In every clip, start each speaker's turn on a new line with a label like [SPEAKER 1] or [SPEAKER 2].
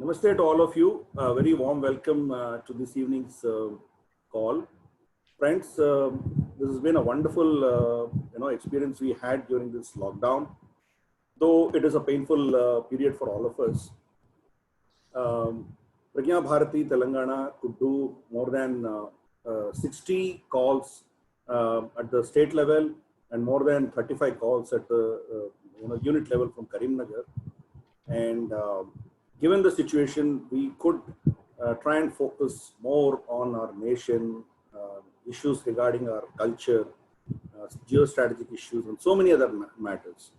[SPEAKER 1] Namaste to all of you. Very warm welcome to this evening's call. Friends, this has been a wonderful experience we had during this lockdown, though it is a painful period for all of us. Pragna Bharati, Telangana could do more than 60 calls at the state level and more than 35 calls at the unit level from Karimnagar. And given the situation, we could try and focus more on our nation, issues regarding our culture, geostrategic issues, and so many other matters.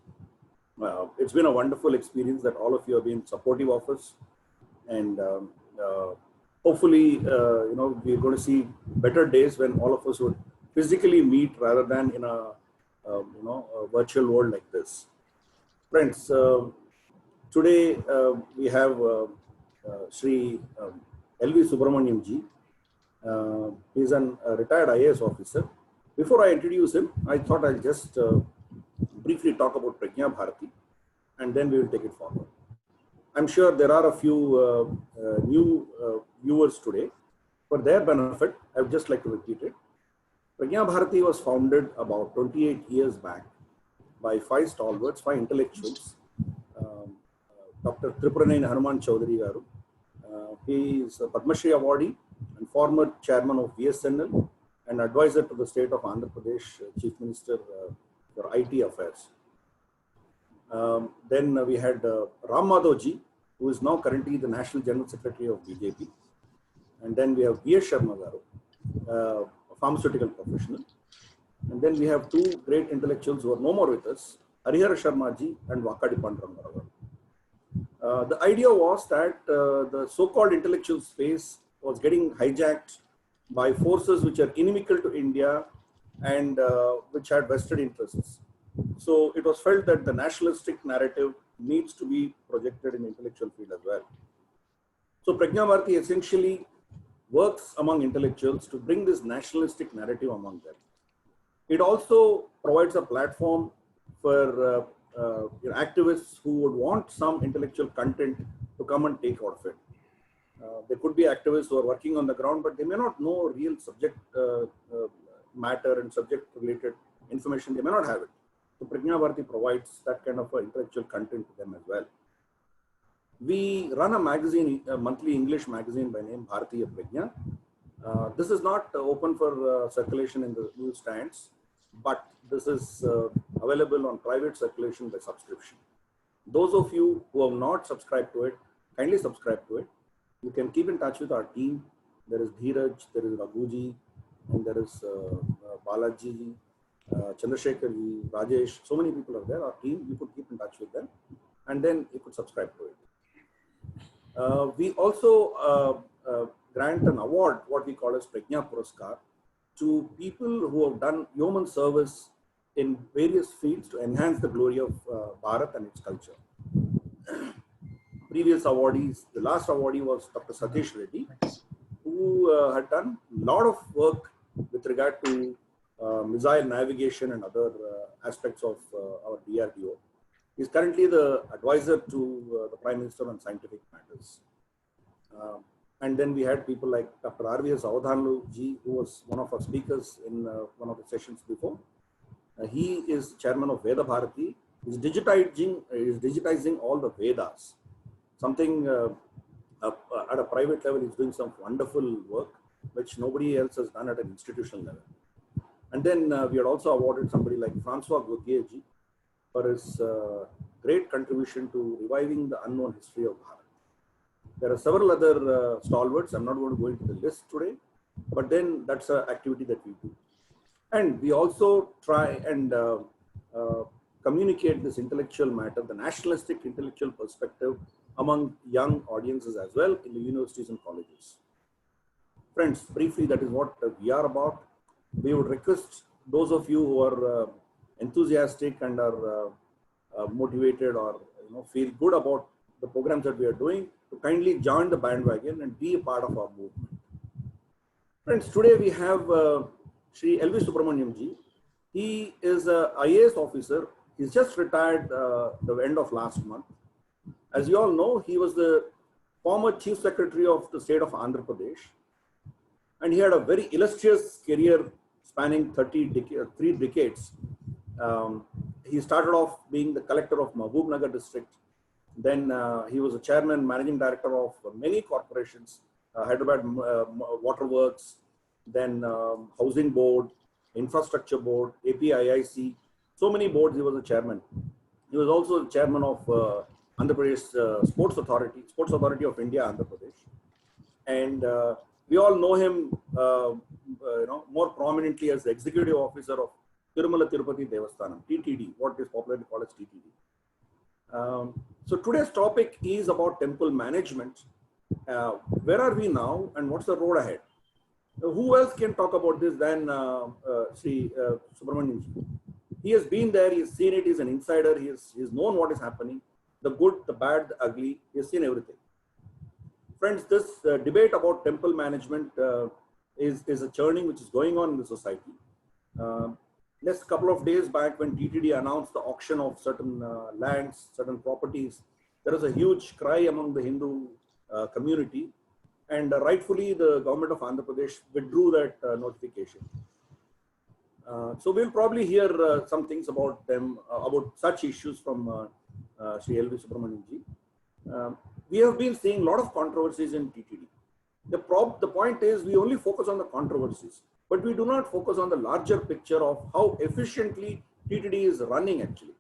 [SPEAKER 1] It's been a wonderful experience that all of you have been supportive of us, and hopefully, we're going to see better days when all of us would physically meet rather than in a virtual world like this. Friends, today we have Shri L.V. Subramanyam ji. He's a retired IAS officer. Before I introduce him, I thought I'll just briefly talk about Pragna Bharati, and then we will take it forward. I'm sure there are a few new viewers today. For their benefit, I would just like to repeat it. Pragna Bharati was founded about 28 years back by 5 stalwarts, 5 intellectuals. Dr. Tripuranayan Hanuman Chaudhary Garu. He is a Padma Shri awardee and former chairman of VSNL and advisor to the state of Andhra Pradesh Chief Minister for IT affairs. Then we had Ram Madhav ji, who is now currently the National General Secretary of BJP. And then we have V.S. Sharma Garu, a pharmaceutical professional. And then we have 2 great intellectuals who are no more with us, Harihara Sharma ji and Vakadi Pandramgaru. The idea was that the so-called intellectual space was getting hijacked by forces which are inimical to India and which had vested interests. So it was felt that the nationalistic narrative needs to be projected in the intellectual field as well. So Pragna Bharati essentially works among intellectuals to bring this nationalistic narrative among them. It also provides a platform for activists who would want some intellectual content to come and take out of it. There could be activists who are working on the ground, but they may not know real subject matter and subject related information. They may not have it. So Pragna Bharati provides that kind of intellectual content to them as well. We run a magazine, a monthly English magazine by name Bharatiya Pragna. This is not open for circulation in the newsstands, but this is available on private circulation by subscription. Those of you who have not subscribed to it, kindly subscribe to it. You can keep in touch with our team. There is Dheeraj, there is Raghuji, and there is Balaji, Chandrasekhar ji, Rajesh. So many people are there. Our team, you could keep in touch with them, and then you could subscribe to it. We also grant an award, what we call as Pragna Puraskar, to people who have done yeoman service in various fields to enhance the glory of Bharat and its culture. Previous awardees, the last awardee was Dr. Satish Reddy, who had done a lot of work with regard to missile navigation and other aspects of our DRDO. He is currently the advisor to the Prime Minister on scientific matters. And then we had people like Dr. R.V.S. Avadhanlu ji, who was one of our speakers in one of the sessions before. He is chairman of Veda Bharati. He is digitizing all the Vedas. Something at a private level, he's doing some wonderful work, which nobody else has done at an institutional level. And then we had also awarded somebody like Francois Gauthier ji for his great contribution to reviving the unknown history of Bharat. There are several other stalwarts. I'm not going to go into the list today, but then that's an activity that we do. And we also try and communicate this intellectual matter, the nationalistic intellectual perspective among young audiences as well in the universities and colleges. Friends, briefly, that is what we are about. We would request those of you who are enthusiastic and are motivated or feel good about the programs that we are doing to kindly join the bandwagon and be a part of our movement. Friends, today we have Shri L.V. Subramanyam ji. He is an IAS officer. He's just retired the end of last month. As you all know, he was the former Chief Secretary of the state of Andhra Pradesh, and he had a very illustrious career spanning 3 decades. He started off being the collector of Mahbubnagar district. Then he was a chairman, managing director of many corporations, Hyderabad Waterworks, then Housing Board, Infrastructure Board, APIIC, so many boards he was a chairman. He was also the chairman of Andhra Pradesh Sports Authority of India, Andhra Pradesh. And we all know him more prominently as the executive officer of Tirumala Tirupati Devasthanam, TTD, what is popularly called as TTD. So today's topic is about temple management. Where are we now and what's the road ahead? Who else can talk about this than Sri Subramanyam? He has been there, he has seen it, he's an insider, he's known what is happening, the good, the bad, the ugly, he has seen everything. Friends, this debate about temple management is a churning which is going on in the society. Just a couple of days back when TTD announced the auction of certain lands, certain properties, there was a huge cry among the Hindu community, and rightfully the government of Andhra Pradesh withdrew that notification. So we'll probably hear some things about them, about such issues from Sri L.V. Subramanyam ji. We have been seeing a lot of controversies in TTD. The point is we only focus on the controversies, but we do not focus on the larger picture of how efficiently TTD is running actually.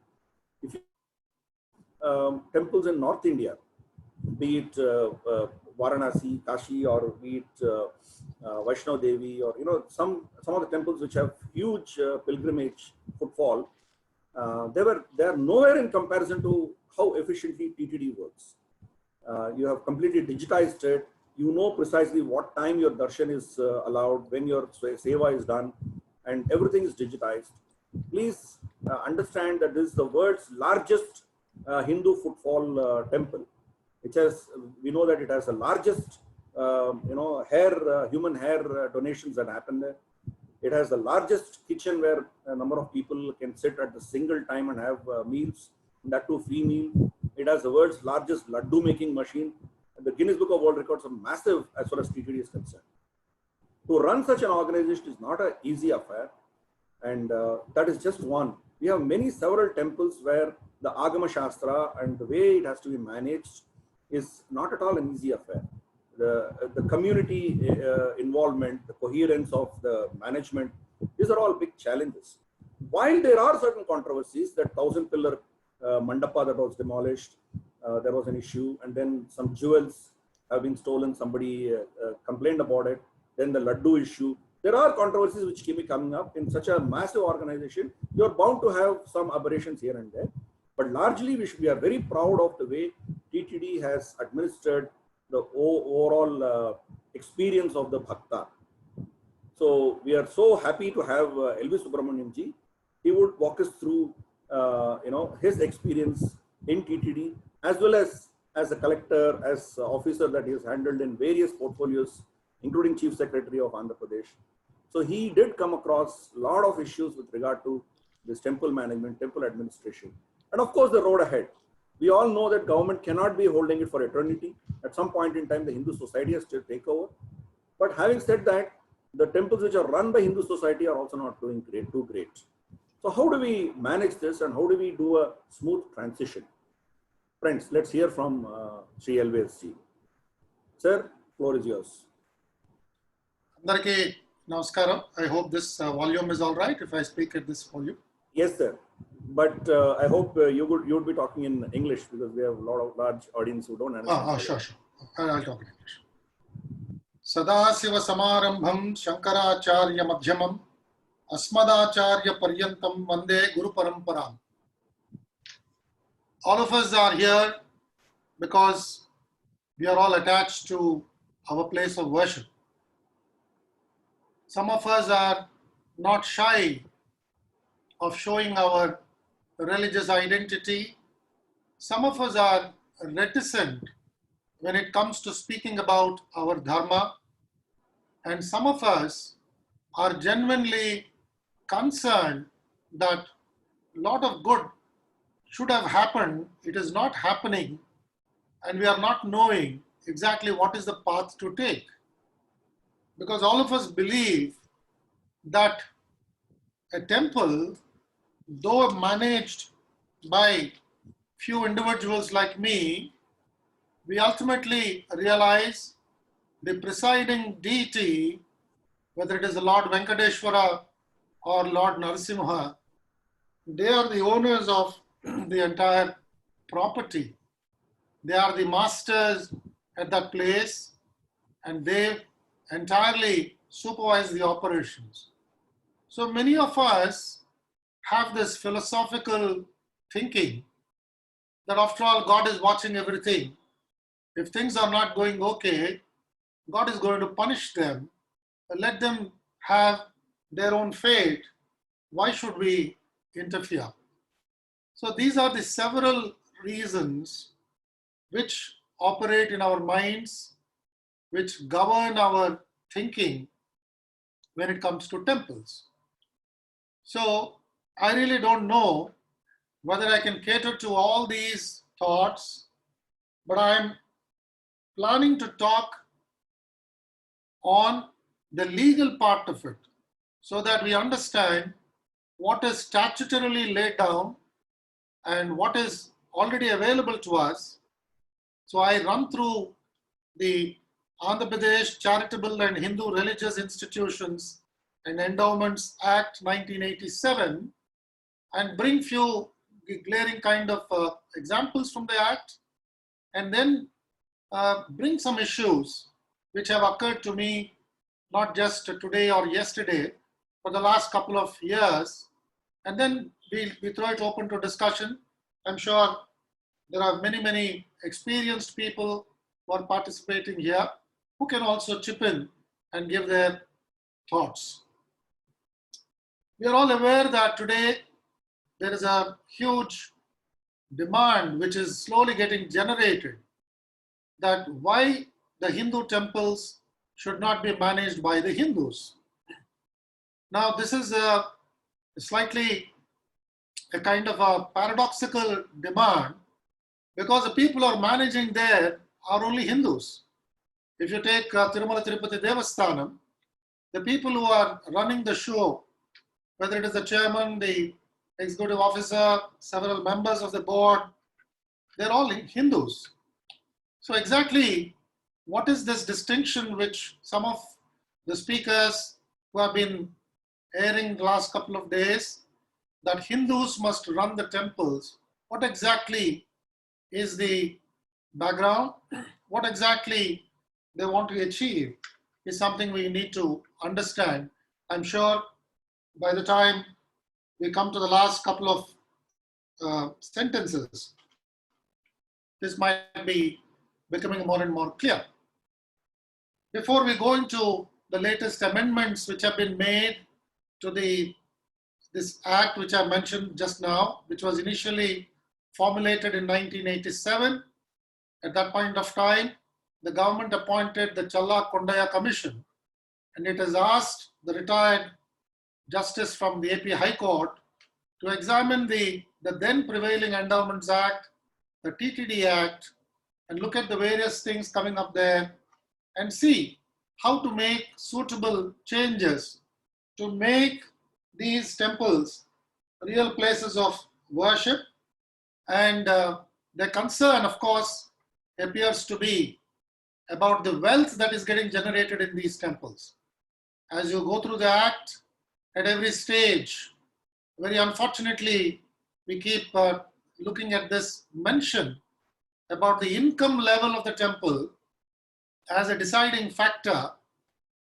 [SPEAKER 1] If you, temples in North India, be it Varanasi, Kashi, or be it Vaishno Devi, or some of the temples which have huge pilgrimage footfall, they are nowhere in comparison to how efficiently TTD works. You have completely digitized it. You know precisely what time your darshan is allowed, when your seva is done, and everything is digitized. Please understand that this is the world's largest Hindu footfall temple. It has, we know that it has the largest, human hair donations that happen there. It has the largest kitchen where a number of people can sit at the single time and have meals, and that too free meal. It has the world's largest laddu making machine. The Guinness Book of World Records are massive as far as TTD is concerned. To run such an organization is not an easy affair, and that is just one. We have several temples where the Agama Shastra and the way it has to be managed is not at all an easy affair. The community involvement, the coherence of the management, these are all big challenges. While there are certain controversies, that 1,000-pillar mandapa that was demolished, there was an issue, and then some jewels have been stolen, somebody complained about it, then the laddu issue. There are controversies which keep coming up. In such a massive organization, you're bound to have some aberrations here and there. But largely, we are very proud of the way TTD has administered the overall experience of the Bhakta. So we are so happy to have L.V. Subramanyam ji. He would walk us through his experience in TTD, as well as a collector, as an officer that he has handled in various portfolios, including Chief Secretary of Andhra Pradesh. So he did come across a lot of issues with regard to this temple management, temple administration, and of course the road ahead. We all know that government cannot be holding it for eternity. At some point in time, the Hindu society has to take over. But having said that, the temples which are run by Hindu society are also not doing too great. So how do we manage this, and how do we do a smooth transition? Friends, let's hear from Sri LVSC. Sir, floor is yours.
[SPEAKER 2] Andarki namaskaram. I hope this volume is all right if I speak at this volume.
[SPEAKER 1] Yes, sir. But I hope you would be talking in English, because we have a large audience who don't understand.
[SPEAKER 2] Sure. I'll talk in English. Sadasiva Samarambham Shankaracharya Madhyamam Asmadacharya Paryantam Vande Guru Paramparam. All of us are here because we are all attached to our place of worship. Some of us are not shy of showing our religious identity. Some of us are reticent when it comes to speaking about our dharma, and some of us are genuinely concerned that a lot of good should have happened, it is not happening, and we are not knowing exactly what is the path to take. Because all of us believe that a temple, though managed by few individuals like me, we ultimately realize the presiding deity, whether it is the Lord Venkateshwara or Lord Narasimha, they are the owners of the entire property. They are the masters at that place, and they entirely supervise the operations. So many of us have this philosophical thinking that after all, God is watching everything. If things are not going okay, God is going to punish them. Let them have their own fate. Why should we interfere? So these are the several reasons which operate in our minds, which govern our thinking when it comes to temples. So I really don't know whether I can cater to all these thoughts, but I'm planning to talk on the legal part of it so that we understand what is statutorily laid down and what is already available to us. So I run through the Andhra Pradesh Charitable and Hindu Religious Institutions and Endowments Act 1987 and bring few glaring kind of examples from the act, and then bring some issues which have occurred to me not just today or yesterday, for the last couple of years, and then we throw it open to discussion. I'm sure there are many experienced people who are participating here who can also chip in and give their thoughts. We are all aware that today there is a huge demand which is slowly getting generated that why the Hindu temples should not be managed by the Hindus. Now this is a slightly a kind of a paradoxical demand because the people who are managing there are only Hindus. If you take Tirumala Tirupati Devasthanam, the people who are running the show, whether it is the chairman, the executive officer, several members of the board, they're all Hindus. So exactly what is this distinction which some of the speakers who have been airing the last couple of days, that Hindus must run the temples? What exactly is the background? What exactly they want to achieve is something we need to understand. I'm sure by the time we come to the last couple of sentences, this might be becoming more and more clear. Before we go into the latest amendments which have been made to this act which I mentioned just now, which was initially formulated in 1987, at that point of time, the government appointed the Challa Kondaya Commission, and it has asked the retired justice from the AP High Court to examine the then prevailing Endowments Act, the TTD Act, and look at the various things coming up there and see how to make suitable changes to make these temples real places of worship. And the concern, of course, appears to be about the wealth that is getting generated in these temples. As you go through the act, at every stage, very unfortunately, we keep looking at this mention about the income level of the temple as a deciding factor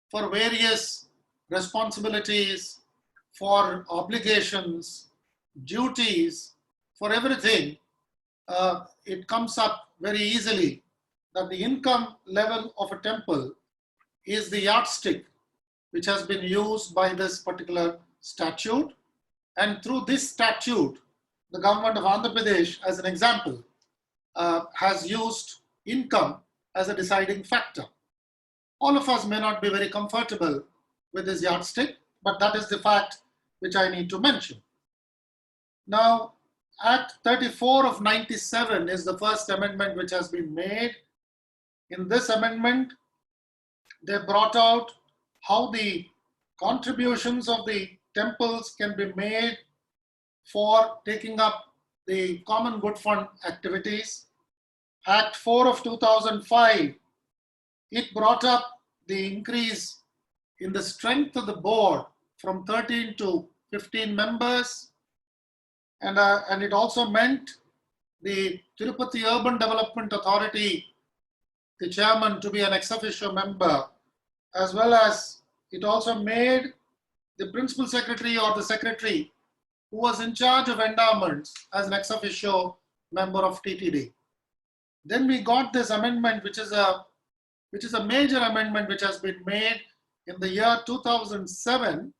[SPEAKER 2] for various responsibilities, for obligations, duties, for everything. It comes up very easily that the income level of a temple is the yardstick which has been used by this particular statute. And through this statute, the government of Andhra Pradesh, as an example, has used income as a deciding factor. All of us may not be very comfortable with this yardstick, but that is the fact which I need to mention. Now, Act 34 of 97 is the first amendment which has been made, In this amendment, they brought out how the contributions of the temples can be made for taking up the Common Good Fund activities. Act 4 of 2005, it brought up the increase in the strength of the board from 13 to 15 members, and it also meant the Tirupati Urban Development Authority, the chairman, to be an ex officio member, as well as it also made the principal secretary or the secretary who was in charge of endowments as an ex officio member of TTD. Then we got this amendment, which is a major amendment which has been made in the year 2007,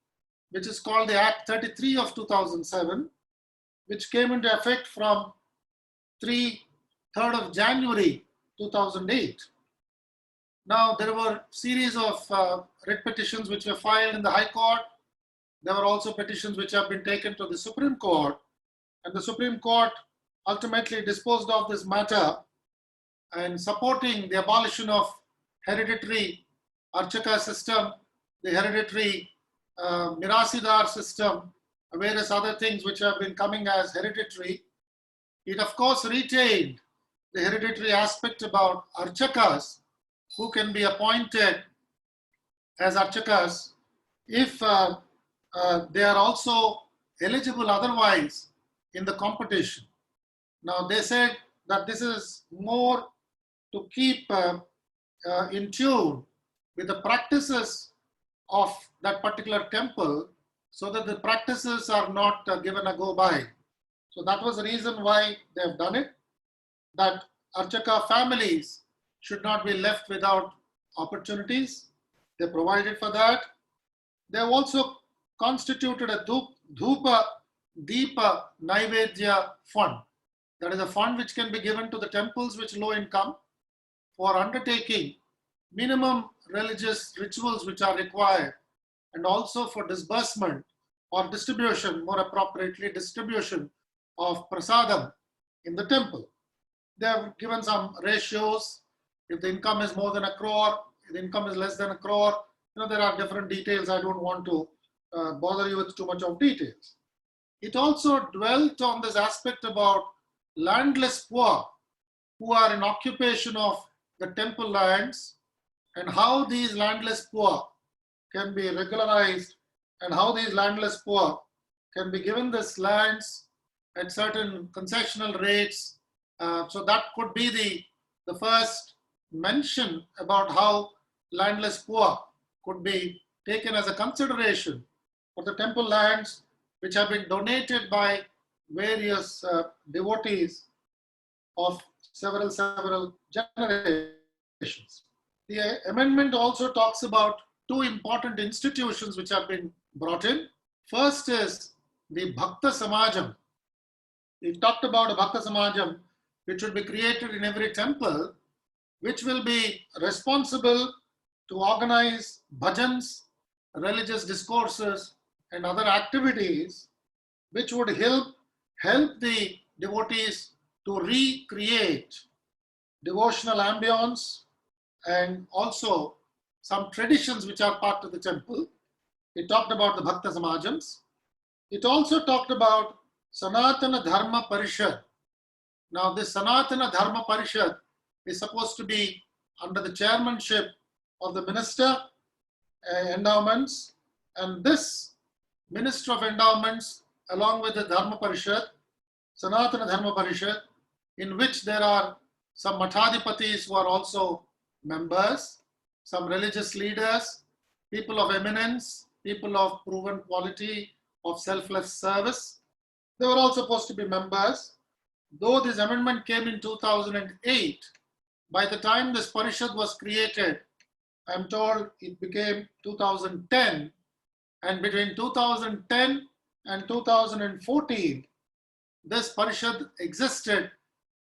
[SPEAKER 2] which is called the Act 33 of 2007, which came into effect from 3rd of January 2008. Now, there were series of writ petitions which were filed in the High Court. There were also petitions which have been taken to the Supreme Court, and the Supreme Court ultimately disposed of this matter and supporting the abolition of hereditary Archaka system, the hereditary Mirasidar system, various other things which have been coming as hereditary. It of course retained the hereditary aspect about Archakas, who can be appointed as Archakas if they are also eligible otherwise in the competition. Now they said that this is more to keep in tune with the practices of that particular temple, so that the practices are not given a go by. So that was the reason why they have done it, that Archaka families should not be left without opportunities. They provided for that. They have also constituted a Dhupa Deepa Naivedya fund. That is a fund which can be given to the temples which low income for undertaking minimum religious rituals which are required, and also for disbursement or distribution, more appropriately distribution of prasadam in the temple. They have given some ratios. If the income is more than a crore, if the income is less than a crore, there are different details. I don't want to bother you with too much of details. It also dwelt on this aspect about landless poor who are in occupation of the temple lands, and how these landless poor can be regularized, and how these landless poor can be given these lands at certain concessional rates. So that could be the first mention about how landless poor could be taken as a consideration for the temple lands which have been donated by various devotees of several generations. The amendment also talks about two important institutions which have been brought in. First is the Bhakta Samajam. We talked about a Bhakta Samajam which will be created in every temple, which will be responsible to organize bhajans, religious discourses, and other activities which would help the devotees to recreate devotional ambience and also some traditions which are part of the temple. It talked about the Bhakta Samajams. It also talked about Sanatana Dharma Parishad. Now this Sanatana Dharma Parishad is supposed to be under the chairmanship of the Minister Endowments, and this Minister of Endowments, along with the Dharma Parishad, Sanatana Dharma Parishad, in which there are some Mathadipatis who are also members, some religious leaders, people of eminence, people of proven quality of selfless service. They were all supposed to be members. Though this amendment came in 2008, by the time this parishad was created, I'm told it became 2010, and between 2010 and 2014, this parishad existed,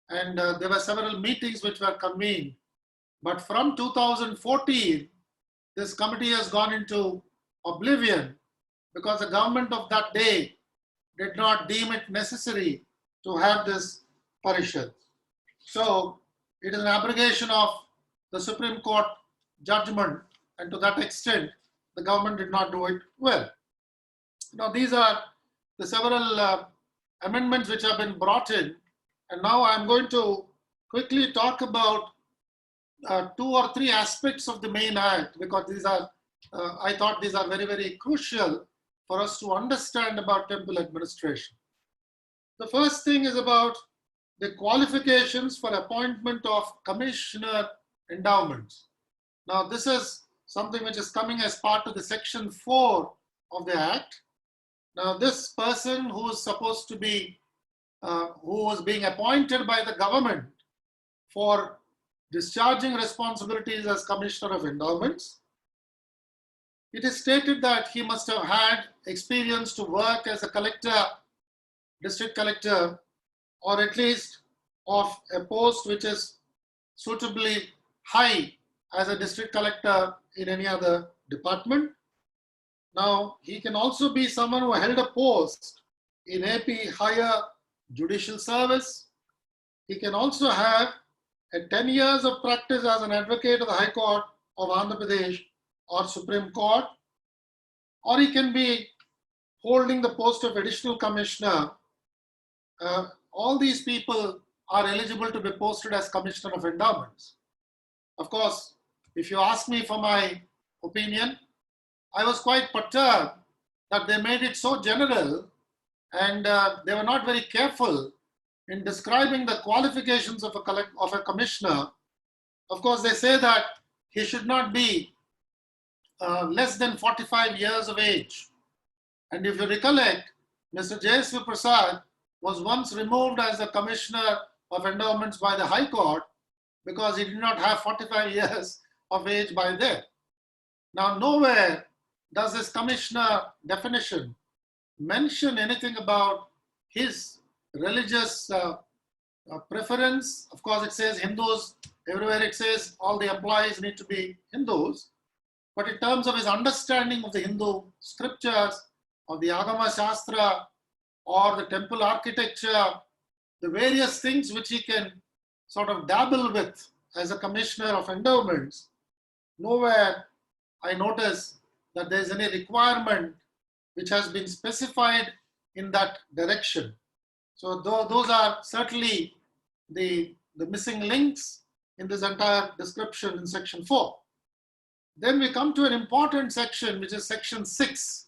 [SPEAKER 2] and there were several meetings which were convened. But from 2014, this committee has gone into oblivion because the government of that day did not deem it necessary to have this parishad. So it is an abrogation of the Supreme Court judgment, and to that extent, the government did not do it well. Now, these are the several amendments which have been brought in, and now I'm going to quickly talk about 2 or 3 aspects of the main act, because these are, I thought these are very, very crucial for us to understand about temple administration. The first thing is about the qualifications for appointment of commissioner endowments. Now, this is something which is coming as part of the section 4 of the act. Now, this person who is supposed to be, who was being appointed by the government for discharging responsibilities as commissioner of endowments, it is stated that he must have had experience to work as a collector, district collector, or at least of a post which is suitably high as a district collector in any other department. Now, he can also be someone who held a post in AP higher judicial service. He can also have 10 years of practice as an advocate of the High Court of Andhra Pradesh or Supreme Court, or he can be holding the post of additional commissioner. All these people are eligible to be posted as commissioner of endowments. Of course, if you ask me for my opinion, I was quite perturbed that they made it so general, and they were not very careful in describing the qualifications of a commissioner. Of course, they say that he should not be less than 45 years of age. And if you recollect, Mr. Jayasvi Prasad was once removed as the commissioner of endowments by the High Court because he did not have 45 years of age by then. Now, nowhere does this commissioner definition mention anything about his religious preference. Of course, it says Hindus, everywhere it says all the employees need to be Hindus. But in terms of his understanding of the Hindu scriptures, of the Agama Shastra, or the temple architecture, the various things which he can sort of dabble with as a commissioner of endowments, nowhere I notice that there is any requirement which has been specified in that direction. So those are certainly the missing links in this entire description in section 4. Then we come to an important section, which is section 6.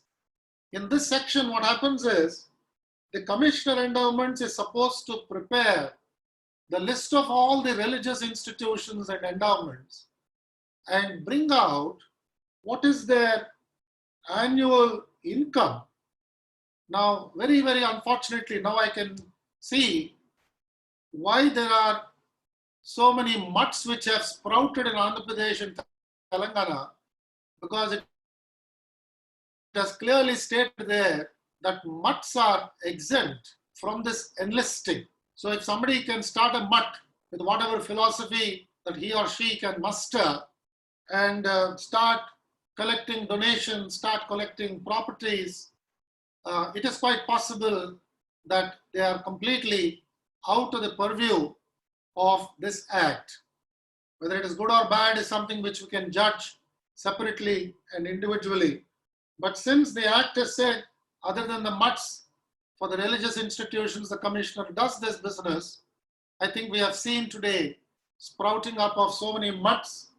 [SPEAKER 2] In this section, what happens is the commissioner endowments is supposed to prepare the list of all the religious institutions and endowments and bring out what is their annual income. Now, very, very unfortunately, now I can see why there are so many mutts which have sprouted in Andhra Pradesh and Telangana, because it has clearly stated there that mutts are exempt from this enlisting. So if somebody can start a mutt with whatever philosophy that he or she can muster and start collecting donations, start collecting properties, it is quite possible that they are completely out of the purview of this act. Whether it is good or bad is something which we can judge separately and individually. But since the act has said, other than the mutts, for the religious institutions, the commissioner does this business, I think we have seen today sprouting up of so many mutts,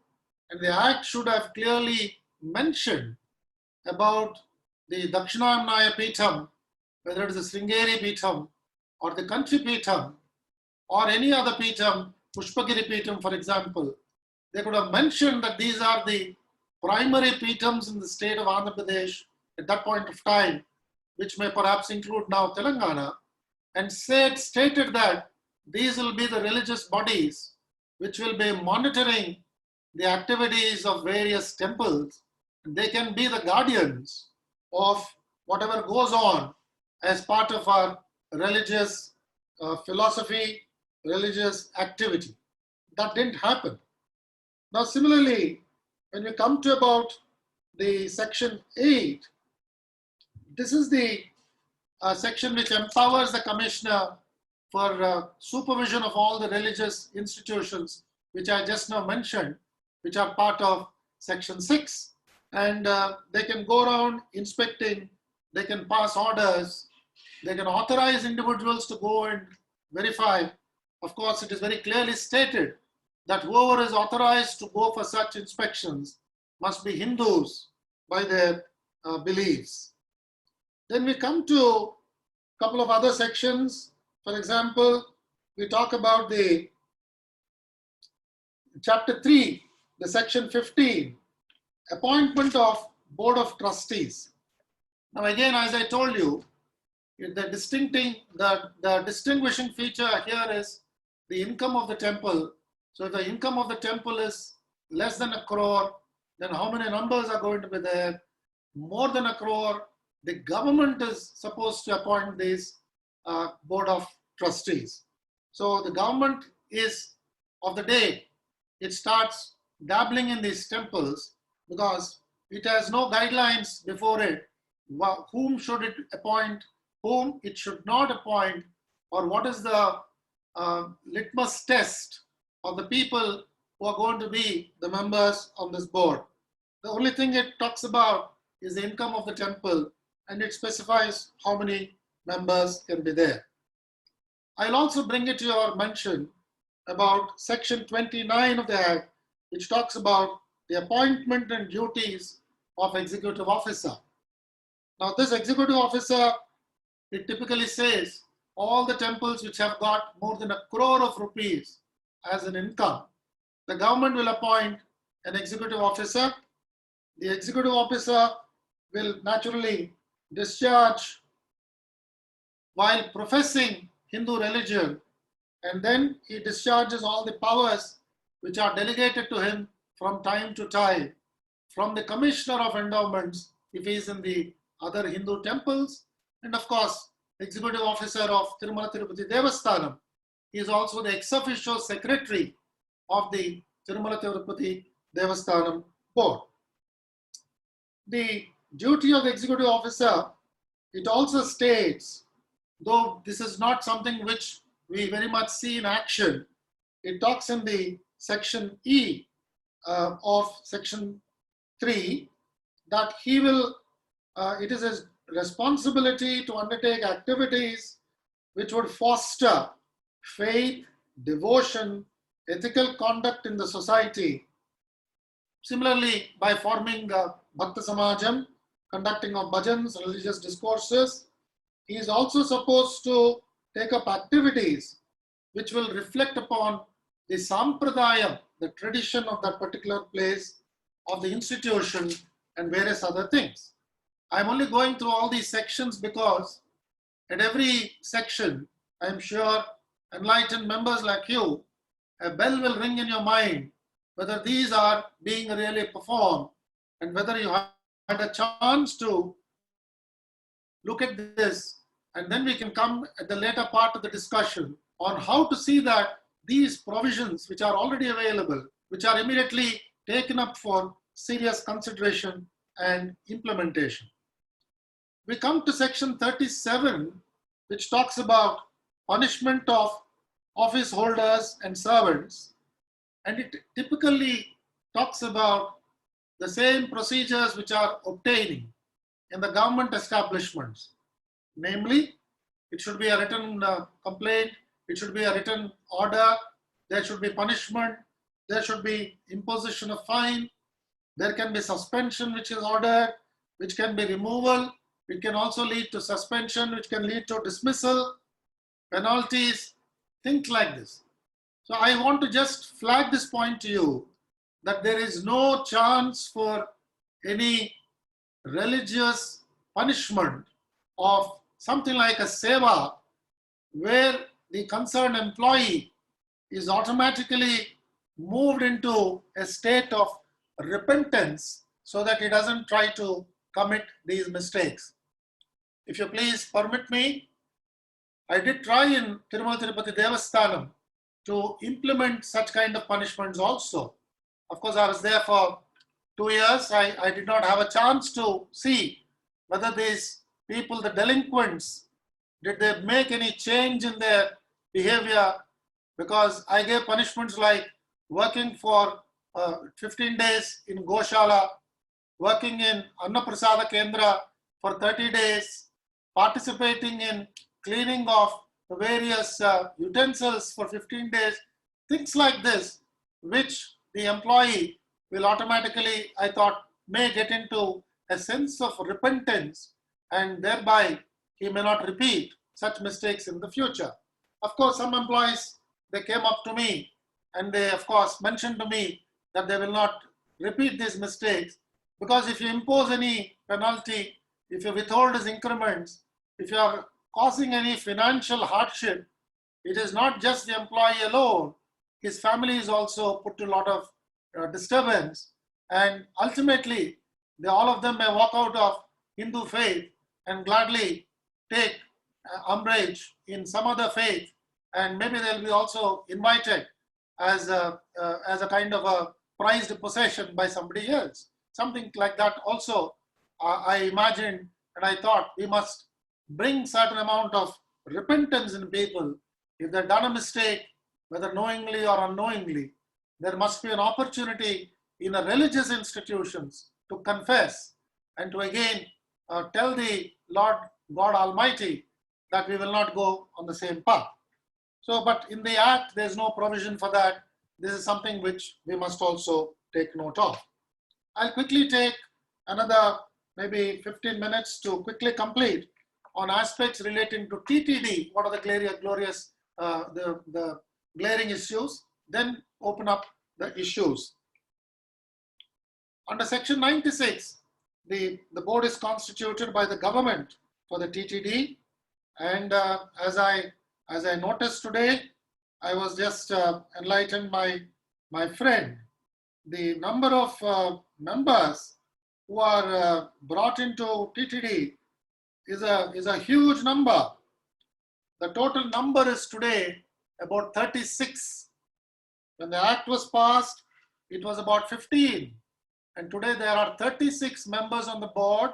[SPEAKER 2] and the act should have clearly mentioned about the Dakshinamnaya Peetham, whether it is the Sringeri Peetham or the Country Peetham or any other Peetham, Pushpagiri Peetham, for example. They could have mentioned that these are the primary Peethams in the state of Andhra Pradesh at that point of time, which may perhaps include now Telangana, and stated that these will be the religious bodies which will be monitoring the activities of various temples, and they can be the guardians of whatever goes on as part of our religious philosophy, religious activity. That didn't happen. Now, similarly, when we come to about the section 8, this is the section which empowers the commissioner for supervision of all the religious institutions, which I just now mentioned. which are part of Section 6. And they can go around inspecting, they can pass orders, they can authorize individuals to go and verify. Of course, it is very clearly stated that whoever is authorized to go for such inspections must be Hindus by their beliefs. Then we come to a couple of other sections. For example, we talk about the Chapter 3, the Section 15, appointment of Board of Trustees. Now again, as I told you, the distinguishing feature here is the income of the temple. So if the income of the temple is less than 1 crore, then how many members are going to be there? More than 1 crore, the government is supposed to appoint this Board of Trustees. So the government is of the day it starts dabbling in these temples, because it has no guidelines before it, whom should it appoint, whom it should not appoint, or what is the litmus test of the people who are going to be the members of this board. The only thing it talks about is the income of the temple, and it specifies how many members can be there. I'll also bring it to your mention about Section 29 of the Act, which talks about the appointment and duties of executive officer. Now this executive officer, it typically says all the temples which have got more than 1 crore of rupees as an income, the government will appoint an executive officer. The executive officer will naturally discharge while professing Hindu religion, and then he discharges all the powers which are delegated to him from time to time from the Commissioner of Endowments if he is in the other Hindu temples, and of course Executive Officer of Tirumala Tirupati Devasthanam. He is also the ex officio secretary of the Tirumala Tirupati Devasthanam board. The duty of the executive officer, it also states, though this is not something which we very much see in action, it talks in the Section E of Section 3 that he will, it is his responsibility to undertake activities which would foster faith, devotion, ethical conduct in the society. Similarly, by forming Bhakta Samajam, conducting of bhajans, religious discourses, he is also supposed to take up activities which will reflect upon the sampradaya, the tradition of that particular place, of the institution, and various other things. I'm only going through all these sections because at every section, I'm sure enlightened members like you, a bell will ring in your mind whether these are being really performed and whether you had a chance to look at this, and then we can come at the later part of the discussion on how to see that these provisions which are already available, which are immediately taken up for serious consideration and implementation. We come to Section 37, which talks about punishment of office holders and servants, and it typically talks about the same procedures which are obtaining in the government establishments. Namely, it should be a written complaint, it should be a written order, there should be punishment, there should be imposition of fine, there can be suspension which is ordered, which can be removal, it can also lead to suspension, which can lead to dismissal, penalties, things like this. So I want to just flag this point to you that there is no chance for any religious punishment of something like a seva where the concerned employee is automatically moved into a state of repentance so that he doesn't try to commit these mistakes. If you please permit me, I did try in Tirumala Tirupati Devasthanam to implement such kind of punishments also. Of course, I was there for 2 years. I did not have a chance to see whether these people, the delinquents, did they make any change in their behavior, because I gave punishments like working for 15 days in Goshala, working in Annaprasada Kendra for 30 days, participating in cleaning of the various utensils for 15 days, things like this, which the employee will automatically, I thought, may get into a sense of repentance, and thereby he may not repeat such mistakes in the future. Of course, some employees, they came up to me and they, of course, mentioned to me that they will not repeat these mistakes, because if you impose any penalty, if you withhold his increments, if you are causing any financial hardship, it is not just the employee alone. His family is also put to a lot of disturbance, and ultimately, all of them may walk out of Hindu faith and gladly take umbrage in some other faith, and maybe they'll be also invited as a kind of a prized possession by somebody else. Something like that also, I imagined, and I thought we must bring certain amount of repentance in people. If they've done a mistake, whether knowingly or unknowingly, there must be an opportunity in the religious institutions to confess and to again tell the Lord God Almighty that we will not go on the same path. So, but in the Act, there's no provision for that. This is something which we must also take note of. I'll quickly take another maybe 15 minutes to quickly complete on aspects relating to TTD. What are the glorious, the glaring issues? Then open up the issues. Under Section 96, the board is constituted by the government for the TTD, and as I noticed today, I was just enlightened by my friend. The number of members who are brought into TTD is a huge number. The total number is today about 36. When the Act was passed, it was about 15. And today there are 36 members on the board.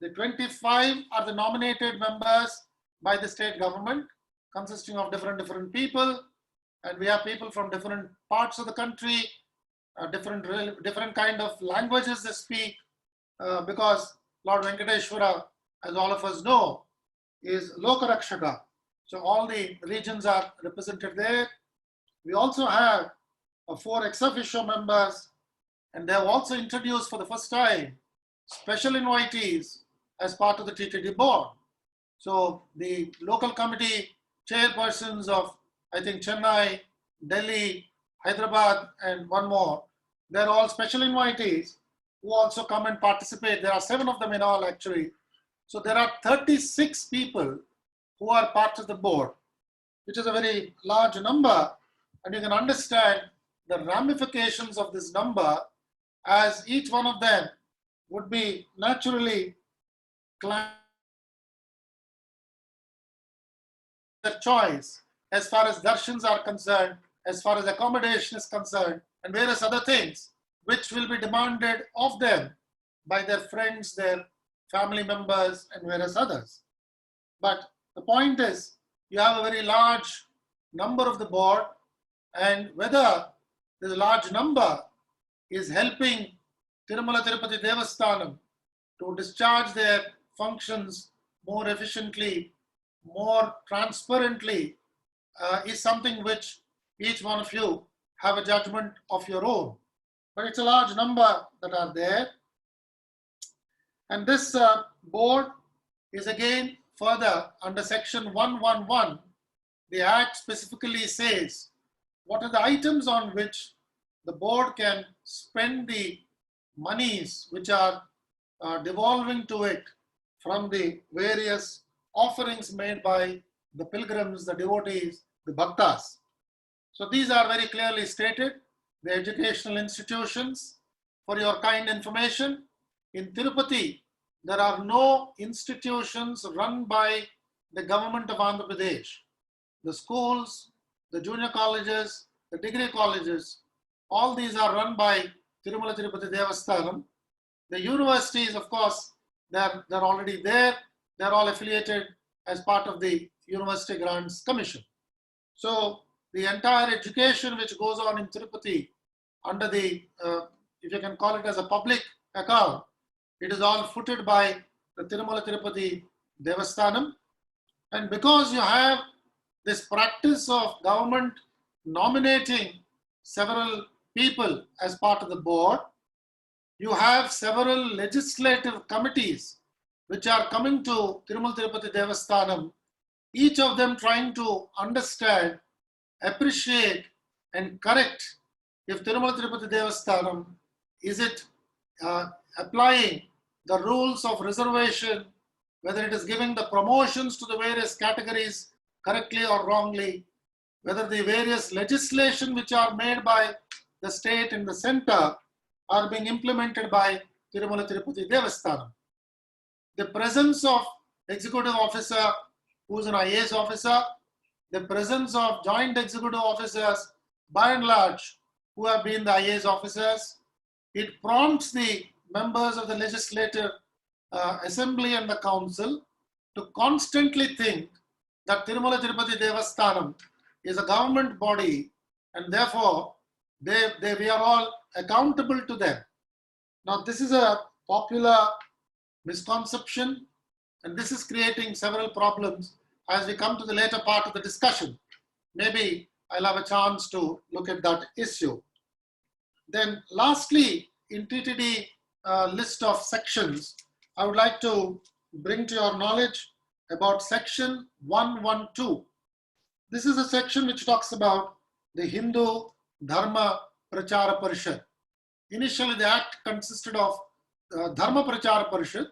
[SPEAKER 2] The 25 are the nominated members by the state government, consisting of different people. And we have people from different parts of the country, different kind of languages they speak, because Lord Venkateshwara, as all of us know, is Lokarakshaka. So all the regions are represented there. We also have 4 ex officio members, and they have also introduced for the first time special invitees as part of the TTD board. So the local committee chairpersons of, I think, Chennai, Delhi, Hyderabad, and one more, they're all special invitees who also come and participate. There are 7 of them in all, actually. So there are 36 people who are part of the board, which is a very large number. And you can understand the ramifications of this number, as each one of them would be naturally their choice as far as darshans are concerned, as far as accommodation is concerned, and various other things which will be demanded of them by their friends, their family members, and various others. But the point is, you have a very large number of the board, and whether this large number is helping Tirumala Tirupati Devasthanam to discharge their functions more efficiently, more transparently, is something which each one of you have a judgment of your own. But it's a large number that are there. And this board is again further under Section 111. The Act specifically says what are the items on which the board can spend the monies which are devolving to it from the various offerings made by the pilgrims, the devotees, the bhaktas. So these are very clearly stated. The educational institutions, for your kind information, in Tirupati, there are no institutions run by the government of Andhra Pradesh. The schools, the junior colleges, the degree colleges, all these are run by Tirumala Tirupati Devasthanam. The universities, of course, they're already there. They're all affiliated as part of the University Grants Commission. So the entire education which goes on in Tirupati under the, if you can call it as a public account, it is all footed by the Tirumala Tirupati Devasthanam. And because you have this practice of government nominating several people as part of the board, you have several legislative committees which are coming to Tirumala Tirupati Devasthanam, each of them trying to understand, appreciate and correct if Tirumala Tirupati Devasthanam is it applying the rules of reservation, whether it is giving the promotions to the various categories correctly or wrongly, whether the various legislation which are made by the state and the center are being implemented by Tirumala Tirupati Devasthanam. The presence of executive officer who is an IAS officer, the presence of joint executive officers by and large who have been the IAS officers, it prompts the members of the legislative assembly and the council to constantly think that Tirumala Tirupati Devasthanam is a government body and therefore we are all accountable to them. Now this is a popular misconception and this is creating several problems as we come to the later part of the discussion. Maybe I'll have a chance to look at that issue. Then lastly, in TTD list of sections, I would like to bring to your knowledge about section 112. This is a section which talks about the Hindu Dharma Prachara Parishad. Initially, the act consisted of Dharma Prachara Parishad,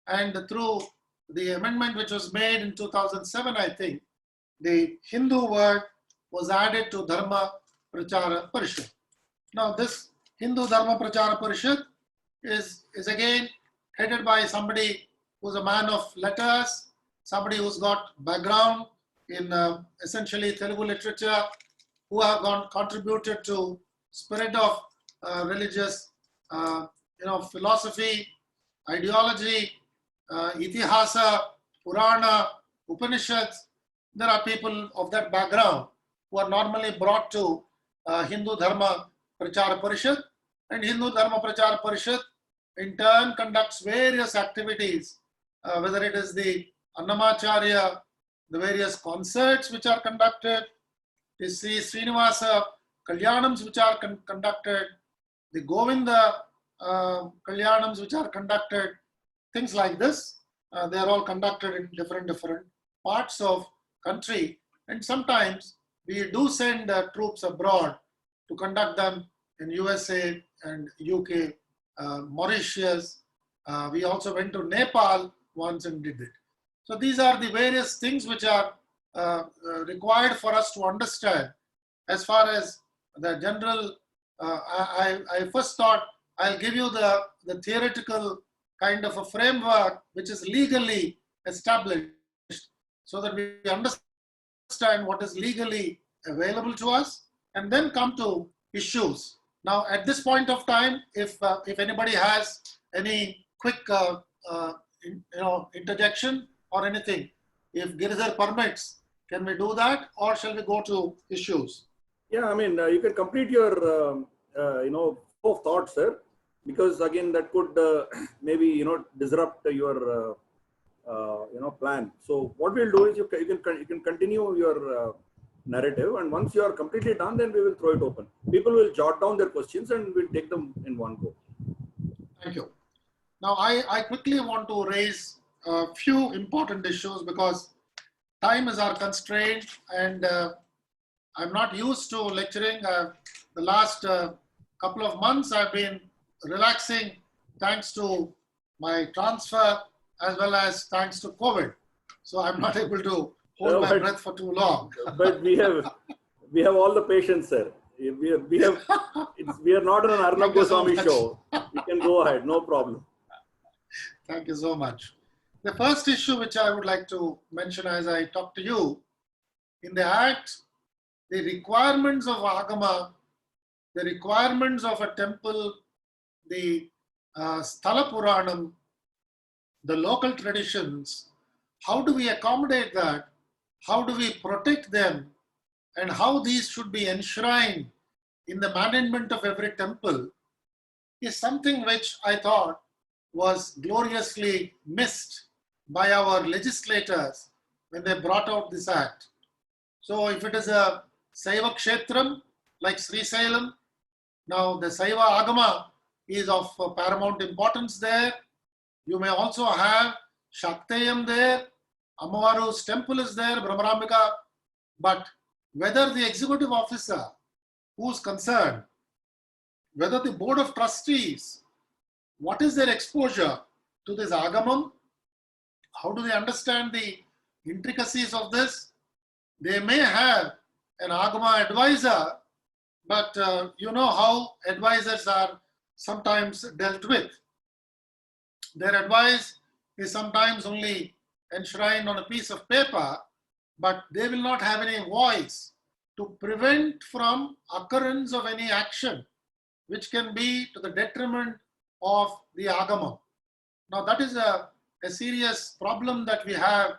[SPEAKER 2] and through the amendment which was made in 2007, I think, the Hindu word was added to Dharma Prachara Parishad. Now, this Hindu Dharma Prachara Parishad is again headed by somebody who's a man of letters, somebody who's got background in essentially Telugu literature, who have contributed to spirit of religious, philosophy, ideology, itihasa, Purana, Upanishads. There are people of that background who are normally brought to Hindu Dharma Prachara Parishad, and Hindu Dharma Prachara Parishad in turn conducts various activities, whether it is the Annamacharya, the various concerts which are conducted, the Sri Srinivasa Kalyanams which are conducted, the Govinda Kalyanams which are conducted, things like this. They are all conducted in different parts of country, and sometimes we do send troops abroad to conduct them in USA and UK, Mauritius. We also went to Nepal once and did it. So these are the various things which are required for us to understand. As far as the general, I first thought I'll give you the theoretical kind of a framework which is legally established so that we understand what is legally available to us, and then come to issues. Now, at this point of time, if anybody has any quick interjection or anything, if Girizar permits, can we do that, or shall we go to issues?
[SPEAKER 1] Yeah, I mean, you can complete your flow of thoughts, sir, because again that could maybe disrupt your plan. So what we'll do is you can continue your narrative, and once you are completely done, then we will throw it open. People will jot down their questions and we'll take them in one go.
[SPEAKER 2] Thank you. Now I quickly want to raise a few important issues because time is our constraint, and I'm not used to lecturing. The last couple of months I've been relaxing thanks to my transfer as well as thanks to COVID. So I'm not able to hold my breath for too long.
[SPEAKER 1] But we have all the patience, sir. We are not on an Arnab Goswami show. You can go ahead, no problem.
[SPEAKER 2] Thank you so much. The first issue which I would like to mention as I talk to you, in the Act, the requirements of Agama, the requirements of a temple, the Sthala Puranam, the local traditions, how do we accommodate that? How do we protect them? And how these should be enshrined in the management of every temple is something which I thought was gloriously missed by our legislators when they brought out this act. So if it is a Saiva Kshetram like Sri Salem, now the Saiva Agama is of paramount importance there. You may also have Shaktayam there, Amavaru's temple is there, Brahmarambika, but whether the executive officer who's concerned, whether the board of trustees, what is their exposure to this Agamam? How do they understand the intricacies of this? They may have an Agama advisor, but you know how advisors are sometimes dealt with. Their advice is sometimes only enshrined on a piece of paper, but they will not have any voice to prevent from occurrence of any action which can be to the detriment of the Agama. Now that is a serious problem that we have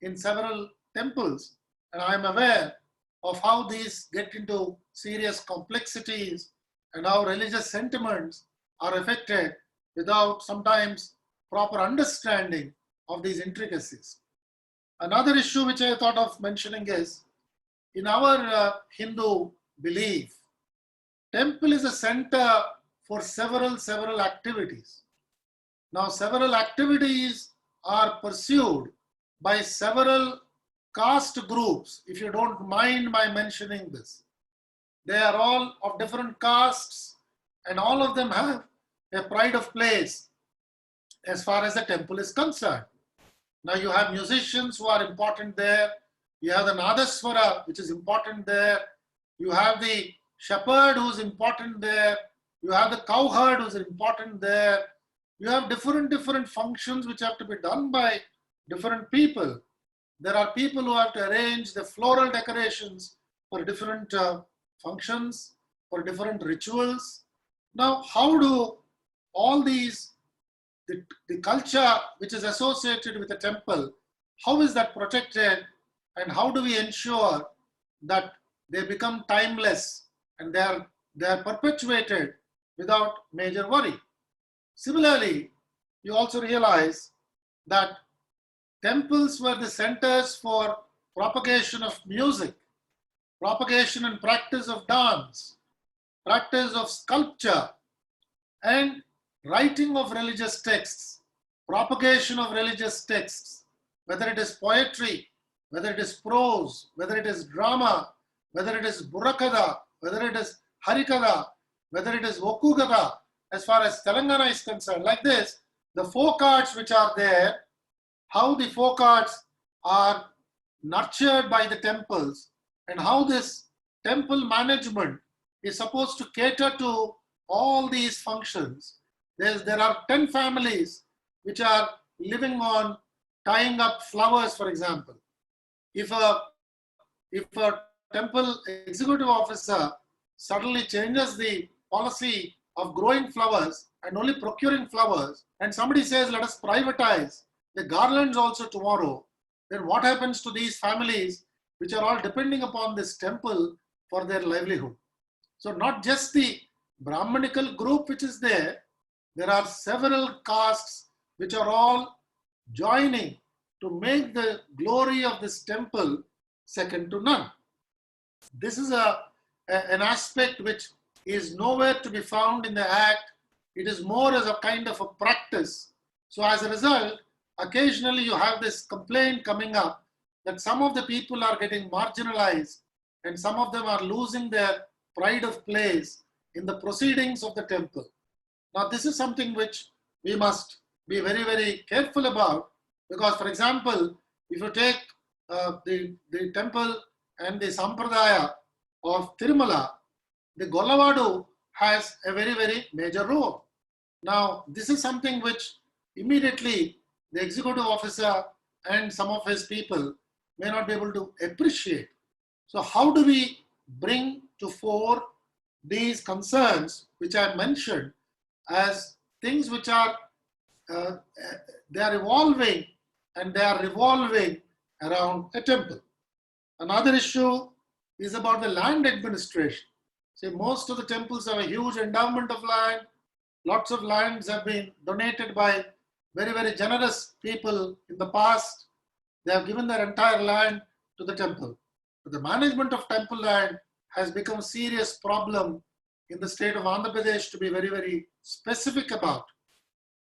[SPEAKER 2] in several temples, and I am aware of how these get into serious complexities and how religious sentiments are affected without sometimes proper understanding of these intricacies. Another issue which I thought of mentioning is, in our Hindu belief, temple is a center for several activities. Now several activities are pursued by several caste groups, if you don't mind my mentioning this. They are all of different castes and all of them have a pride of place as far as the temple is concerned. Now you have musicians who are important there, you have the Nadaswara which is important there, you have the shepherd who is important there, you have the cowherd who is important there, you have different functions which have to be done by different people. There are people who have to arrange the floral decorations for different functions, for different rituals. Now, how do all these, the culture which is associated with the temple, how is that protected and how do we ensure that they become timeless and they are perpetuated without major worry? Similarly, you also realize that temples were the centers for propagation of music, propagation and practice of dance, practice of sculpture, and writing of religious texts, propagation of religious texts, whether it is poetry, whether it is prose, whether it is drama, whether it is Burakada, whether it is Harikada, whether it is Okugada, as far as Telangana is concerned. Like this, the folk arts which are there, how the folk arts are nurtured by the temples and how this temple management is supposed to cater to all these functions. There are 10 families which are living on tying up flowers, for example. If a temple executive officer suddenly changes the policy of growing flowers and only procuring flowers, and somebody says, let us privatize the garlands also tomorrow, then what happens to these families which are all depending upon this temple for their livelihood? So not just the Brahmanical group which is there, there are several castes which are all joining to make the glory of this temple second to none. This is an aspect which is nowhere to be found in the Act. It is more as a kind of a practice. So as a result, occasionally you have this complaint coming up that some of the people are getting marginalized and some of them are losing their pride of place in the proceedings of the temple. Now this is something which we must be very careful about, because for example, if you take the temple and the Sampradaya of Tirumala, the Gollavadu has a very major role. Now this is something which immediately the executive officer and some of his people may not be able to appreciate. So how do we bring to fore these concerns which I mentioned as things which are they are evolving and they are revolving around a temple? Another issue is about the land administration. See, most of the temples have a huge endowment of land. Lots of lands have been donated by very, very generous people in the past. They have given their entire land to the temple. But the management of temple land has become a serious problem in the state of Andhra Pradesh, to be very, very specific about.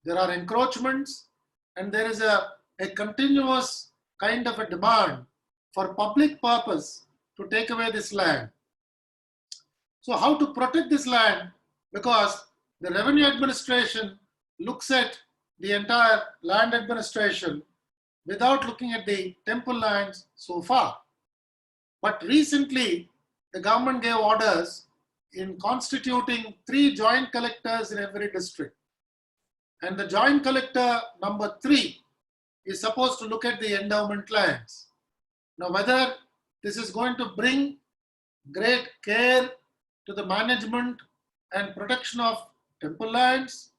[SPEAKER 2] There are encroachments, and there is a continuous kind of a demand for public purpose to take away this land. So how to protect this land? Because the revenue administration looks at the entire land administration without looking at the temple lands so far. But recently, the government gave orders in constituting 3 joint collectors in every district. And the joint collector number 3 is supposed to look at the endowment lands. Now, whether this is going to bring great care to the management and protection of temple lands,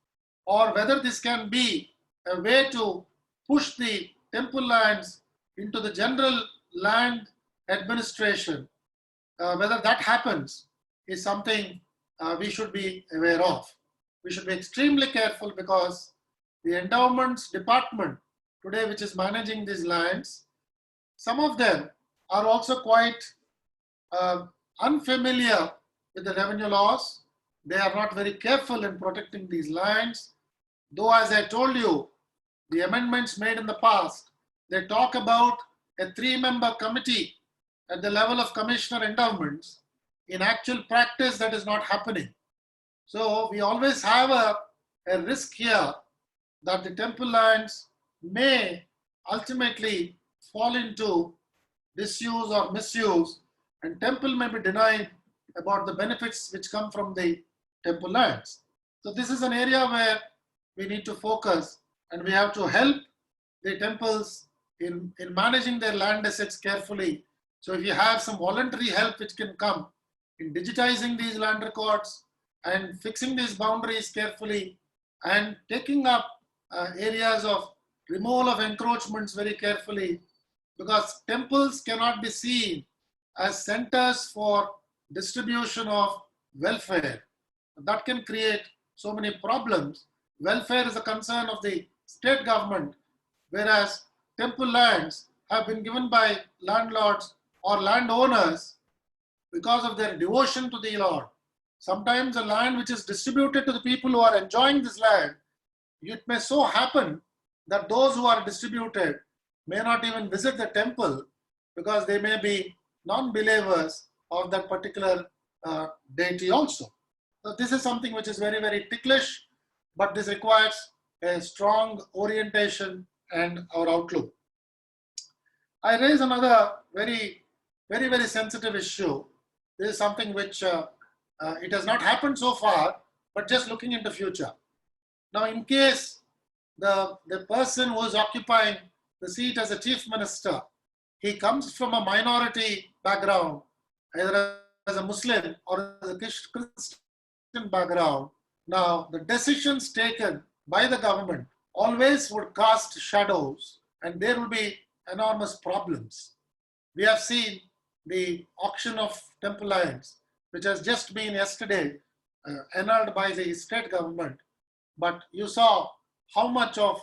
[SPEAKER 2] or whether this can be a way to push the temple lands into the general land administration, whether that happens is something we should be aware of. We should be extremely careful, because the endowments department today, which is managing these lands, some of them are also quite unfamiliar with the revenue laws. They are not very careful in protecting these lands. Though, as I told you, the amendments made in the past, they talk about a 3-member committee at the level of commissioner endowments. In actual practice, that is not happening. So we always have a risk here that the temple lands may ultimately fall into disuse or misuse, and temple may be denied about the benefits which come from the temple lands. So this is an area where we need to focus, and we have to help the temples in managing their land assets carefully. So if you have some voluntary help which can come in digitizing these land records and fixing these boundaries carefully, and taking up areas of removal of encroachments very carefully, because temples cannot be seen as centers for distribution of welfare. That can create so many problems. Welfare is a concern of the state government, whereas temple lands have been given by landlords or landowners because of their devotion to the Lord. Sometimes the land which is distributed to the people who are enjoying this land, it may so happen that those who are distributed may not even visit the temple, because they may be non-believers of that particular deity also. So this is something which is very, very ticklish, but this requires a strong orientation and our outlook. I raise another very, very, very sensitive issue. This is something which it has not happened so far, but just looking into future. Now, in case the person who is occupying the seat as a chief minister, he comes from a minority background, either as a Muslim or as a Christian background. Now, the decisions taken by the government always would cast shadows, and there will be enormous problems. We have seen the auction of temple lands, which has just been yesterday annulled by the state government. But you saw how much of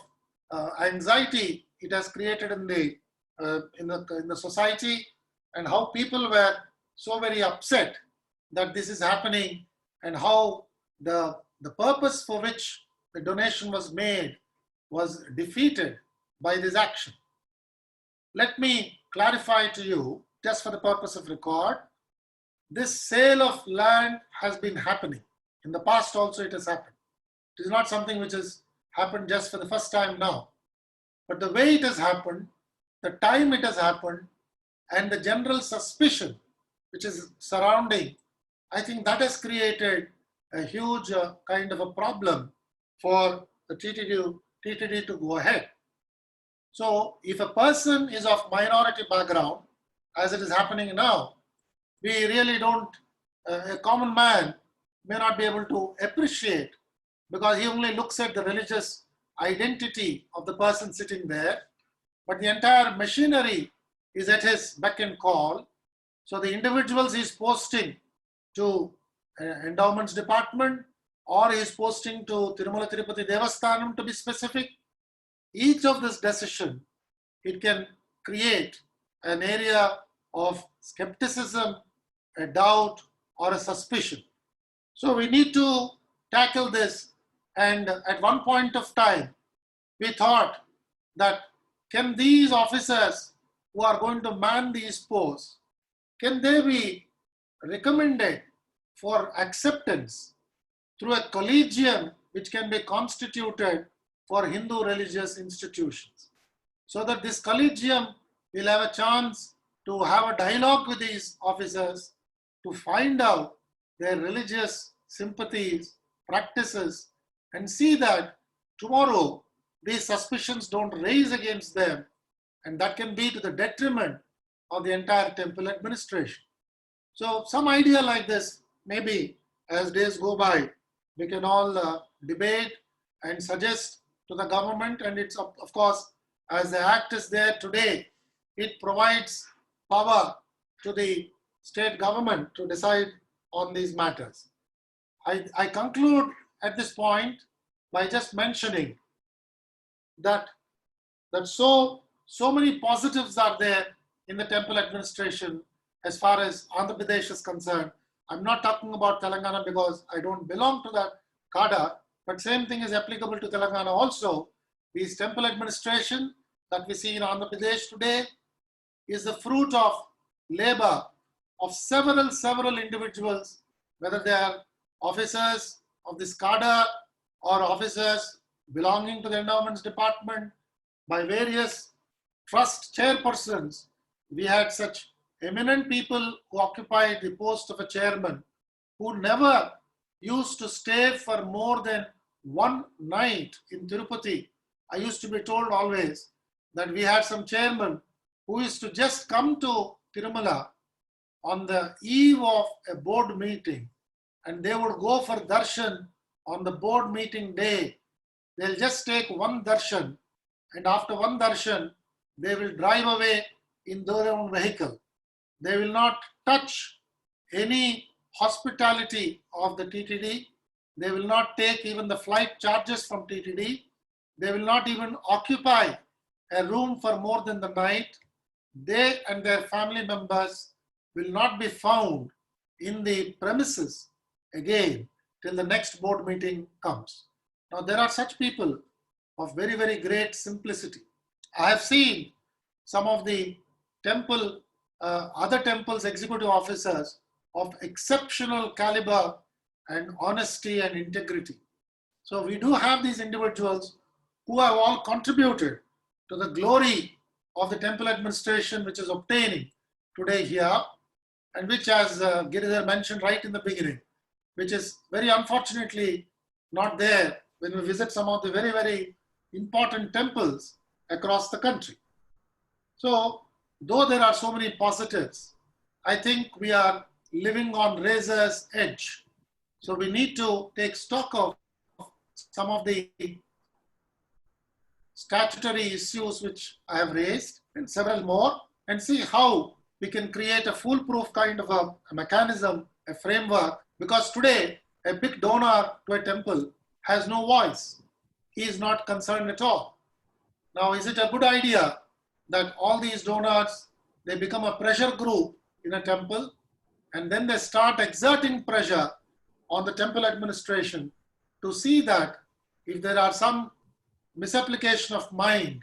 [SPEAKER 2] anxiety it has created in the society, and how people were so very upset that this is happening, and how the purpose for which the donation was made was defeated by this action. Let me clarify to you, just for the purpose of record, this sale of land has been happening. In the past also it has happened. It is not something which has happened just for the first time now. But the way it has happened, the time it has happened, and the general suspicion which is surrounding, I think that has created a huge kind of a problem for the TTD to go ahead. So if a person is of minority background, as it is happening now, we really don't, a common man may not be able to appreciate, because he only looks at the religious identity of the person sitting there, but the entire machinery is at his beck and call. So the individuals he's posting to Endowments Department, or he is posting to Tirumala Tirupati Devasthanam, to be specific. Each of this decision, it can create an area of skepticism, a doubt, or a suspicion. So we need to tackle this. And at one point of time, we thought that can these officers who are going to man these posts, can they be recommended for acceptance through a collegium which can be constituted for Hindu religious institutions, so that this collegium will have a chance to have a dialogue with these officers to find out their religious sympathies, practices, and see that tomorrow these suspicions don't raise against them, and that can be to the detriment of the entire temple administration. So some idea like this, maybe as days go by, we can all debate and suggest to the government, and it's of course, as the act is there today, it provides power to the state government to decide on these matters. I conclude at this point by just mentioning that so many positives are there in the temple administration as far as Andhra Pradesh is concerned. I'm not talking about Telangana because I don't belong to that cadre, but same thing is applicable to Telangana also. This temple administration that we see in Andhra Pradesh today is the fruit of labor of several individuals, whether they are officers of this cadre or officers belonging to the Endowments Department, by various trust chairpersons. We had such eminent people who occupied the post of a chairman who never used to stay for more than one night in Tirupati. I used to be told always that we had some chairman who used to just come to Tirumala on the eve of a board meeting, and they would go for darshan on the board meeting day. They'll just take one darshan, and after one darshan, they will drive away in their own vehicle. They will not touch any hospitality of the TTD. They will not take even the flight charges from TTD. They will not even occupy a room for more than the night. They and their family members will not be found in the premises again till the next board meeting comes. Now there are such people of very great simplicity. I have seen some of the temple, other temples' executive officers of exceptional caliber and honesty and integrity. So we do have these individuals who have all contributed to the glory of the temple administration which is obtaining today here, and which, as Giridhar mentioned right in the beginning, which is very unfortunately not there when we visit some of the very important temples across the country. So though there are so many positives, I think we are living on razor's edge. So we need to take stock of some of the statutory issues which I have raised and several more, and see how we can create a foolproof kind of a mechanism, a framework, because today a big donor to a temple has no voice. He is not concerned at all. Now, is it a good idea that all these donors, they become a pressure group in a temple, and then they start exerting pressure on the temple administration to see that if there are some misapplication of mind,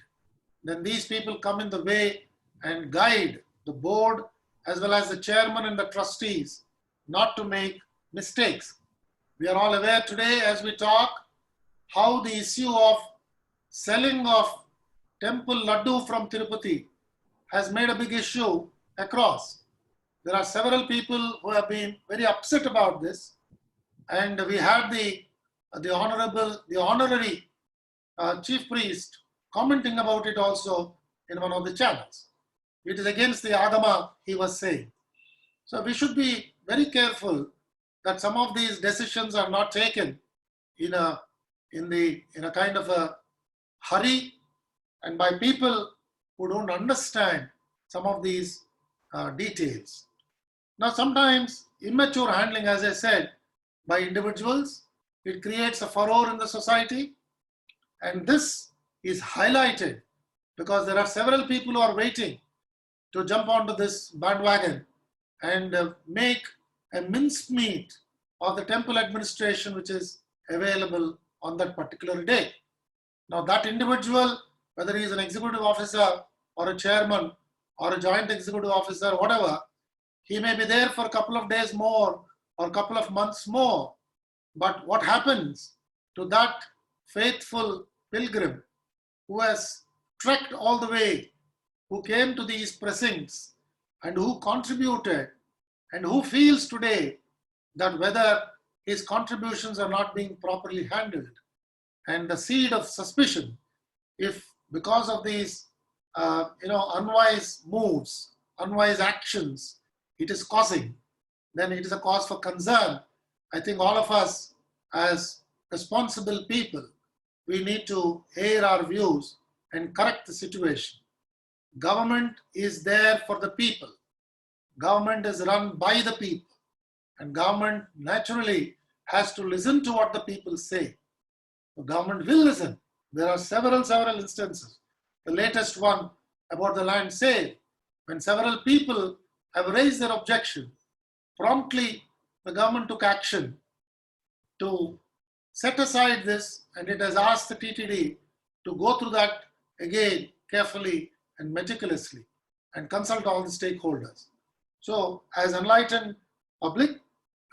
[SPEAKER 2] then these people come in the way and guide the board as well as the chairman and the trustees not to make mistakes. We are all aware today as we talk how the issue of selling of temple laddu from Tirupati has made a big issue across. There are several people who have been very upset about this, and we had the honorary chief priest commenting about it also in one of the channels. It is against the Agama, he was saying. So we should be very careful that some of these decisions are not taken in a kind of a hurry and by people who don't understand some of these details. Now sometimes immature handling, as I said, by individuals. It creates a furor in the society. And this is highlighted because there are several people who are waiting to jump onto this bandwagon and make a mincemeat of the temple administration which is available on that particular day. Now that individual, whether he is an executive officer or a chairman or a joint executive officer, whatever, he may be there for a couple of days more or a couple of months more. But what happens to that faithful pilgrim who has trekked all the way, who came to these precincts and who contributed and who feels today that whether his contributions are not being properly handled, and the seed of suspicion, if because of these unwise moves, unwise actions, it is causing, then it is a cause for concern. I think all of us as responsible people, we need to air our views and correct the situation. Government is there for the people. Government is run by the people. And government naturally has to listen to what the people say. The government will listen. There are several instances. The latest one about the land sale, when several people have raised their objection, promptly the government took action to set aside this, and it has asked the TTD to go through that again carefully and meticulously and consult all the stakeholders. So as enlightened public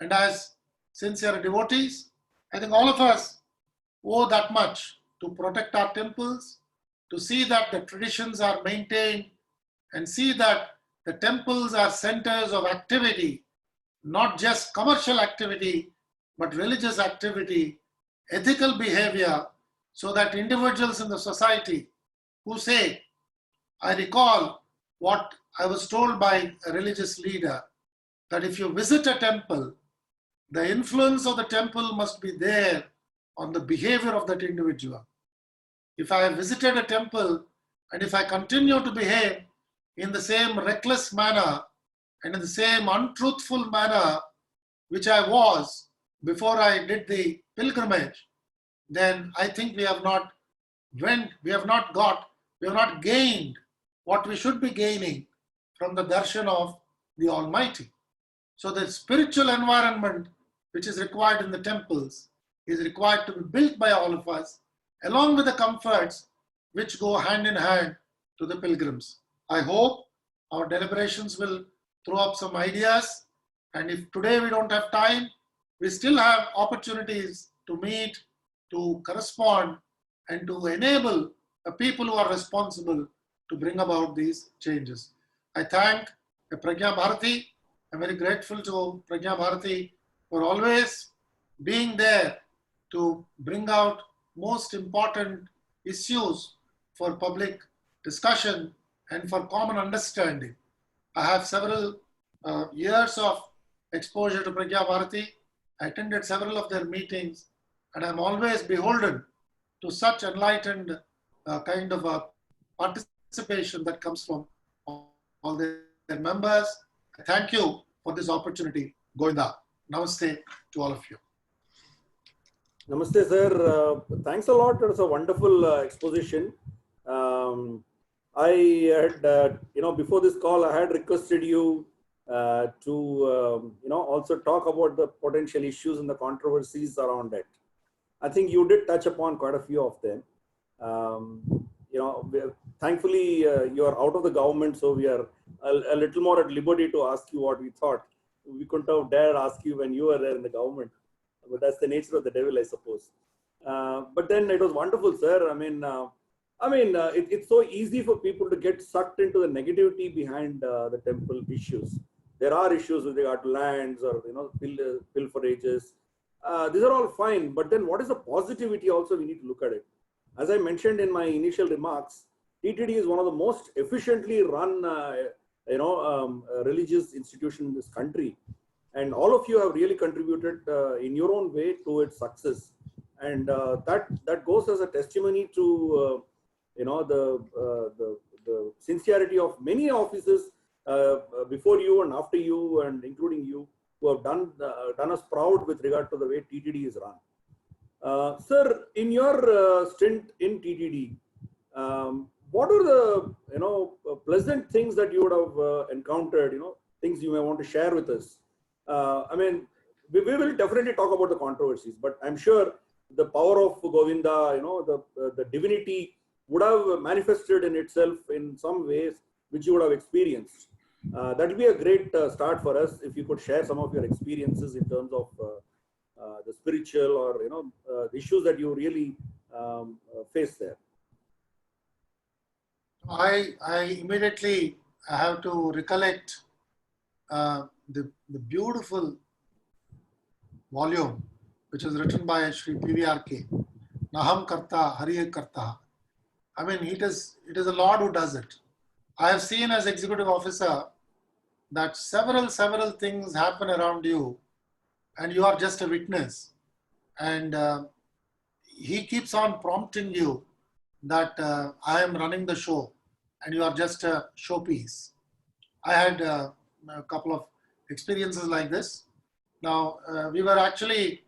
[SPEAKER 2] and as sincere devotees, I think all of us owe that much to protect our temples, to see that the traditions are maintained, and see that the temples are centers of activity, not just commercial activity, but religious activity, ethical behavior, so that individuals in the society who say, I recall what I was told by a religious leader, that if you visit a temple, the influence of the temple must be there on the behavior of that individual. If I have visited a temple and if I continue to behave in the same reckless manner and in the same untruthful manner which I was before I did the pilgrimage, then I think we have not gained what we should be gaining from the darshan of the Almighty. So the spiritual environment which is required in the temples is required to be built by all of us, along with the comforts which go hand in hand to the pilgrims. I hope our deliberations will throw up some ideas, and if today we don't have time, we still have opportunities to meet, to correspond, and to enable the people who are responsible to bring about these changes. I thank Pragna Bharati. I'm very grateful to Pragna Bharati for always being there to bring out most important issues for public discussion and for common understanding. I have several years of exposure to Pragna Bharati. I attended several of their meetings, and I'm always beholden to such enlightened kind of a participation that comes from all their members. I thank you for this opportunity. Govinda. Namaste to all of you.
[SPEAKER 1] Namaste, sir. Thanks a lot. It was a wonderful exposition. I had, before this call, I had requested you to, also talk about the potential issues and the controversies around it. I think you did touch upon quite a few of them. Thankfully, you are out of the government, so we are a little more at liberty to ask you what we thought. We couldn't have dared ask you when you were there in the government, but that's the nature of the devil, I suppose. But then it was wonderful, sir. It's so easy for people to get sucked into the negativity behind the temple issues. There are issues with regard to lands or pilferages. These are all fine, but then what is the positivity also we need to look at it. As I mentioned in my initial remarks, TTD is one of the most efficiently run religious institution in this country, and all of you have really contributed in your own way to its success, and that goes as a testimony to the sincerity of many officers before you and after you, and including you. who have done us proud with regard to the way TTD is run. Sir, in your stint in TTD, what are the pleasant things that you would have encountered? Things you may want to share with us. I mean, we will definitely talk about the controversies, but I'm sure the power of Govinda, the divinity would have manifested in itself in some ways which you would have experienced. That would be a great start for us if you could share some of your experiences in terms of the spiritual or the issues that you really face there.
[SPEAKER 2] I immediately have to recollect the beautiful volume which was written by Sri PVRK, Naham Karta, Hariye Karta. I mean, it is the Lord who does it. I have seen as executive officer that several things happen around you and you are just a witness. And he keeps on prompting you that I am running the show and you are just a showpiece. I had a couple of experiences like this. Now, we were actually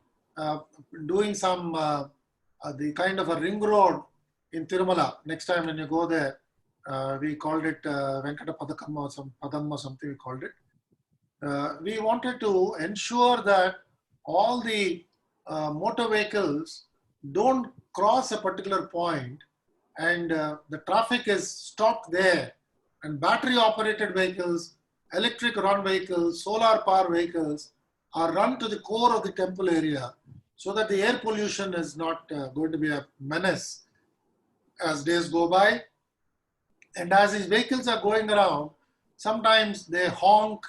[SPEAKER 2] doing some, the kind of a ring road in Tirumala. Next time when you go there, we called it Venkata Padakam or some Padam or something we called it. We wanted to ensure that all the motor vehicles don't cross a particular point and the traffic is stopped there, and battery operated vehicles, electric run vehicles, solar power vehicles are run to the core of the temple area so that the air pollution is not going to be a menace as days go by. And as these vehicles are going around, sometimes they honk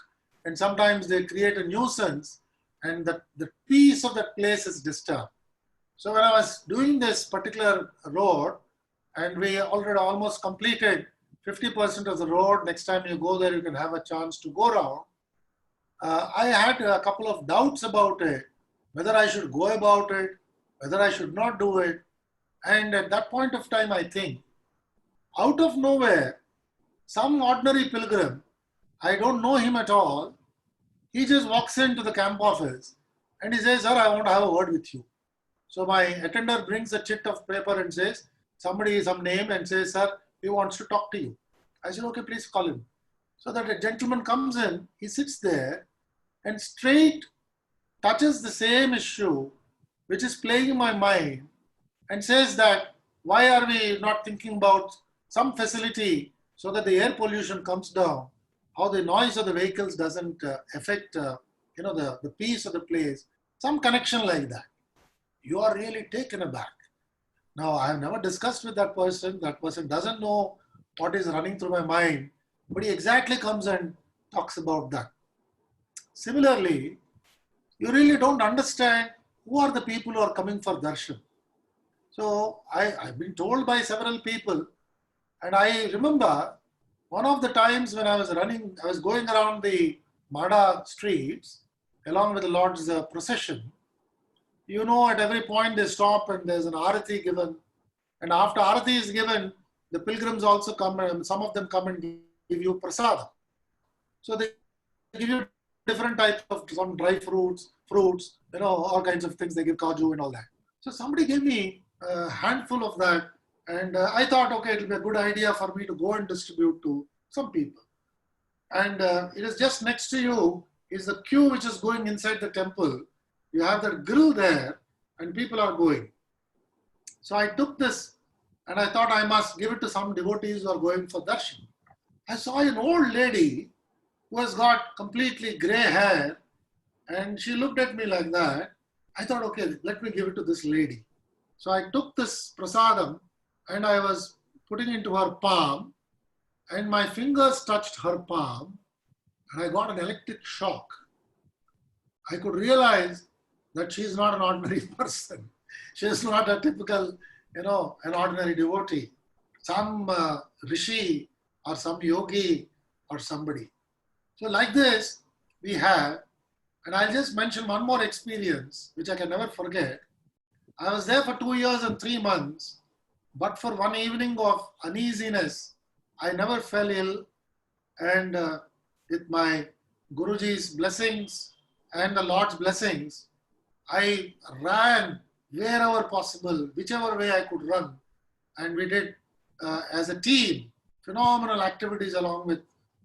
[SPEAKER 2] and sometimes they create a nuisance and the peace of that place is disturbed. So when I was doing this particular road and we already almost completed 50% of the road, next time you go there you can have a chance to go around. I had a couple of doubts about it, whether I should go about it, whether I should not do it. And at that point of time, I think, out of nowhere, some ordinary pilgrim, I don't know him at all, he just walks into the camp office and he says, sir, I want to have a word with you. So my attender brings a chit of paper and says, somebody, some name, and says, sir, he wants to talk to you. I said, okay, please call him. So that a gentleman comes in, he sits there and straight touches the same issue which is playing in my mind and says that why are we not thinking about some facility so that the air pollution comes down, how the noise of the vehicles doesn't affect the peace of the place, some connection like that. You are really taken aback. Now, I have never discussed with that person doesn't know what is running through my mind, but he exactly comes and talks about that. Similarly, you really don't understand who are the people who are coming for darshan. So I've been told by several people, and I remember one of the times when I was going around the Mada streets along with the Lord's procession. You know, at every point they stop and there's an arati given, and after arati is given, the pilgrims also come and some of them come and give you prasada. So they give you different types of some dry fruits, all kinds of things. They give kaju and all that. So somebody gave me a handful of that, and I thought, okay, it'll be a good idea for me to go and distribute to some people. And it is just next to you is the queue which is going inside the temple. You have that grill there, and people are going. So I took this, and I thought I must give it to some devotees who are going for darshan. I saw an old lady who has got completely grey hair, and she looked at me like that. I thought, okay, let me give it to this lady. So I took this prasadam and I was putting it into her palm, and my fingers touched her palm, and I got an electric shock. I could realize that she is not an ordinary person. She is not a typical, an ordinary devotee. Some rishi or some yogi or somebody. So like this, we have, and I'll just mention one more experience, which I can never forget. I was there for 2 years and 3 months, but for one evening of uneasiness, I never fell ill, and with my Guruji's blessings and the Lord's blessings, I ran wherever possible, whichever way I could run. And we did, as a team, phenomenal activities along with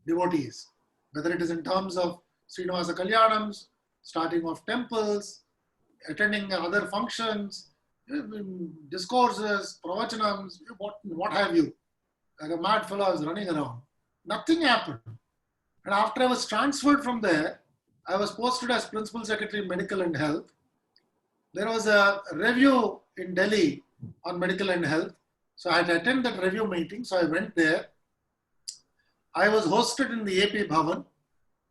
[SPEAKER 2] devotees, whether it is in terms of Srinivasa Kalyanams, starting off temples, attending other functions, discourses, pravachanams, what have you. Like a mad fellow, I was running around. Nothing happened. And after I was transferred from there, I was posted as Principal Secretary Medical and Health. There was a review in Delhi on medical and health. So I had to attend that review meeting. So I went there. I was hosted in the AP Bhavan,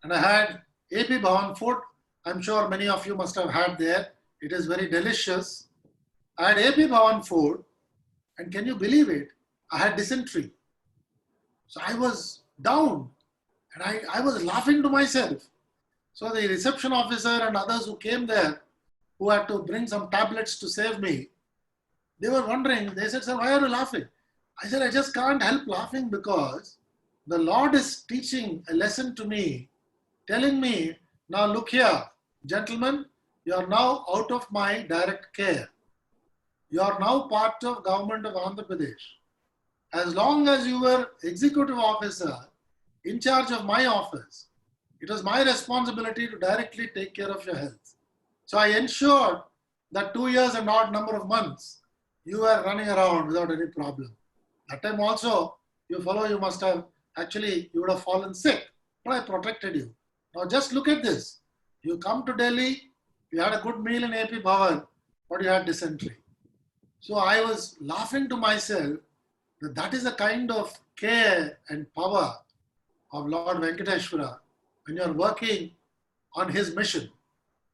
[SPEAKER 2] and I had AP Bhavan food. I'm sure many of you must have had there. It is very delicious. I had AP Bhavan food, and can you believe it? I had dysentery. So I was down, and I was laughing to myself. So the reception officer and others who came there, who had to bring some tablets to save me, they were wondering. They said, "Sir, why are you laughing?" I said, "I just can't help laughing because the Lord is teaching a lesson to me, telling me, now look here, gentlemen, you are now out of my direct care. You are now part of government of Andhra Pradesh. As long as you were executive officer in charge of my office, it was my responsibility to directly take care of your health. So I ensured that 2 years and odd number of months, you were running around without any problem. That time also, you must have, actually, you would have fallen sick, but I protected you. Now just look at this. You come to Delhi, you had a good meal in AP Bhavan, but you had dysentery." So I was laughing to myself that that is the kind of care and power of Lord Venkateshwara when you are working on his mission.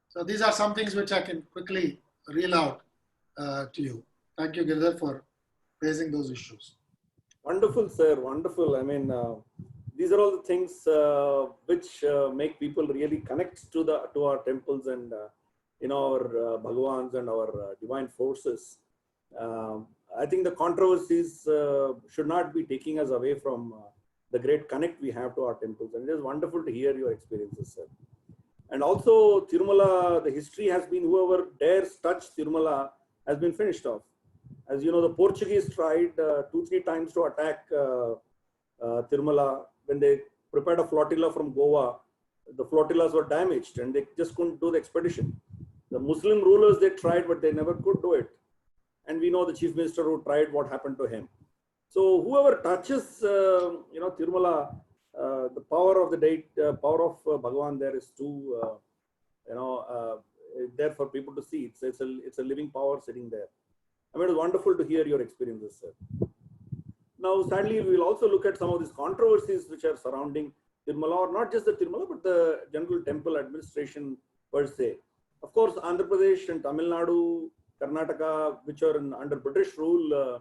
[SPEAKER 2] So these are some things which I can quickly reel out to you. Thank you, Girdhar, for raising those issues.
[SPEAKER 1] Wonderful, sir. Wonderful. I mean, these are all the things which make people really connect to our temples and our Bhagavans and our divine forces. I think the controversies should not be taking us away from the great connect we have to our temples. And it is wonderful to hear your experiences, sir. And also, Tirumala, the history has been whoever dares touch Tirumala has been finished off. As you know, the Portuguese tried 2-3 times to attack Tirumala. When they prepared a flotilla from Goa, the flotillas were damaged and they just couldn't do the expedition. The Muslim rulers, they tried, but they never could do it. And we know the chief minister who tried, what happened to him. So whoever touches, Tirumala, the power of the deity, power of Bhagavan there is too, there for people to see. It's a living power sitting there. I mean, it's wonderful to hear your experiences, sir. Now, sadly, we will also look at some of these controversies which are surrounding Tirumala, or not just the Tirumala, but the general temple administration per se. Of course, Andhra Pradesh and Tamil Nadu, Karnataka, which are under British rule,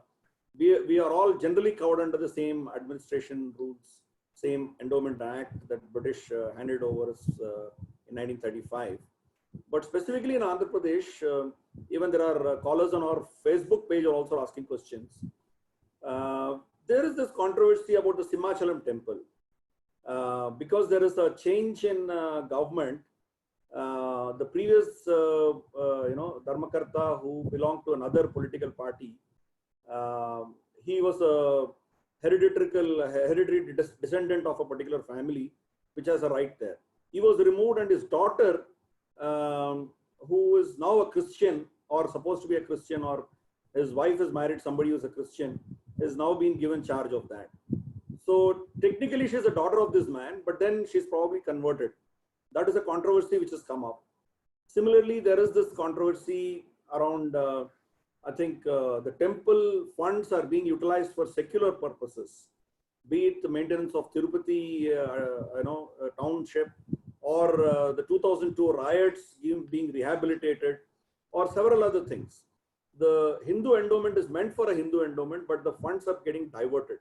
[SPEAKER 1] we are all generally covered under the same administration rules, same Endowment Act that British handed over us in 1935. But specifically in Andhra Pradesh, even there are callers on our Facebook page are also asking questions. There is this controversy about the Simhachalam temple. Because there is a change in government, the previous, Dharmakarta who belonged to another political party, he was a hereditary descendant of a particular family, which has a right there. He was removed, and his daughter, who is now a Christian or supposed to be a Christian, or his wife is married somebody who is a Christian, is now being given charge of that. So technically she's a daughter of this man, but then she's probably converted. That is a controversy which has come up. Similarly, there is this controversy around, I think the temple funds are being utilized for secular purposes, be it the maintenance of Tirupati, township, or the 2002 riots being rehabilitated, or several other things. The Hindu endowment is meant for a Hindu endowment, but the funds are getting diverted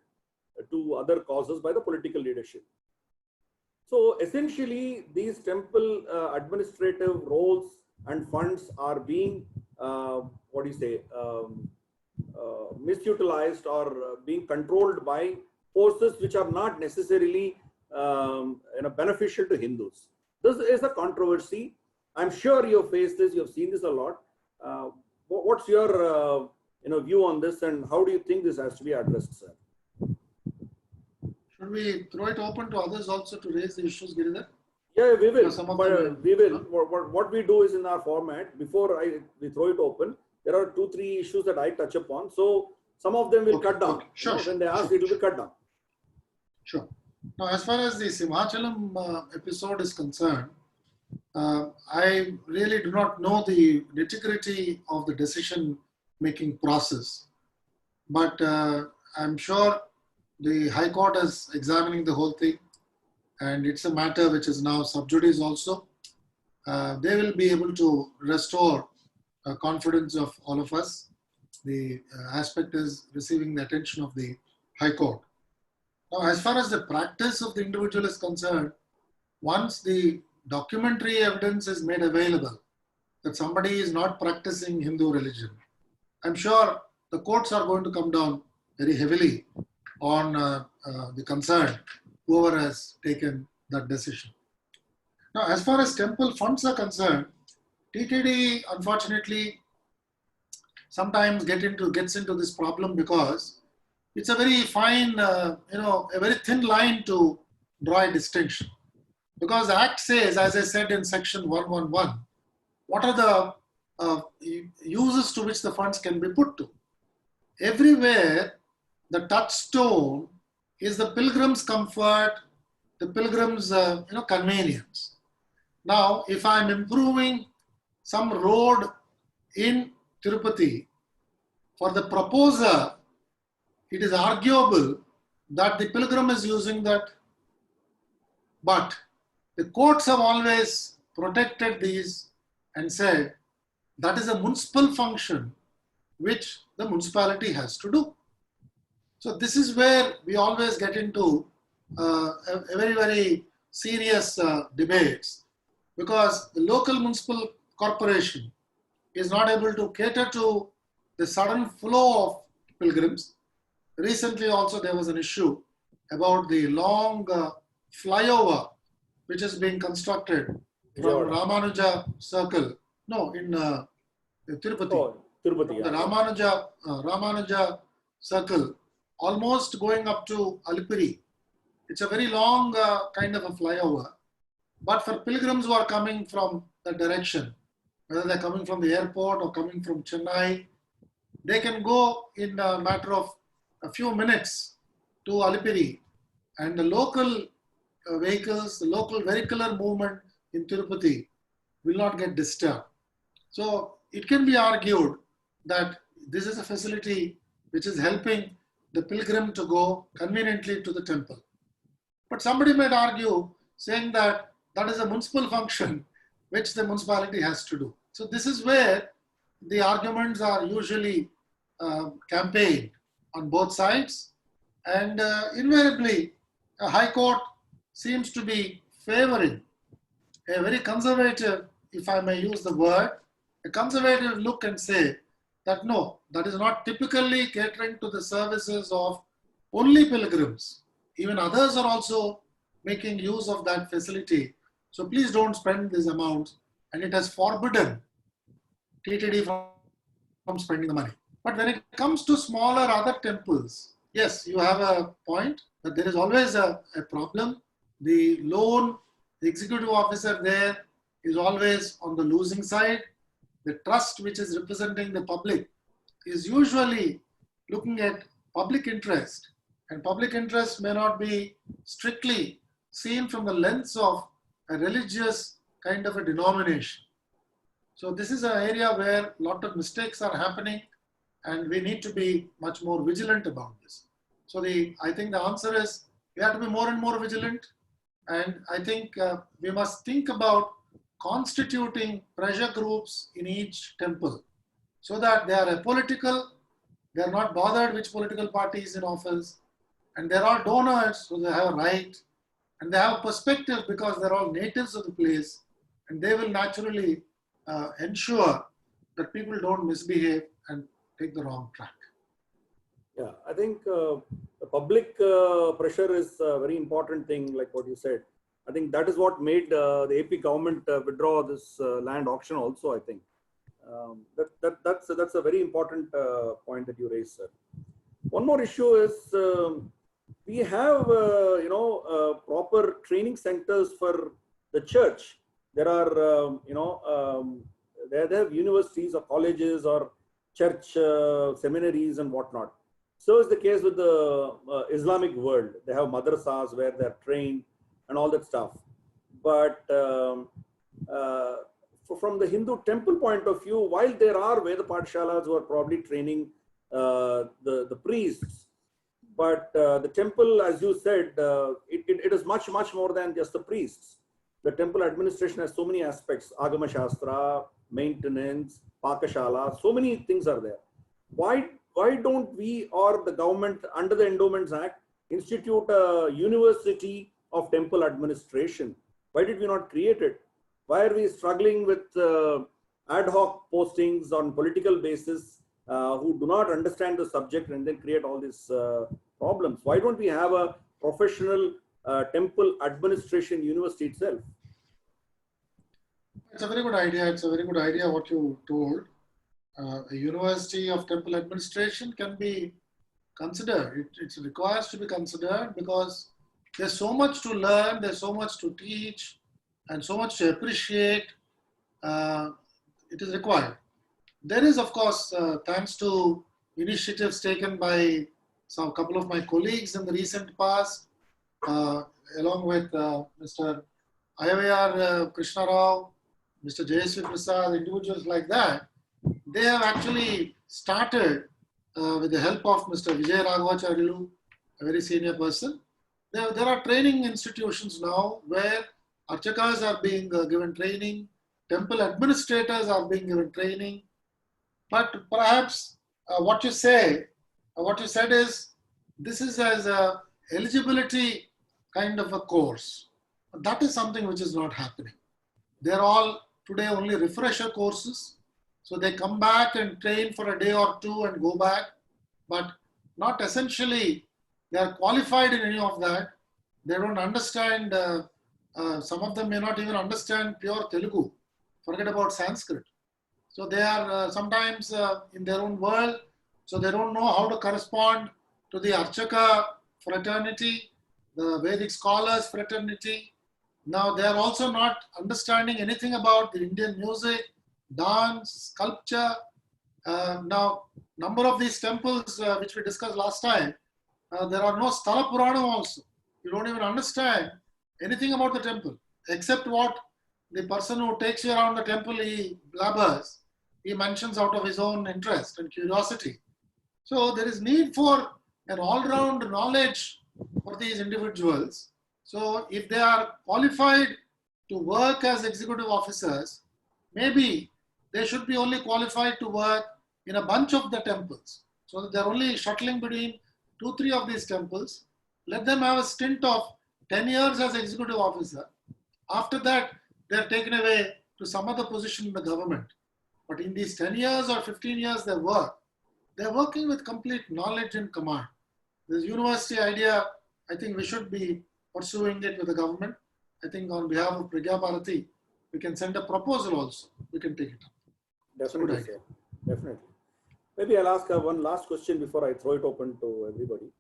[SPEAKER 1] to other causes by the political leadership. So essentially, these temple administrative roles and funds are being, misutilized or being controlled by forces which are not necessarily beneficial to Hindus. This is a controversy. I'm sure you've faced this, you've seen this a lot. What's your view on this, and how do you think this has to be addressed, sir?
[SPEAKER 2] Should we throw it open to others also to raise the issues, Giridhar?
[SPEAKER 1] Yeah, we will. We will.
[SPEAKER 2] Huh?
[SPEAKER 1] What we do is in our format, before we throw it open, there are 2-3 issues that I touch upon. So some of them will cut down.
[SPEAKER 2] Okay. Sure.
[SPEAKER 1] When they ask, it will be cut down.
[SPEAKER 2] Sure. Now, as far as the Simhachalam episode is concerned, I really do not know the nitty-gritty of the decision-making process, but I'm sure the High Court is examining the whole thing, and it's a matter which is now sub judice also. They will be able to restore confidence of all of us. The aspect is receiving the attention of the High Court. Now, as far as the practice of the individual is concerned, once the documentary evidence is made available that somebody is not practicing Hindu religion, I'm sure the courts are going to come down very heavily on the concerned, whoever has taken that decision. Now, as far as temple funds are concerned, TTD unfortunately sometimes gets into this problem because it's a very fine, a very thin line to draw a distinction. Because the Act says, as I said in section 111, what are the uses to which the funds can be put to. Everywhere, the touchstone is the pilgrim's comfort, the pilgrim's convenience. Now, if I'm improving some road in Tirupati, for the proposer, it is arguable that the pilgrim is using that, but the courts have always protected these and said that is a municipal function which the municipality has to do. So this is where we always get into a very, very serious debates, because the local municipal corporation is not able to cater to the sudden flow of pilgrims. Recently also there was an issue about the long flyover which is being constructed from Ramanuja Circle, in Tirupati.
[SPEAKER 1] Oh, Tirupati,
[SPEAKER 2] the Ramanuja Circle, almost going up to Alipuri. It's a very long kind of a flyover. But for pilgrims who are coming from the direction, whether they're coming from the airport or coming from Chennai, they can go in a matter of a few minutes to Alipuri, and the local vehicles, the local vehicular movement in Tirupati will not get disturbed. So it can be argued that this is a facility which is helping the pilgrim to go conveniently to the temple. But somebody might argue saying that that is a municipal function which the municipality has to do. So this is where the arguments are usually campaigned on both sides, and invariably a High Court seems to be favoring a very conservative, if I may use the word, a conservative look and say that no, that is not typically catering to the services of only pilgrims. Even others are also making use of that facility. So please don't spend these amounts, and it has forbidden TTD from spending the money. But when it comes to smaller other temples, yes, you have a point that there is always a problem. The executive officer there is always on the losing side. The trust which is representing the public is usually looking at public interest, and public interest may not be strictly seen from the lens of a religious kind of a denomination. So this is an area where a lot of mistakes are happening, and we need to be much more vigilant about this. So I think the answer is we have to be more and more vigilant, and I think we must think about constituting pressure groups in each temple so that they are apolitical, they are not bothered which political party is in office, and there are donors, so they have a right, and they have perspective because they're all natives of the place, and they will naturally ensure that people don't misbehave and take the wrong track.
[SPEAKER 1] Yeah, I think the public pressure is a very important thing, like what you said. I think that is what made the AP government withdraw this land auction also, I think. That's a very important point that you raised, sir. One more issue is we have, proper training centers for the church. There are, they have universities or colleges or church seminaries and whatnot. So is the case with the Islamic world. They have madrasas where they're trained and all that stuff. But from the Hindu temple point of view, while there are Veda Pathshalas who are probably training the priests, but the temple, as you said, it is much more than just the priests. The temple administration has so many aspects: Agama Shastra, maintenance, Pakashala, so many things are there. Why don't we or the government under the Endowments Act institute a university of temple administration? Why did we not create it? Why are we struggling with ad hoc postings on political basis who do not understand the subject and then create all these problems? Why don't we have a professional temple administration university itself?
[SPEAKER 2] It's a very good idea. It's a very good idea what you told. A university of temple administration can be considered. It requires to be considered because there's so much to learn, there's so much to teach, and so much to appreciate. It is required. There is, of course, thanks to initiatives taken by a couple of my colleagues in the recent past, along with Mr. Ayavayar Krishna Rao, Mr. Jayasvi Prasad, individuals like that. They have actually started with the help of Mr. Vijay Raghavacharyalu, a very senior person. There are training institutions now where Archakas are being given training, temple administrators are being given training. But perhaps what you said is this is as a eligibility kind of a course. That is something which is not happening. They're all today only refresher courses. So they come back and train for a day or two and go back, but not essentially they are qualified in any of that. They don't understand, some of them may not even understand pure Telugu, forget about Sanskrit. So they are sometimes in their own world, so they don't know how to correspond to the Archaka fraternity, the Vedic scholars fraternity. Now they are also not understanding anything about the Indian music, dance, sculpture. Now, number of these temples which we discussed last time, there are no Sthala Purana also. You don't even understand anything about the temple, except what the person who takes you around the temple, he blabbers, he mentions out of his own interest and curiosity. So there is need for an all-round knowledge for these individuals. So if they are qualified to work as executive officers, maybe they should be only qualified to work in a bunch of the temples. So that they're only shuttling between 2-3 of these temples. Let them have a stint of 10 years as executive officer. After that, they're taken away to some other position in the government. But in these 10 years or 15 years they work, they're working with complete knowledge and command. This university idea, I think we should be pursuing it with the government. I think on behalf of Bharati, we can send a proposal also. We can take it up.
[SPEAKER 1] Definitely, sir. Definitely. Maybe I'll ask one last question before I throw it open to everybody.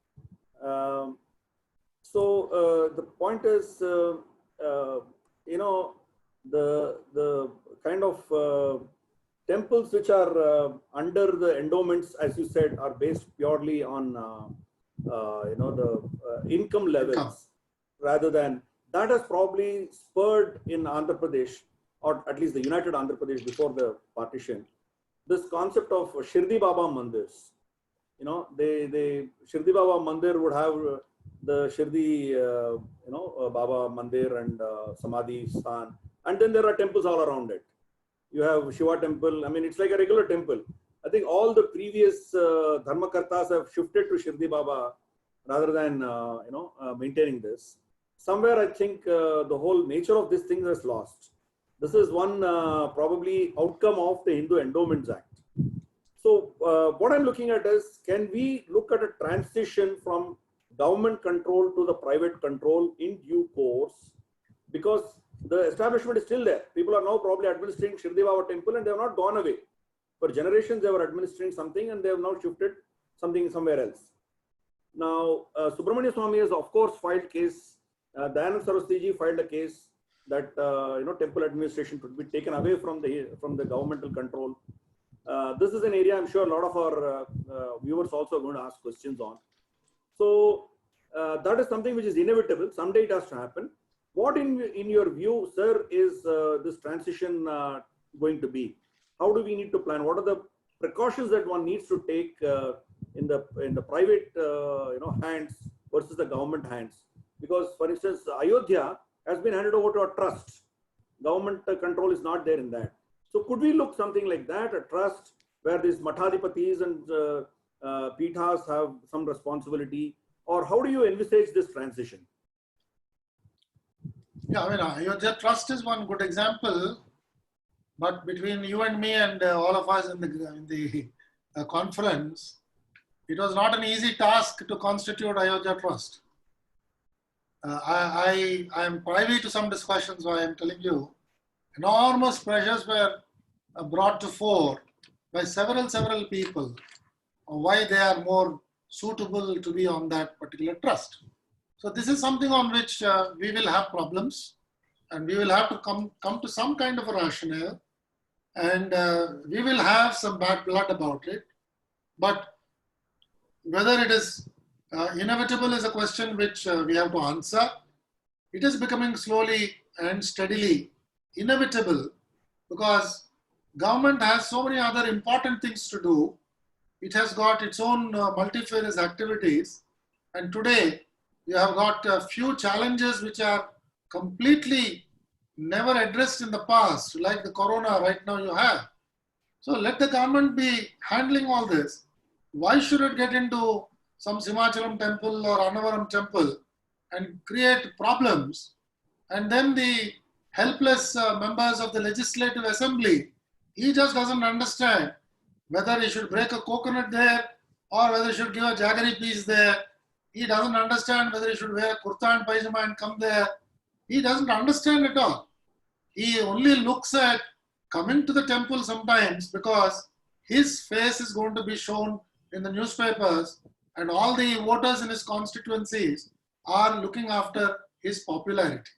[SPEAKER 1] The point is, the kind of temples which are under the endowments, as you said, are based purely on the income levels rather than that has probably spurred in Andhra Pradesh, or at least the United Andhra Pradesh before the partition, this concept of Shirdi Baba Mandirs. The Shirdi Baba Mandir would have the Shirdi, Baba Mandir and Samadhi Stan, and then there are temples all around it. You have Shiva temple. I mean, it's like a regular temple. I think all the previous Dharmakartas have shifted to Shirdi Baba rather than, maintaining this. Somewhere, I think the whole nature of this thing is lost. This is one probably outcome of the Hindu Endowments Act. So what I'm looking at is, can we look at a transition from government control to the private control in due course? because the establishment is still there. People are now probably administering Shirdivava temple and they have not gone away. For generations, they were administering something and they have now shifted something somewhere else. Now, Subramanyam Swami has of course filed case. Dayanand Saraswati ji filed a case that temple administration could be taken away from the governmental control. This is an area I'm sure a lot of our viewers also are going to ask questions on. So that is something which is inevitable. Someday it has to happen. What in your view, sir, is this transition going to be? How do we need to plan? What are the precautions that one needs to take in the private hands versus the government hands? Because, for instance, Ayodhya has been handed over to a trust. Government control is not there in that. So could we look something like that, a trust where these Mathadipatis and Pithas have some responsibility? Or how do you envisage this transition?
[SPEAKER 2] Yeah, I mean, Ayodhya Trust is one good example. But between you and me and all of us in the conference, it was not an easy task to constitute Ayodhya Trust. I am privy to some discussions where I am telling you, enormous pressures were brought to fore by several people on why they are more suitable to be on that particular trust. So this is something on which we will have problems, and we will have to come to some kind of a rationale, and we will have some bad blood about it. But whether it is inevitable is a question which we have to answer. It is becoming slowly and steadily inevitable because government has so many other important things to do. It has got its own multifarious activities, and today you have got a few challenges which are completely never addressed in the past, like the corona right now you have. So let the government be handling all this. Why should it get into some Simachalam temple or Annavaram temple and create problems? And then the helpless members of the Legislative Assembly, he just doesn't understand whether he should break a coconut there or whether he should give a jaggery piece there. He doesn't understand whether he should wear kurta and pajama and come there. He doesn't understand at all. He only looks at coming to the temple sometimes because his face is going to be shown in the newspapers and all the voters in his constituencies are looking after his popularity.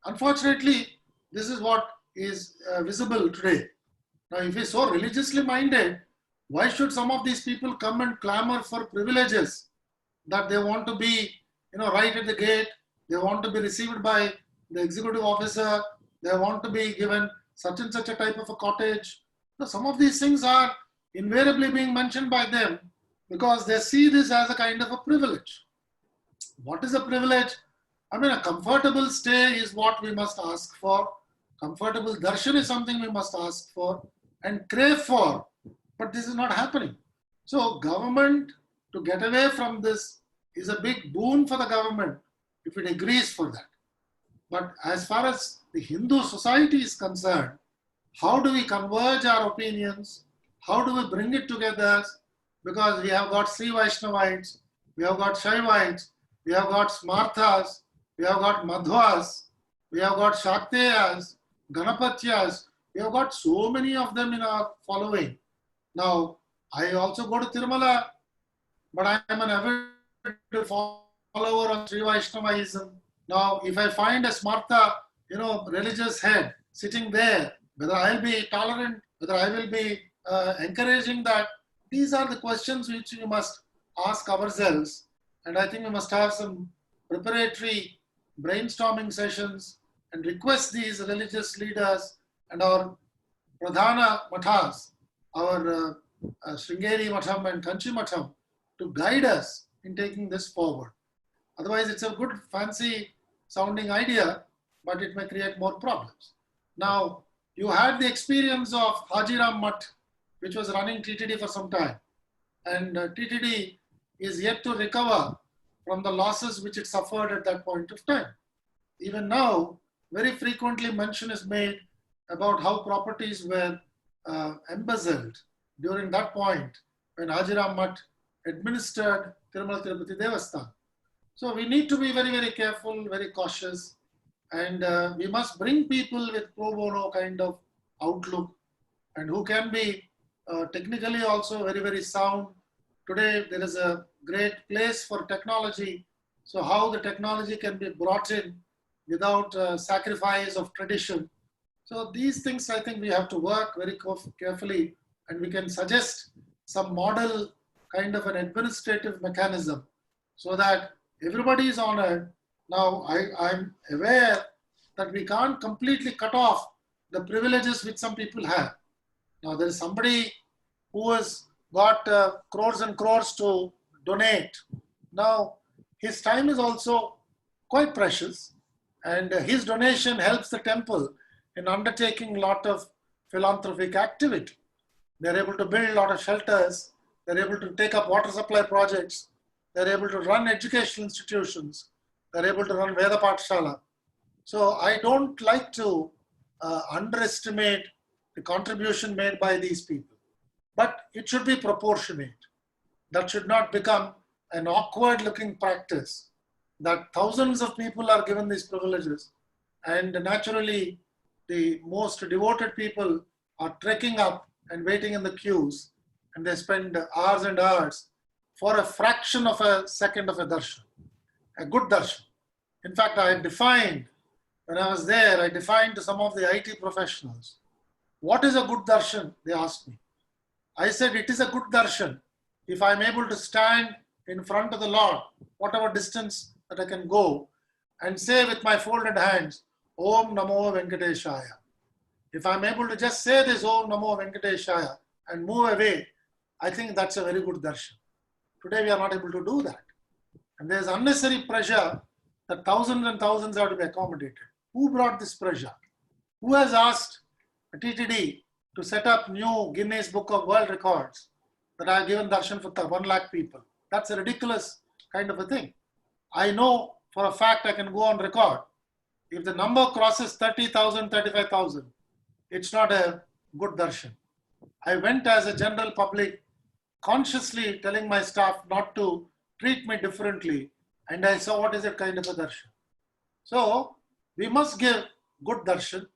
[SPEAKER 2] Unfortunately, this is what is visible today. Now, if he's so religiously minded, why should some of these people come and clamor for privileges that they want to be, right at the gate, they want to be received by the executive officer, they want to be given such and such a type of a cottage. Now, some of these things are invariably being mentioned by them because they see this as a kind of a privilege. What is a privilege? I mean, a comfortable stay is what we must ask for. Comfortable darshan is something we must ask for and crave for, but this is not happening. So government, to get away from this, is a big boon for the government if it agrees for that. But as far as the Hindu society is concerned, how do we converge our opinions? How do we bring it together? Because we have got Sri Vaishnavites, we have got Shaivites, we have got Smarthas, we have got Madhvas, we have got Shakteyas, Ganapatyas, we have got so many of them in our following. Now, I also go to Tirumala, but I am an avid follower of Sri Vaishnavism. Now, if I find a Smartha, religious head sitting there, whether I'll be tolerant, whether I will be encouraging that, these are the questions which we must ask ourselves. And I think we must have some preparatory brainstorming sessions and request these religious leaders and our Pradhana Mathas, our Sringeri Matham and Kanchi Matham, to guide us in taking this forward. Otherwise, it's a good, fancy sounding idea, but it may create more problems. Now, you had the experience of Hajiram Mutt, which was running TTD for some time. And TTD is yet to recover from the losses which it suffered at that point of time. Even now, very frequently mention is made about how properties were embezzled during that point when Hajiram Mutt administered Tirumala Tirupati Devasthan. So we need to be very, very careful, very cautious. And we must bring people with pro bono kind of outlook and who can be technically also very, very sound. Today, there is a great place for technology. So how the technology can be brought in without sacrifice of tradition. So these things, I think we have to work very carefully, and we can suggest some model kind of an administrative mechanism so that everybody is honored. Now, I'm aware that we can't completely cut off the privileges which some people have. Now, there is somebody who has got crores and crores to donate. Now, his time is also quite precious, and his donation helps the temple in undertaking a lot of philanthropic activity. They're able to build a lot of shelters, they're able to take up water supply projects, they're able to run educational institutions, they're able to run Veda Pathshala. So I don't like to underestimate the contribution made by these people, but it should be proportionate. That should not become an awkward looking practice that thousands of people are given these privileges, and naturally the most devoted people are trekking up and waiting in the queues, and they spend hours and hours for a fraction of a second of a darshan, a good darshan. In fact, I defined, when I was there, I defined to some of the IT professionals, what is a good darshan? They asked me. I said, it is a good darshan if I'm able to stand in front of the Lord, whatever distance that I can go, and say with my folded hands, Om Namo Venkateshaya. If I'm able to just say this Om Namo Venkateshaya and move away, I think that's a very good darshan. Today we are not able to do that. And there's unnecessary pressure that thousands and thousands are to be accommodated. Who brought this pressure? Who has asked TTD to set up new Guinness Book of World Records that I have given darshan for 1 lakh people? That's a ridiculous kind of a thing. I know for a fact I can go on record. If the number crosses 30,000, 35,000, it's not a good darshan. I went as a general public consciously telling my staff not to treat me differently, and I saw what is a kind of a darshan. So we must give good darshan.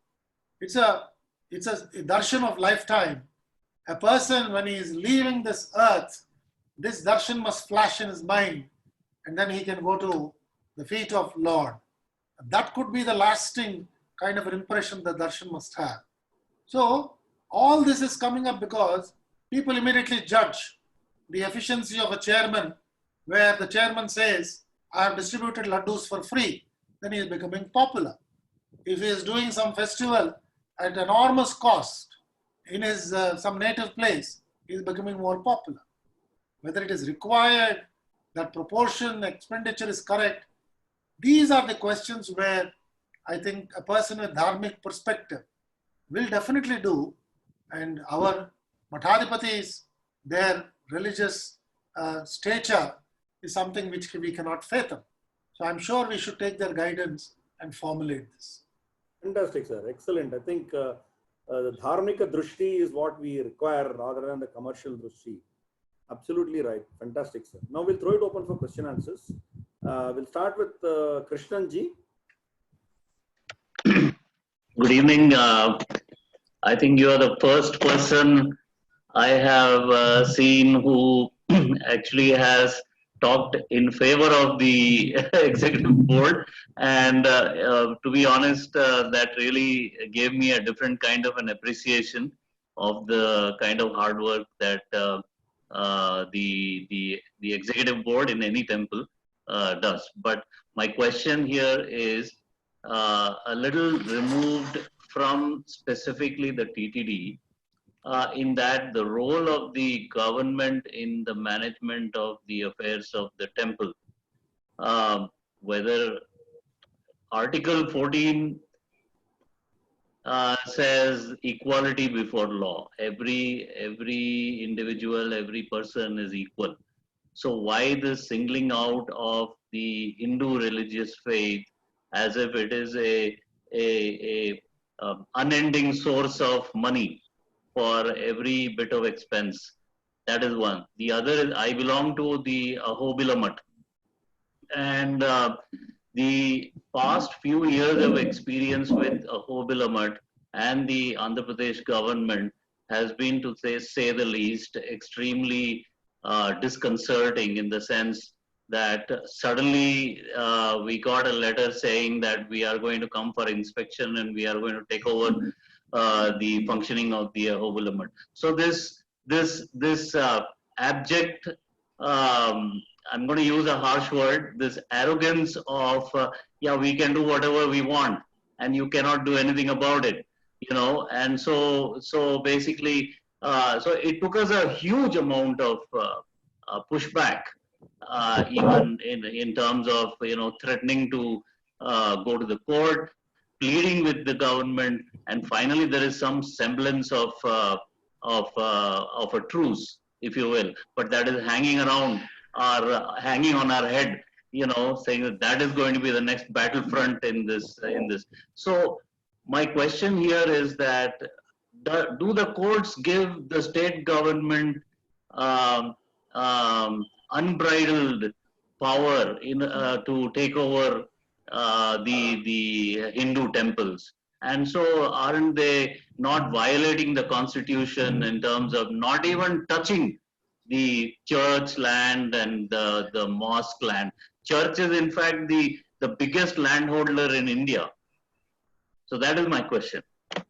[SPEAKER 2] It's a darshan of lifetime. A person, when he is leaving this earth, this darshan must flash in his mind, and then he can go to the feet of Lord. That could be the lasting kind of an impression the darshan must have. So all this is coming up because people immediately judge the efficiency of a chairman, where the chairman says, I have distributed laddus for free, then he is becoming popular. If he is doing some festival at enormous cost in his some native place, he is becoming more popular. Whether it is required, that proportion, expenditure is correct, these are the questions where I think a person with dharmic perspective will definitely do, and our Mathadipatis, their religious stature is something which we cannot fathom. So I'm sure we should take their guidance and formulate this.
[SPEAKER 1] Fantastic, sir. Excellent. I think the dharmika drushti is what we require rather than the commercial drushti. Absolutely right. Fantastic, sir. Now we'll throw it open for question answers. We'll start with Krishnan ji.
[SPEAKER 3] Good evening. I think you are the first person I have seen who actually has talked in favor of the executive board, and to be honest, that really gave me a different kind of an appreciation of the kind of hard work that the executive board in any temple does. But my question here is a little removed from specifically the TTD, in that the role of the government in the management of the affairs of the temple, whether Article 14 says equality before law. Every individual, every person is equal. So why this singling out of the Hindu religious faith as if it is a unending source of money for every bit of expense? That is one. The other is, I belong to the Ahobila Mutt, and the past few years of experience with Ahobilamat and the Andhra Pradesh government has been, to say the least, extremely disconcerting, in the sense that suddenly we got a letter saying that we are going to come for inspection and we are going to take over the functioning of the Ahobilamat. So this abject, I'm going to use a harsh word, this arrogance of, yeah, we can do whatever we want and you cannot do anything about it, and so basically, so it took us a huge amount of pushback, even in terms of, threatening to go to the court, pleading with the government, and finally there is some semblance of a truce, if you will, but that is hanging around hanging on our head, saying that is going to be the next battlefront in this. So my question here is that do the courts give the state government um, unbridled power to take over the Hindu temples? And so aren't they not violating the constitution in terms of not even touching the church land and the mosque land? Church is in fact the biggest landholder in India. So that is my question.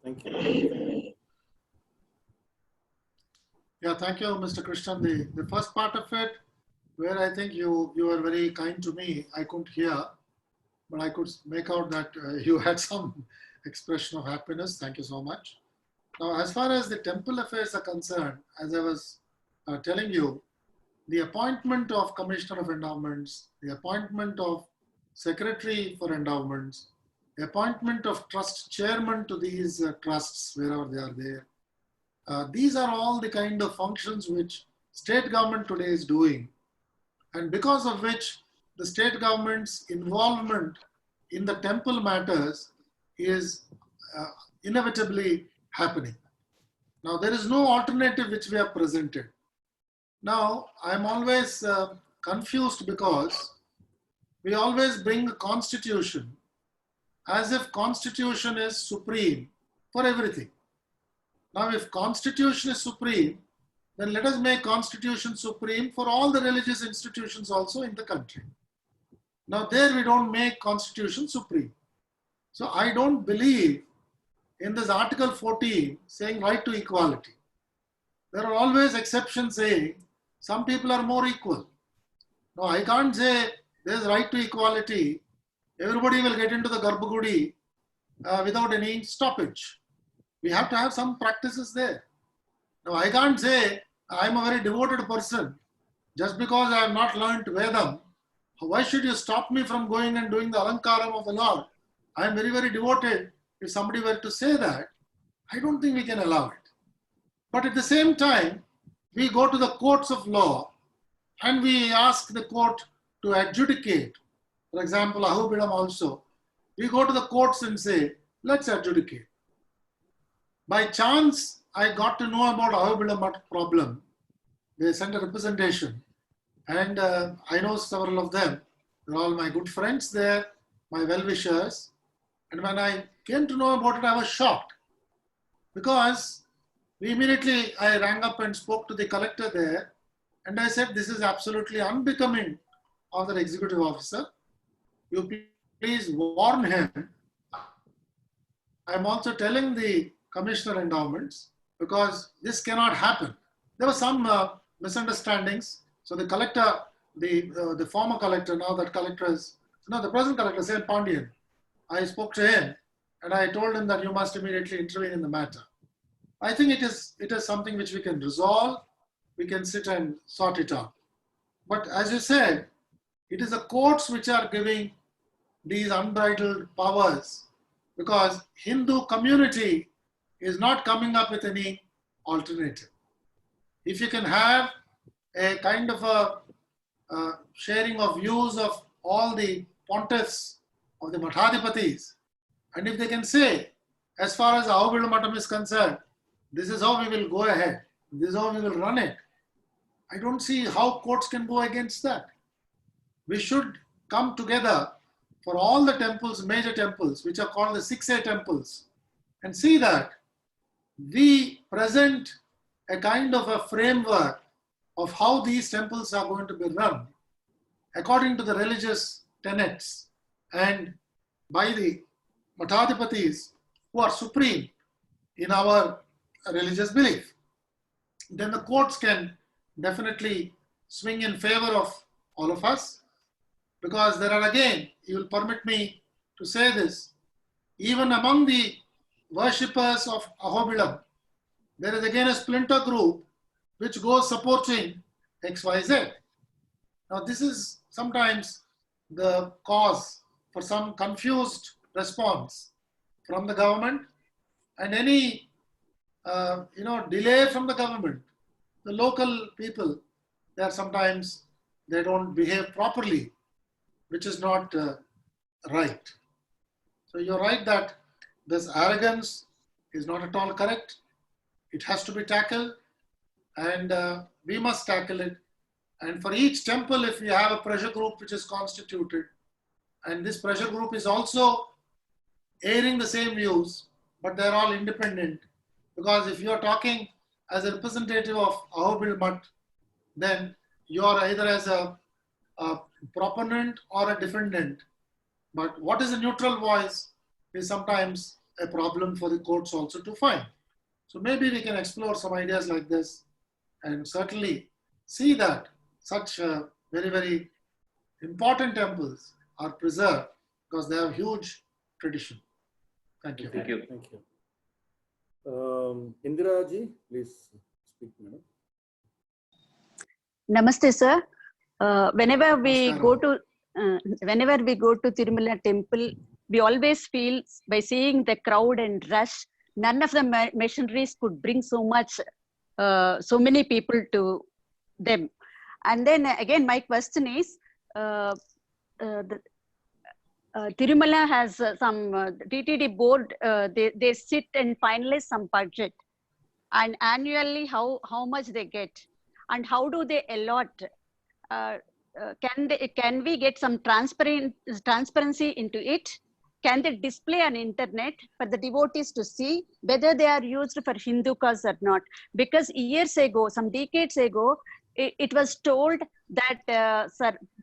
[SPEAKER 1] Thank you.
[SPEAKER 2] Yeah, thank you, Mr. Krishnan. The first part of it, where I think you were very kind to me, I couldn't hear, but I could make out that you had some expression of happiness. Thank you so much. Now, as far as the temple affairs are concerned, as I was telling you, the appointment of Commissioner of Endowments, the appointment of Secretary for Endowments, the appointment of trust chairman to these trusts, wherever they are there, these are all the kind of functions which state government today is doing, and because of which the state government's involvement in the temple matters is inevitably happening. Now, there is no alternative which we have presented. Now, I'm always confused because we always bring a constitution as if constitution is supreme for everything. Now, if constitution is supreme, then let us make constitution supreme for all the religious institutions also in the country. Now, there we don't make constitution supreme. So I don't believe in this Article 14 saying right to equality. There are always exceptions saying some people are more equal. Now, I can't say there's right to equality. Everybody will get into the Garbhagudi without any stoppage. We have to have some practices there. Now, I can't say I'm a very devoted person just because I have not learned Vedam. Why should you stop me from going and doing the Alankaram of the Lord? I am very, very devoted. If somebody were to say that, I don't think we can allow it. But at the same time, we go to the courts of law and we ask the court to adjudicate. For example, Ahobilam also. We go to the courts and say, let's adjudicate. By chance, I got to know about Ahobilam problem. They sent a representation and I know several of them. They're all my good friends there, my well-wishers. And when I came to know about it, I was shocked because immediately I rang up and spoke to the collector there and I said, this is absolutely unbecoming of the executive officer. You please warn him. I'm also telling the Commissioner Endowments because this cannot happen. There were some misunderstandings. So the collector, the former collector, now that collector is, no, the present collector, Saint Pandian, I spoke to him and I told him that you must immediately intervene in the matter. I think it is something which we can resolve. We can sit and sort it out. But as you said, it is the courts which are giving these unbridled powers because Hindu community is not coming up with any alternative. If you can have a kind of a sharing of views of all the pontiffs of the Mathadipatis, and if they can say, as far as Ahobilam Matam is concerned, this is how we will go ahead, this is how we will run it, I don't see how courts can go against that. We should come together for all the temples, major temples, which are called the 6A temples, and see that we present a kind of a framework of how these temples are going to be run according to the religious tenets and by the Mathadipatis who are supreme in our religious belief. Then the courts can definitely swing in favor of all of us, because there are, again, you will permit me to say this, even among the worshippers of Ahobilam, there is again a splinter group which goes supporting XYZ. Now this is sometimes the cause for some confused response from the government, and any delay from the government. The local people, they don't behave properly, which is not right. So you're right that this arrogance is not at all correct. It has to be tackled, and we must tackle it. And for each temple, if we have a pressure group which is constituted, and this pressure group is also airing the same views, but they're all independent. Because if you're talking as a representative of Ahobil Mutt, then you're either as a proponent or a defendant. But what is a neutral voice is sometimes a problem for the courts also to find. So maybe we can explore some ideas like this and certainly see that such very, very important temples are preserved because they have huge tradition. Thank you.
[SPEAKER 3] Thank you.
[SPEAKER 1] Thank you. Indira ji, please speak, madam.
[SPEAKER 4] Namaste, sir. Whenever we
[SPEAKER 2] Namaskaram.
[SPEAKER 4] go to Tirumala temple, we always feel by seeing the crowd and rush, none of the machineries could bring so many people to them. And then again, my question is, Tirumala has some TTD board, they sit and finalize some budget, and annually how much they get and how do they allot. Can we get some transparency into it? Can they display on internet for the devotees to see whether they are used for Hindu cause or not? Because years ago, some decades ago, it was told that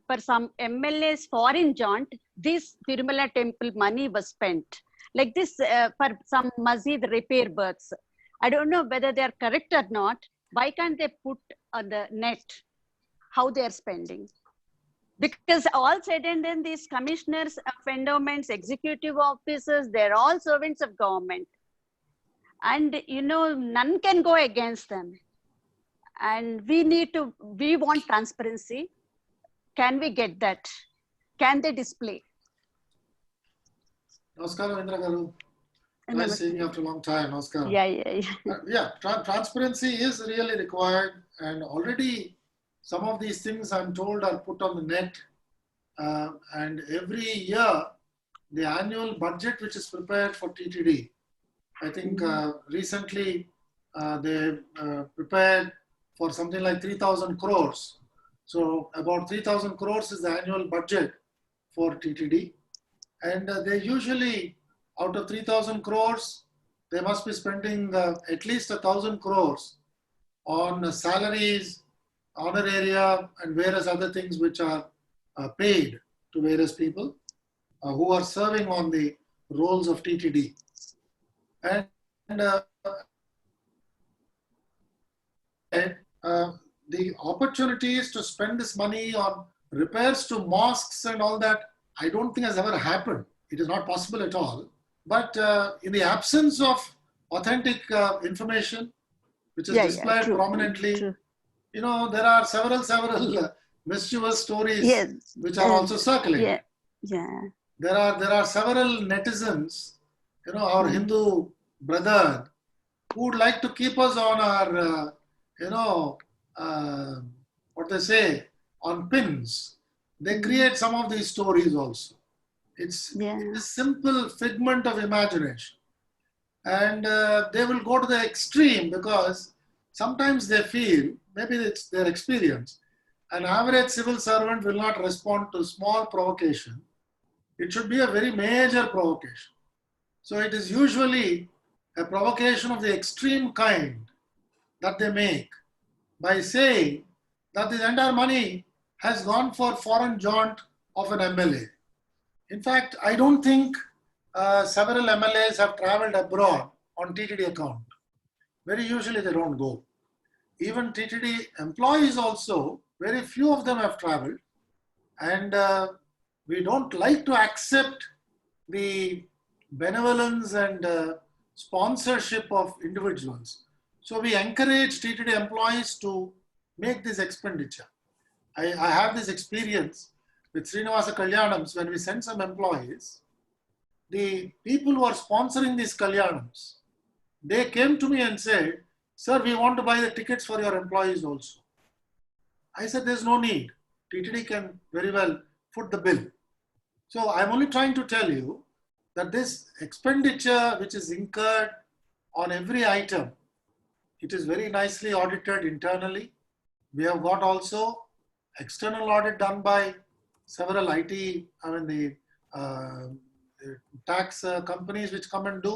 [SPEAKER 4] for some MLA's foreign jaunt, this Tirumala temple money was spent. Like this for some masjid repair works. I don't know whether they are correct or not. Why can't they put on the net how they are spending? Because all said and done, these commissioners of endowments, executive officers, they're all servants of government. And none can go against them. And we want transparency. Can we get that? Can they display?
[SPEAKER 2] Namaskaram, Indra Garu. Nice seeing you after a long time. Namaskaram.
[SPEAKER 4] Yeah.
[SPEAKER 2] Transparency is really required, and already some of these things I'm told are put on the net, and every year the annual budget which is prepared for TTD, I think recently they prepared for something like 3,000 crores. So about 3,000 crores is the annual budget for TTD, and they usually, out of 3,000 crores, they must be spending at least 1,000 crores on salaries, honoraria, and various other things which are paid to various people who are serving on the roles of TTD. And the opportunities to spend this money on repairs to mosques and all that, I don't think has ever happened. It is not possible at all. But in the absence of authentic information, which is displayed prominently,
[SPEAKER 4] True.
[SPEAKER 2] There are several mischievous stories which are also circulating. There are several netizens, our Hindu brother, who would like to keep us on our, what they say, on pins. They create some of these stories also. It's a simple figment of imagination. And they will go to the extreme because sometimes they feel, maybe it's their experience, an average civil servant will not respond to small provocation. it should be a very major provocation. So it is usually a provocation of the extreme kind that they make by saying that this entire money has gone for foreign jaunt of an MLA. In fact, I don't think several MLAs have traveled abroad on TTD account. Very usually they don't go. Even TTD employees also, very few of them have traveled, and we don't like to accept the benevolence and sponsorship of individuals. So we encourage TTD employees to make this expenditure. I have this experience with Srinivasa Kalyanams. When we send some employees, the people who are sponsoring these Kalyanams, they came to me and said, "Sir, we want to buy the tickets for your employees also." I said, "There's no need. TTD can very well foot the bill." So I'm only trying to tell you that this expenditure which is incurred on every item, it is very nicely audited internally. We have got also external audit done by several the tax companies which come and do.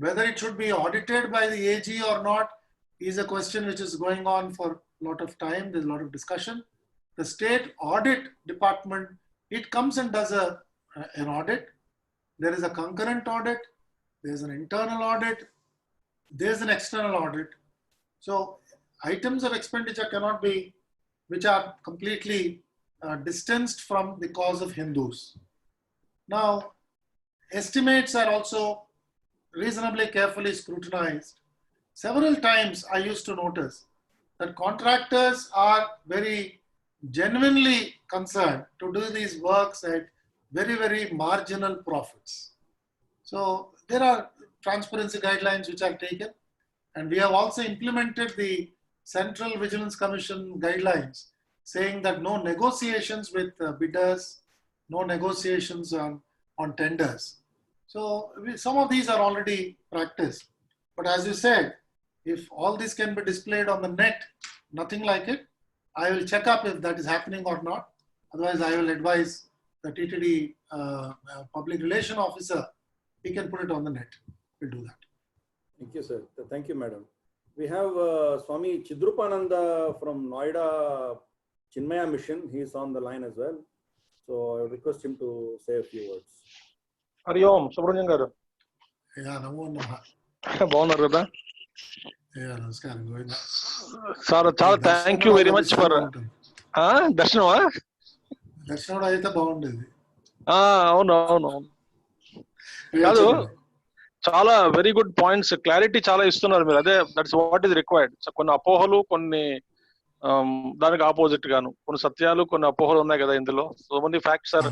[SPEAKER 2] Whether it should be audited by the AG or not is a question which is going on for a lot of time. There's a lot of discussion. The state audit department, it comes and does an audit. There is a concurrent audit. There's an internal audit. There's an external audit. So items of expenditure cannot be, which are completely distanced from the cause of Hindus. Now, estimates are also reasonably carefully scrutinized. Several times I used to notice that contractors are very genuinely concerned to do these works at very, very marginal profits. So there are transparency guidelines which are taken, and we have also implemented the Central Vigilance Commission guidelines saying that no negotiations with bidders, no negotiations on tenders. So some of these are already practiced. But as you said, if all this can be displayed on the net, nothing like it, I will check up if that is happening or not. Otherwise, I will advise the TTD public relation officer, he can put it on the net. We'll do that.
[SPEAKER 1] Thank you, sir. Thank you, madam. We have Swami Chidrupananda from Noida Chinmaya Mission. He is on the line as well. So I request him to say a few words.
[SPEAKER 5] Hari Om, Subramanyam garu.
[SPEAKER 2] Yeah, Namo.
[SPEAKER 5] Bagunaru kada?
[SPEAKER 2] Yeah, namaskaram.
[SPEAKER 5] Sir, thank you very much for darshanama.
[SPEAKER 2] Darshanam ayithe bagundi.
[SPEAKER 5] అవును కాదు చాలా very good points clarity చాలా ఇస్తున్నారు మీరు అదే that's what is required కొన్ని అపోహలు కొన్ని దానికి ఆపోజిట్ గాను కొన్ని సత్యాలు కొన్ని అపోహలు ఉన్నాయి కదా ఇందులో so many facts are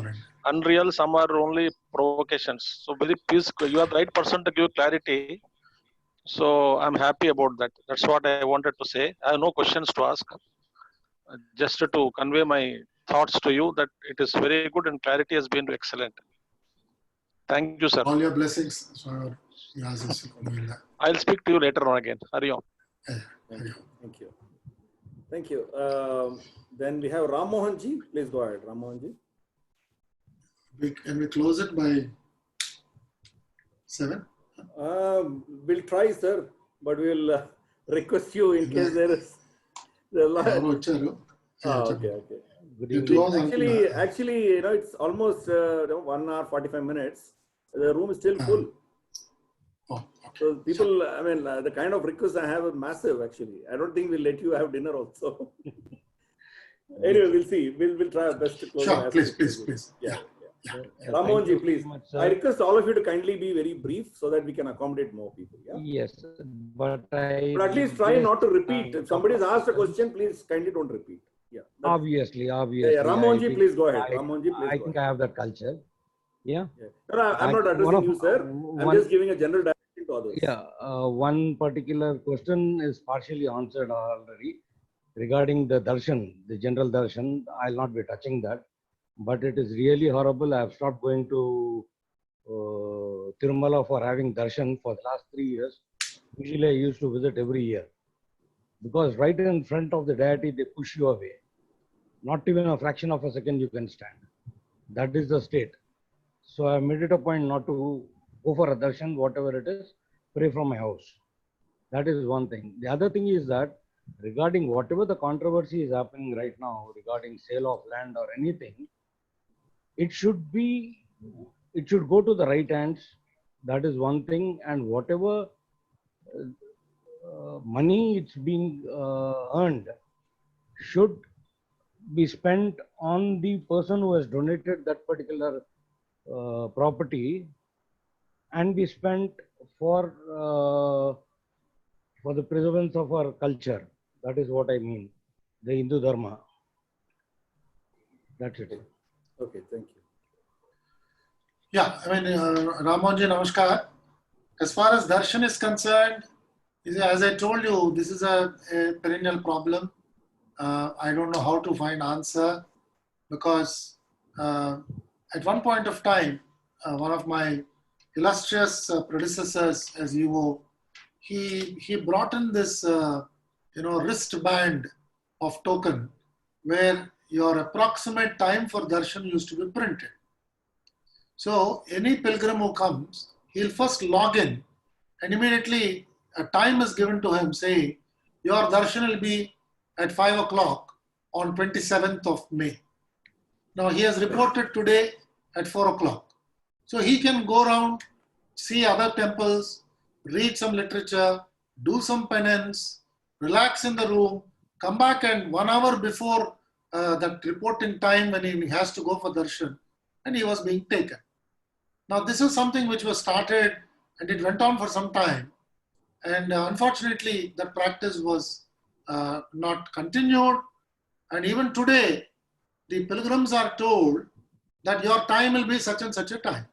[SPEAKER 5] unreal some are only provocations so very please you are right person to give clarity so I'm happy about that that's what I wanted to say I have no questions to ask just to convey my thoughts to you that it is very good and clarity has been excellent. Thank you, sir.
[SPEAKER 2] All your blessings.
[SPEAKER 5] I'll speak to you later on again. Hari Om.
[SPEAKER 1] Thank you. Thank you. Then we have Ram Mohan ji. Please go ahead, Ram Mohan ji.
[SPEAKER 2] Can we close it by 7?
[SPEAKER 1] We'll try, sir, but we'll request you in case there is. Okay. Actually, you know, it's almost 1 hour 45 minutes. The room is still full. So people, I mean, the kind of requests I have are massive. Actually, I don't think we'll let you have dinner also. Anyway, we'll see. We'll try our best to close.
[SPEAKER 2] Sure, please. Yeah.
[SPEAKER 1] Ramohan ji, please. I request all of you to kindly be very brief so that we can accommodate more people. Yeah?
[SPEAKER 6] Yes, but
[SPEAKER 1] at least try not to repeat. If somebody has asked a question, please kindly don't repeat. Yeah.
[SPEAKER 6] Obviously.
[SPEAKER 1] Yeah, Ramohan ji, please go ahead. Ramohan ji, please.
[SPEAKER 6] I think I have that culture. Yeah.
[SPEAKER 1] No, I'm not addressing you, sir. I'm just giving a general direction to others.
[SPEAKER 6] Yeah. One particular question is partially answered already regarding the darshan, the general darshan. I'll not be touching that. But it is really horrible. I have stopped going to Tirumala for having darshan for the last 3 years. Usually I used to visit every year. Because right in front of the deity, they push you away. Not even a fraction of a second you can stand. That is the state. So I made it a point not to go for a darshan, whatever it is, pray from my house. That is one thing. The other thing is that regarding whatever the controversy is happening right now regarding sale of land or anything, it should go to the right hands. That is one thing. And whatever money it's being earned should be spent on the person who has donated that particular property and be spent for the preservance of our culture. That is what I mean, the Hindu Dharma. That's it.
[SPEAKER 1] Okay, thank you.
[SPEAKER 2] Yeah, I mean, Ramonji, namaskar. As far as darshan is concerned, as I told you, this is a perennial problem. I don't know how to find answer because at one point of time, one of my illustrious predecessors as EO, he brought in this wristband of token where your approximate time for darshan used to be printed. So any pilgrim who comes, he'll first log in and immediately a time is given to him saying, your darshan will be at 5 o'clock on 27th of May. Now he has reported today at 4 o'clock. So he can go around, see other temples, read some literature, do some penance, relax in the room, come back and 1 hour before that reporting time when he has to go for darshan, and he was being taken. Now this is something which was started and it went on for some time, and unfortunately that practice was not continued, and even today the pilgrims are told that your time will be such and such a time.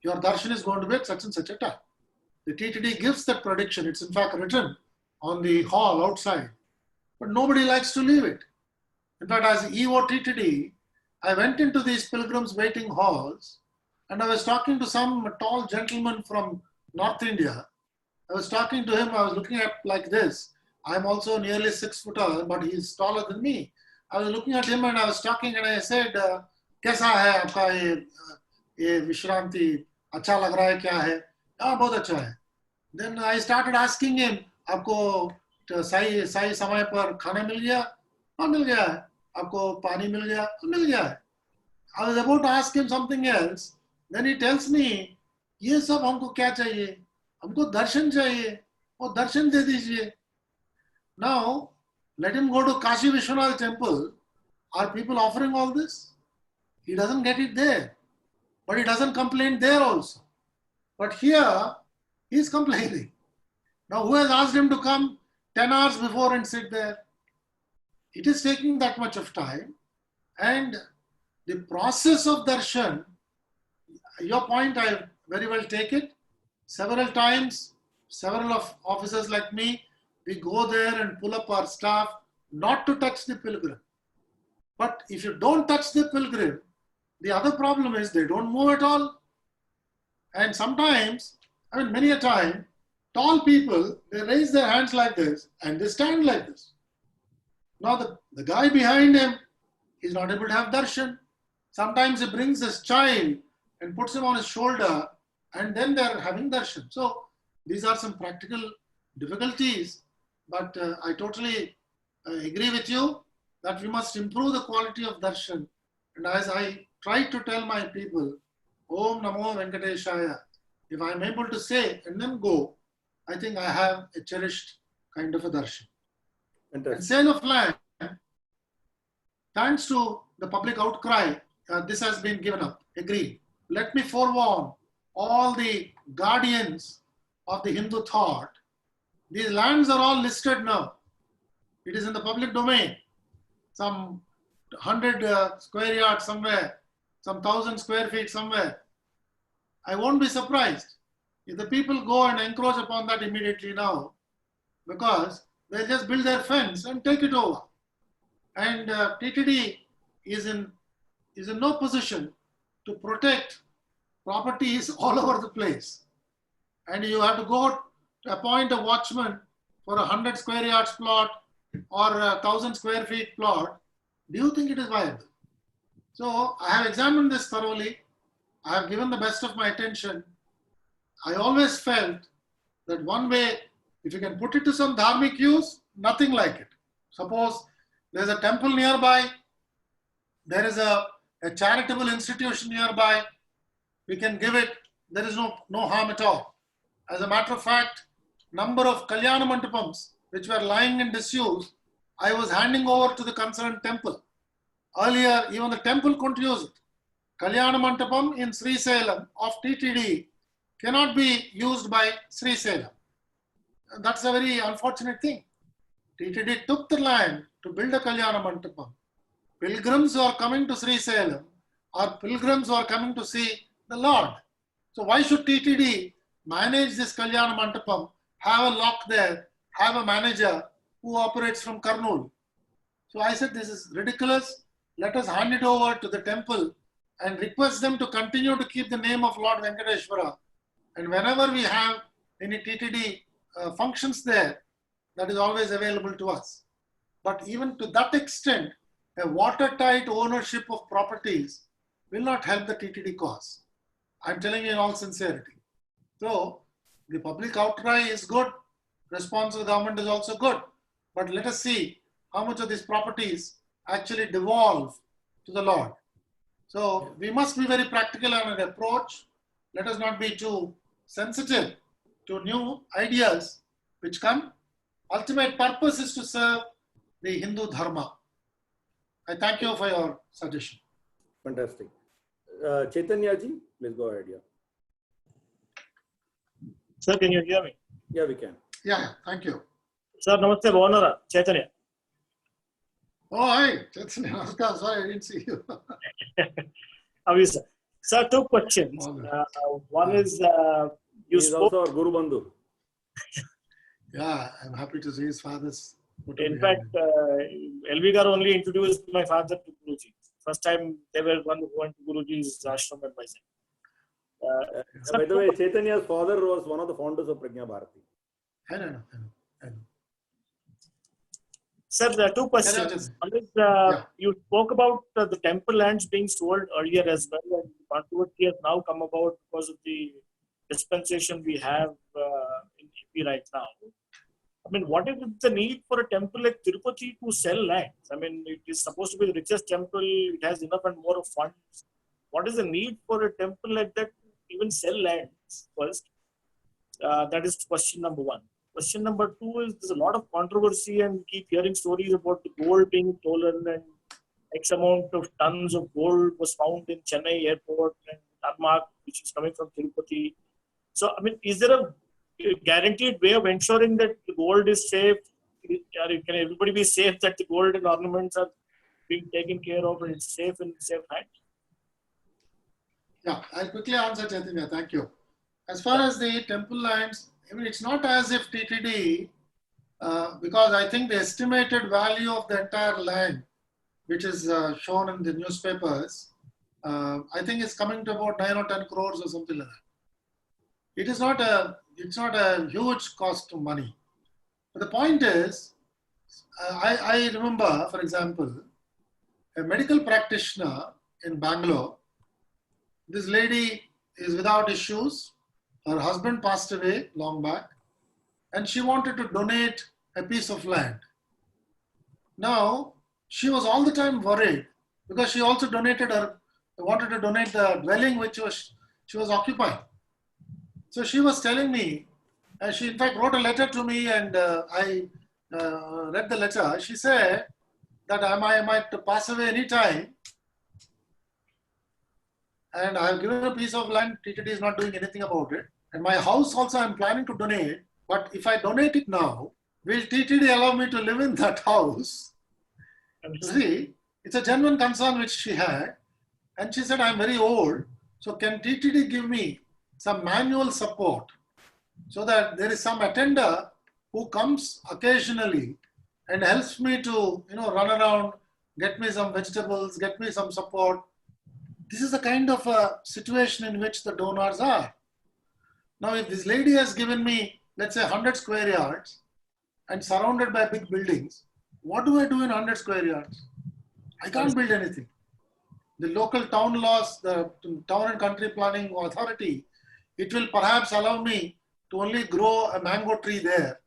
[SPEAKER 2] Your darshan is going to be at such and such a time. The TTD gives that prediction. It's in fact written on the hall outside, but nobody likes to leave it. In fact, as EO TTD, I went into these pilgrims waiting halls and I was talking to some tall gentleman from North India. I was talking to him, I was looking at like this. I'm also nearly 6 foot tall, but he's taller than me. I was looking at him and I was talking and I said, "Kaisa hai aapka ye vishranti? Acha lag raha hai kya hai?" "Ah, bahut acha hai." Then I started asking him, "Aapko sahi samay par khana mil gaya?" "Haan, mil gaya hai." "Aapko pani mil gaya?" "Mil gaya hai." I was about to ask him something else. Then he tells me, "Ye sab humko kya chahiye? Humko darshan chahiye. Wo darshan de dijiye." Now, let him go to Kashi Vishwanath temple. Are people offering all this? He doesn't get it there. But he doesn't complain there also. But here, he is complaining. Now, who has asked him to come 10 hours before and sit there? It is taking that much of time. And the process of darshan, your point, I very well take it. Several times, several of officers like me, we go there and pull up our staff not to touch the pilgrim. But if you don't touch the pilgrim, the other problem is they don't move at all. And sometimes, I mean many a time, tall people, they raise their hands like this and they stand like this. Now the guy behind him is not able to have darshan. Sometimes he brings his child and puts him on his shoulder and then they're having darshan. So these are some practical difficulties, but I totally agree with you that we must improve the quality of darshan. And as I try to tell my people, Om Namo Venkateshaya, if I'm able to say and then go, I think I have a cherished kind of a darshan. And sale of land, thanks to the public outcry, this has been given up. Agreed. Let me forewarn all the guardians of the Hindu thought. These lands are all listed now. It is in the public domain. Some 100 square yards somewhere, some 1,000 square feet somewhere. I won't be surprised if the people go and encroach upon that immediately now, because they'll just build their fence and take it over. And TTD is in no position to protect properties all over the place. And you have to go to appoint a watchman for a 100 square yards plot or a 1,000 square feet plot. Do you think it is viable? So I have examined this thoroughly. I have given the best of my attention. I always felt that one way, if you can put it to some dharmic use, nothing like it. Suppose there's a temple nearby, there is a charitable institution nearby, we can give it, there is no harm at all. As a matter of fact, number of Kalyana Mandapams which were lying in disuse, I was handing over to the concerned temple. Earlier, even the temple couldn't use it. Kalyana Mandapam in Sri Salem of TTD cannot be used by Sri Salem. And that's a very unfortunate thing. TTD took the land to build a Kalyana Mandapam. Pilgrims who are coming to Sri Salem are pilgrims who are coming to see the Lord. So why should TTD manage this Kalyana Mandapam, have a lock there, have a manager who operates from Kurnool? So I said, this is ridiculous. Let us hand it over to the temple and request them to continue to keep the name of Lord Venkateshwara. And whenever we have any TTD functions there, that is always available to us. But even to that extent, a watertight ownership of properties will not help the TTD cause. I'm telling you in all sincerity. So the public outcry is good. Response of the government is also good. But let us see how much of these properties actually devolve to the Lord. So we must be very practical on an approach. Let us not be too sensitive to new ideas which come. Ultimate purpose is to serve the Hindu Dharma. I thank you for your suggestion.
[SPEAKER 1] Fantastic. Chaitanya ji, please go ahead. Yeah.
[SPEAKER 7] Sir, can you hear me?
[SPEAKER 1] Yeah, we can.
[SPEAKER 2] Yeah, thank you.
[SPEAKER 7] Sir, namaste, Bhavana, Chaitanya.
[SPEAKER 2] Oh, hi, Chaitanya. Namaskar. Sorry, I didn't see you.
[SPEAKER 7] How is it? Sir, two questions. One is, you
[SPEAKER 1] He's
[SPEAKER 7] spoke.
[SPEAKER 1] also our Guru Bandhu.
[SPEAKER 2] Yeah, I'm happy to see his father's photo.
[SPEAKER 7] In fact, Elvigar only introduced my father to Guruji. First time they were one who went to Guruji's ashram and myself.
[SPEAKER 1] By the way, Chaitanya's father was one of the founders of Pragna Bharati.
[SPEAKER 2] I know.
[SPEAKER 7] Sir, there are two questions. One is, you spoke about the temple lands being sold earlier as well, and controversy has now come about because of the dispensation we have in AP right now. I mean, what is the need for a temple like Tirupati to sell lands? I mean, it is supposed to be the richest temple, it has enough and more of funds. What is the need for a temple like that to even sell lands first? That is question number one. Question number two is, there's a lot of controversy and keep hearing stories about the gold being stolen, and X amount of tons of gold was found in Chennai airport and unmarked, which is coming from Tirupati. So, I mean, is there a guaranteed way of ensuring that the gold is safe? Can everybody be safe that the gold and ornaments are being taken care of and it's safe in safe hands?
[SPEAKER 2] Yeah, I'll quickly answer, Chaitanya. Thank you. As far as the temple lands, I mean, it's not as if TTD, because I think the estimated value of the entire land, which is shown in the newspapers, I think it's coming to about 9 or 10 crores or something like that. It's not a huge cost of money. But the point is, I remember, for example, a medical practitioner in Bangalore. This lady is without issues. Her husband passed away long back, and she wanted to donate a piece of land. Now, she was all the time worried because she also wanted to donate the dwelling which she was occupying. So she was telling me, and she in fact wrote a letter to me, and I read the letter. She said that I might pass away anytime, and I have given a piece of land. TTD is not doing anything about it. And my house also I'm planning to donate. But if I donate it now, will TTD allow me to live in that house? See, it's a genuine concern which she had. And she said, I'm very old. So can TTD give me some manual support so that there is some attender who comes occasionally and helps me to, run around, get me some vegetables, get me some support. This is the kind of a situation in which the donors are. Now, if this lady has given me, let's say 100 square yards and surrounded by big buildings, what do I do in 100 square yards? I can't build anything. the local town laws, the town and country planning authority, it will perhaps allow me to only grow a mango tree there,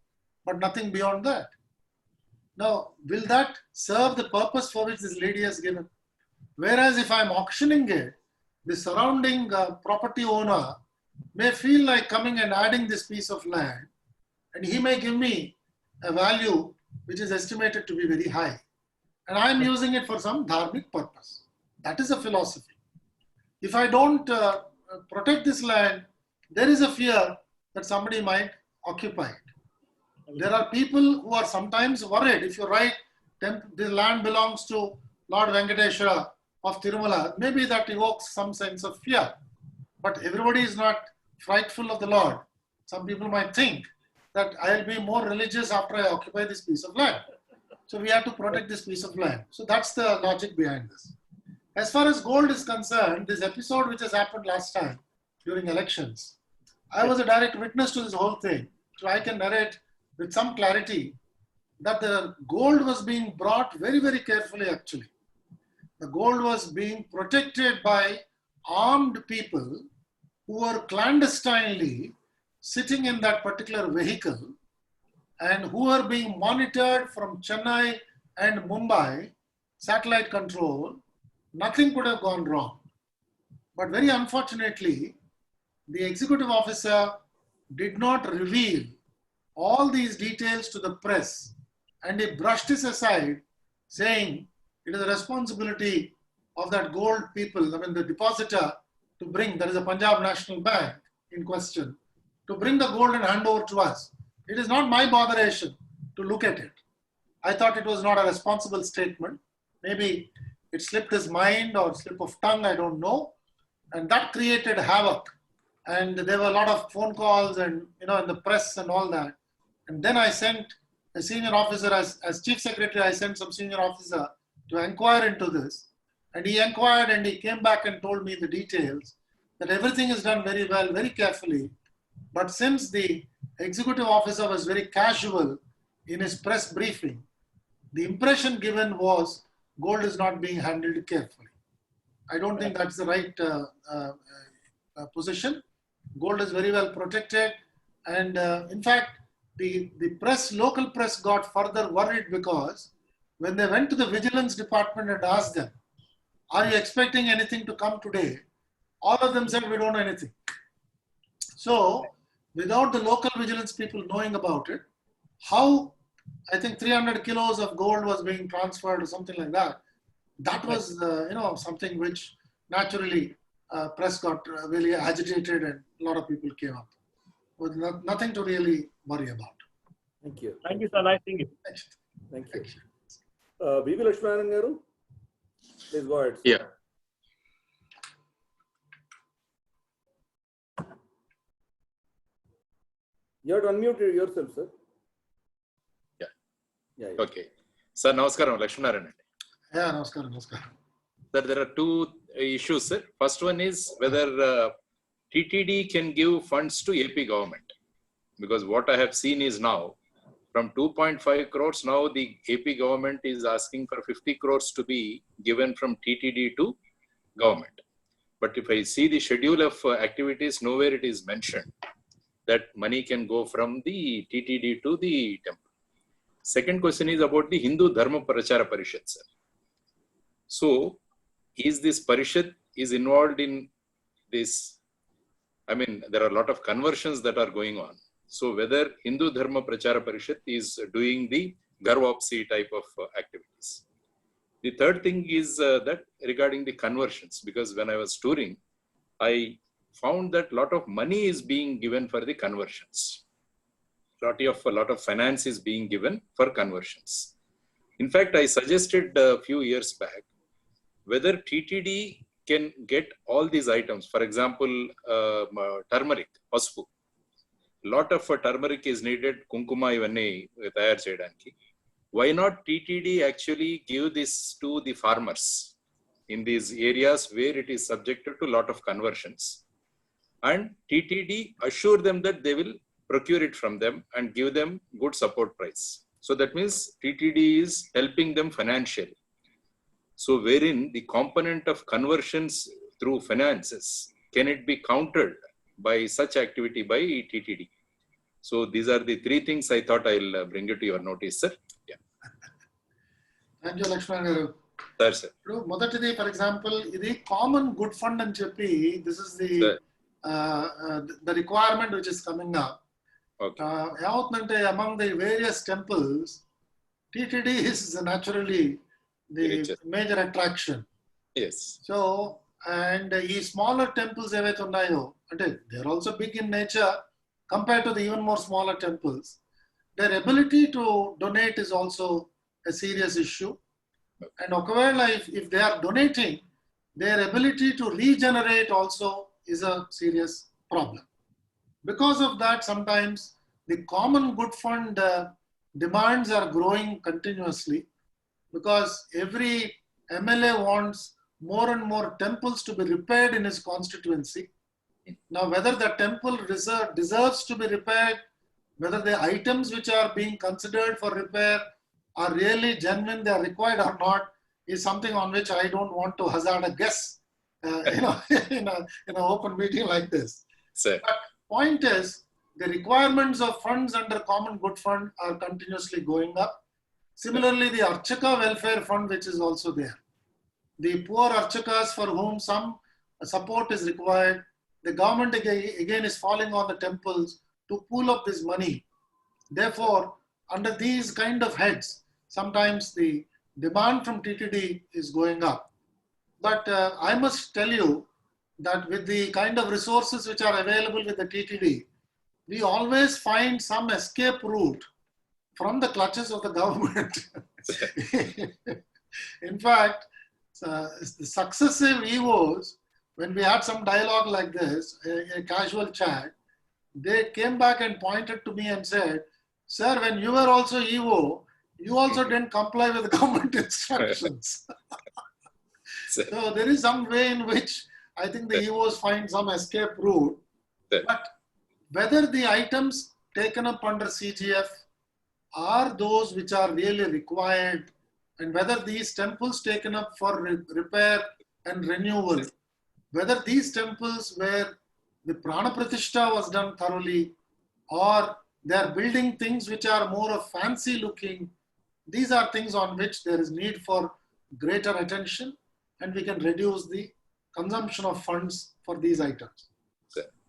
[SPEAKER 2] but nothing beyond that. Now, will that serve the purpose for which this lady has given? Whereas if I'm auctioning it, the surrounding property owner may feel like coming and adding this piece of land, and he may give me a value which is estimated to be very high. And I'm using it for some dharmic purpose. That is a philosophy. If I don't protect this land, there is a fear that somebody might occupy it. There are people who are sometimes worried. If you write, the land belongs to Lord Venkateshwara of Tirumala, maybe that evokes some sense of fear. But everybody is not frightful of the Lord. Some people might think that I'll be more religious after I occupy this piece of land. So we have to protect this piece of land. So that's the logic behind this. As far as gold is concerned, this episode which has happened last time during elections, I was a direct witness to this whole thing. So I can narrate with some clarity that the gold was being brought very, very carefully actually. The gold was being protected by armed people who were clandestinely sitting in that particular vehicle and who were being monitored from Chennai and Mumbai, satellite control. Nothing could have gone wrong. But very unfortunately, the executive officer did not reveal all these details to the press, and he brushed this aside, saying it is the responsibility of that gold people, I mean the depositor, to bring, that is a Punjab National Bank in question, to bring the gold and hand over to us. It is not my botheration to look at it. I thought it was not a responsible statement. Maybe it slipped his mind or slip of tongue, I don't know. And that created havoc. And there were a lot of phone calls and, in the press and all that. And then I sent a senior officer, as chief secretary, I sent some senior officer to inquire into this. And he inquired and he came back and told me the details, that everything is done very well, very carefully. But since the executive officer was very casual in his press briefing, the impression given was gold is not being handled carefully. I don't think that's the right position. Gold is very well protected. And in fact, the local press got further worried because when they went to the vigilance department and asked them, are you expecting anything to come today? All of them said, we don't know anything. So without the local vigilance people knowing about it, how I think 300 kilos of gold was being transferred or something like that. That was, something which naturally press got really agitated and a lot of people came up. With nothing to really worry about.
[SPEAKER 1] Thank you.
[SPEAKER 7] Thank you, sir. Nice seeing you.
[SPEAKER 1] Thank you. V.V. Lakshmanan garu, please go ahead.
[SPEAKER 8] Yeah.
[SPEAKER 1] You have to unmute yourself, sir.
[SPEAKER 8] Yeah. Okay. Sir, namaskaram, Lakshmanan.
[SPEAKER 2] Yeah, namaskaram.
[SPEAKER 8] Sir, there are two issues, sir. First one is whether TTD can give funds to AP government. Because what I have seen is now, from 2.5 crores, now the AP government is asking for 50 crores to be given from TTD to government. But if I see the schedule of activities, nowhere it is mentioned that money can go from the TTD to the temple. Second question is about the Hindu Dharma Prachara Parishad, sir. So, is this Parishad is involved in this? I mean, there are a lot of conversions that are going on. So, whether Hindu Dharma Prachara Parishad is doing the Garvapsi type of activities. The third thing is that regarding the conversions, because when I was touring, I found that a lot of money is being given for the conversions. A lot of finance is being given for conversions. In fact, I suggested a few years back whether TTD can get all these items. For example, turmeric, pasupu. Lot of turmeric is needed. Kunkuma ivanni tayar cheyadaniki. Why not TTD actually give this to the farmers in these areas where it is subjected to a lot of conversions, and TTD assure them that they will procure it from them and give them good support price. So that means TTD is helping them financially. So wherein the component of conversions through finances, can it be countered by such activity by TTD? So these are the three things I thought I'll bring it to your notice, sir. Yeah.
[SPEAKER 2] Thank you, Lakshman.
[SPEAKER 8] Sir.
[SPEAKER 2] Modatidi, for example, this common good fund and Chepi, this is the requirement which is coming up.
[SPEAKER 8] Okay.
[SPEAKER 2] Among the various temples, TTD is naturally the major attraction.
[SPEAKER 8] Yes.
[SPEAKER 2] So, and these smaller temples, they're also big in nature compared to the even more smaller temples. Their ability to donate is also a serious issue. And if they are donating, their ability to regenerate also is a serious problem. Because of that, sometimes the common good fund demands are growing continuously, because every MLA wants more and more temples to be repaired in his constituency. Now, whether the temple deserves to be repaired, whether the items which are being considered for repair are really genuine, they are required or not, is something on which I don't want to hazard a guess, in an open meeting like this.
[SPEAKER 8] Sir.
[SPEAKER 2] But point is, the requirements of funds under Common Good Fund are continuously going up. Similarly, the Archaka Welfare Fund, which is also there. The poor Archakas for whom some support is required, the government again is falling on the temples to pool up this money. Therefore, under these kind of heads, sometimes the demand from TTD is going up. But I must tell you that with the kind of resources which are available with the TTD, we always find some escape route from the clutches of the government. In fact, the successive EOs, when we had some dialogue like this, a casual chat, they came back and pointed to me and said, "Sir, when you were also EO, you also didn't comply with the government instructions." So there is some way in which I think the EOs find some escape route. But whether the items taken up under CGF are those which are really required, and whether these temples taken up for repair and renewal, whether these temples where the Prana Prathishta was done thoroughly, or they are building things which are more of fancy looking, these are things on which there is need for greater attention, and we can reduce the consumption of funds for these items.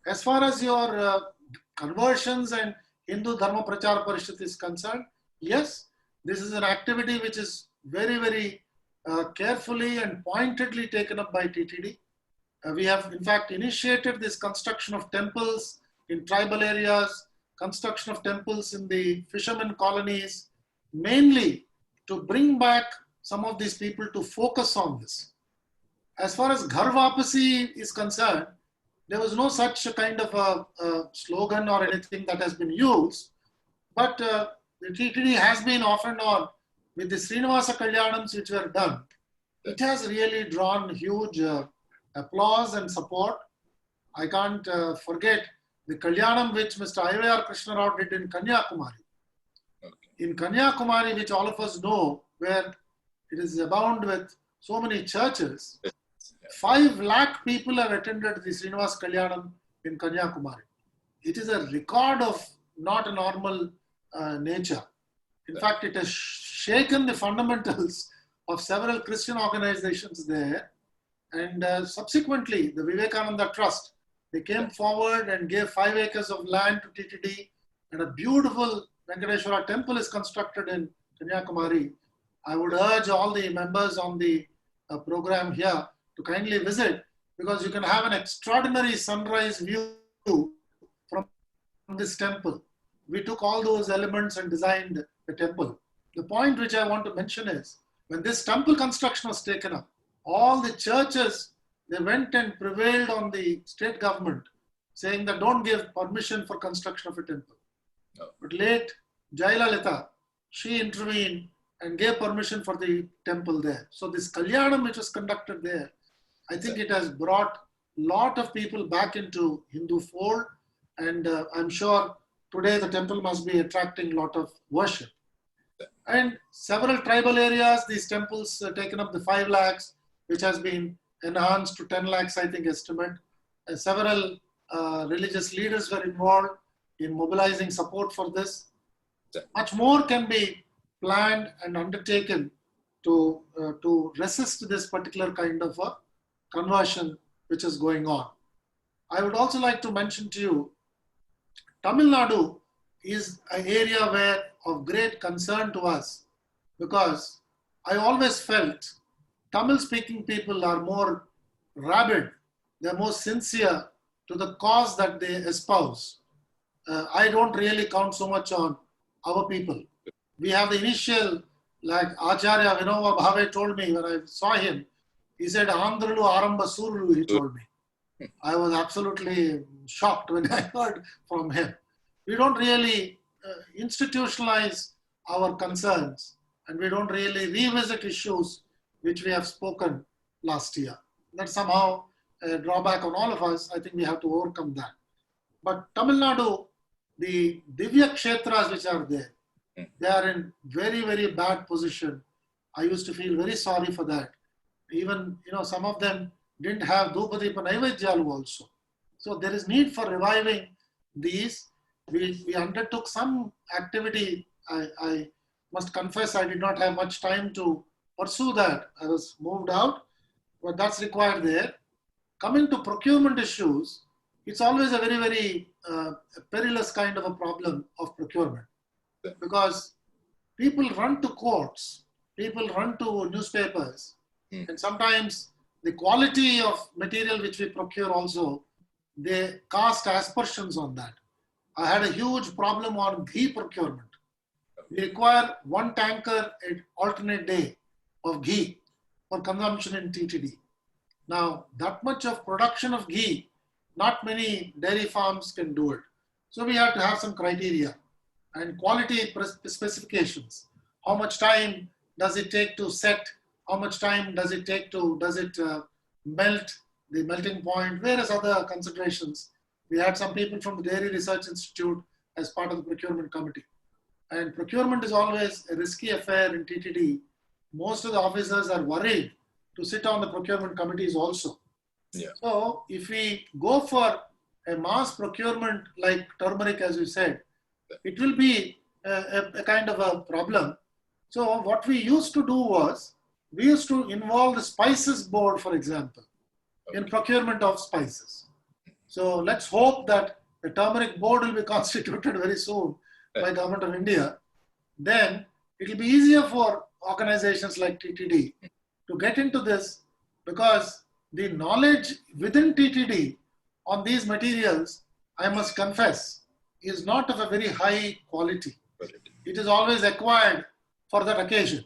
[SPEAKER 2] As far as your conversions and Hindu Dharma Prachar Parishad is concerned, yes, this is an activity which is very, very carefully and pointedly taken up by TTD. We have in fact initiated this construction of temples in tribal areas, construction of temples in the fishermen colonies, mainly to bring back some of these people to focus on this. As far as Ghar Vapasi is concerned, there was no such kind of a slogan or anything that has been used, but the TTD has been off and on with the Srinivasa Kalyanams which were done. It has really drawn huge applause and support. I can't forget the Kalyanam which Mr. IVR Krishna Rao did in Kanyakumari. In Kanyakumari, which all of us know, where it is abound with so many churches, 5 lakh people have attended the Srinivas Kalyanam in Kanyakumari. It is a record of not a normal nature. In fact, it has shaken the fundamentals of several Christian organizations there. And subsequently, the Vivekananda Trust, they came forward and gave 5 acres of land to TTD, and a beautiful Venkateshwara temple is constructed in Kanyakumari. I would urge all the members on the program here to kindly visit, because you can have an extraordinary sunrise view from this temple. We took all those elements and designed the temple. The point which I want to mention is, when this temple construction was taken up, all the churches, they went and prevailed on the state government, saying that don't give permission for construction of a temple. No. But late Jayalalitha, she intervened and gave permission for the temple there. So this Kalyanam which was conducted there, I think it has brought a lot of people back into Hindu fold, and I'm sure today the temple must be attracting a lot of worship. And several tribal areas, these temples taken up the 5 lakhs, which has been enhanced to 10 lakhs, I think, estimate. And several religious leaders were involved in mobilizing support for this. Much more can be planned and undertaken to resist this particular kind of a conversion which is going on. I would also like to mention to you, Tamil Nadu is an area where of great concern to us, because I always felt Tamil speaking people are more rabid, they're more sincere to the cause that they espouse. I don't really count so much on our people. We have the initial, like Acharya Vinova Bhave told me when I saw him, he said, Andhralu Aramba Surulu, he told me. I was absolutely shocked when I heard from him. We don't really institutionalize our concerns, and we don't really revisit issues which we have spoken last year. That's somehow a drawback on all of us. I think we have to overcome that. But Tamil Nadu, the Divya Kshetras which are there, they are in very, very bad position. I used to feel very sorry for that. Even, some of them didn't have Dhupadipa Naivedyalu also. So there is need for reviving these. We undertook some activity. I must confess I did not have much time to pursue that. I was moved out, but that's required there. Coming to procurement issues, it's always a very, very perilous kind of a problem of procurement, because people run to courts, people run to newspapers, and sometimes the quality of material which we procure also, they cast aspersions on that. I had a huge problem on ghee procurement. We require 1 tanker at alternate day of ghee for consumption in TTD. Now, that much of production of ghee, not many dairy farms can do it. So we have to have some criteria and quality specifications. How much time does it take to set? How much time does it take to, melt, the melting point, various other considerations. We had some people from the Dairy Research Institute as part of the procurement committee. And procurement is always a risky affair in TTD. Most of the officers are worried to sit on the procurement committees also. Yeah. So if we go for a mass procurement like turmeric, as you said, it will be a kind of a problem. So what we used to do was, we used to involve the spices board, for example, in procurement of spices. So let's hope that the turmeric board will be constituted very soon by Government of India. Then it will be easier for organizations like TTD to get into this, because the knowledge within TTD on these materials, I must confess, is not of a very high quality. It is always acquired for that occasion.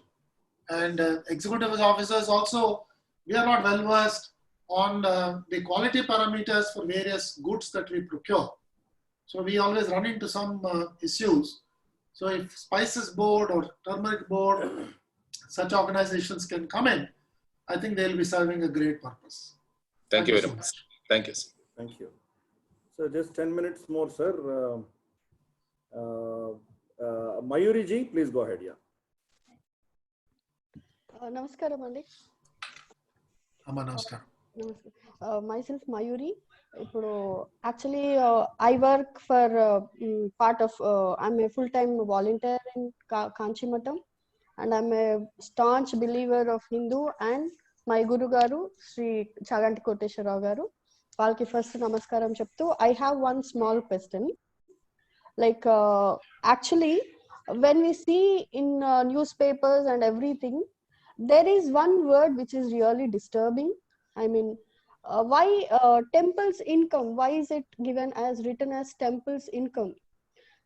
[SPEAKER 2] And executive officers also, we are not well versed on the quality parameters for various goods that we procure. So we always run into some issues. So if spices board or turmeric board, such organizations can come in, I think they'll be serving a great purpose.
[SPEAKER 8] Thank you very much. Thank you, sir.
[SPEAKER 1] Thank you. So just 10 minutes more, sir. Mayuri ji, please go ahead. Yeah.
[SPEAKER 9] Namaskaram, Andi.
[SPEAKER 2] Namaskaram.
[SPEAKER 9] Myself, Mayuri. Actually, I work for part of, I'm a full-time volunteer in Kanchimatam, and I'm a staunch believer of Hindu, and my Guru Garu, Sri Chaganti Koteshwara Garu. Valki first namaskaram cheptu. I have one small question. Like, actually, when we see in newspapers and everything, there is one word which is really disturbing. I mean, why temple's income? Why is it given as written as temple's income?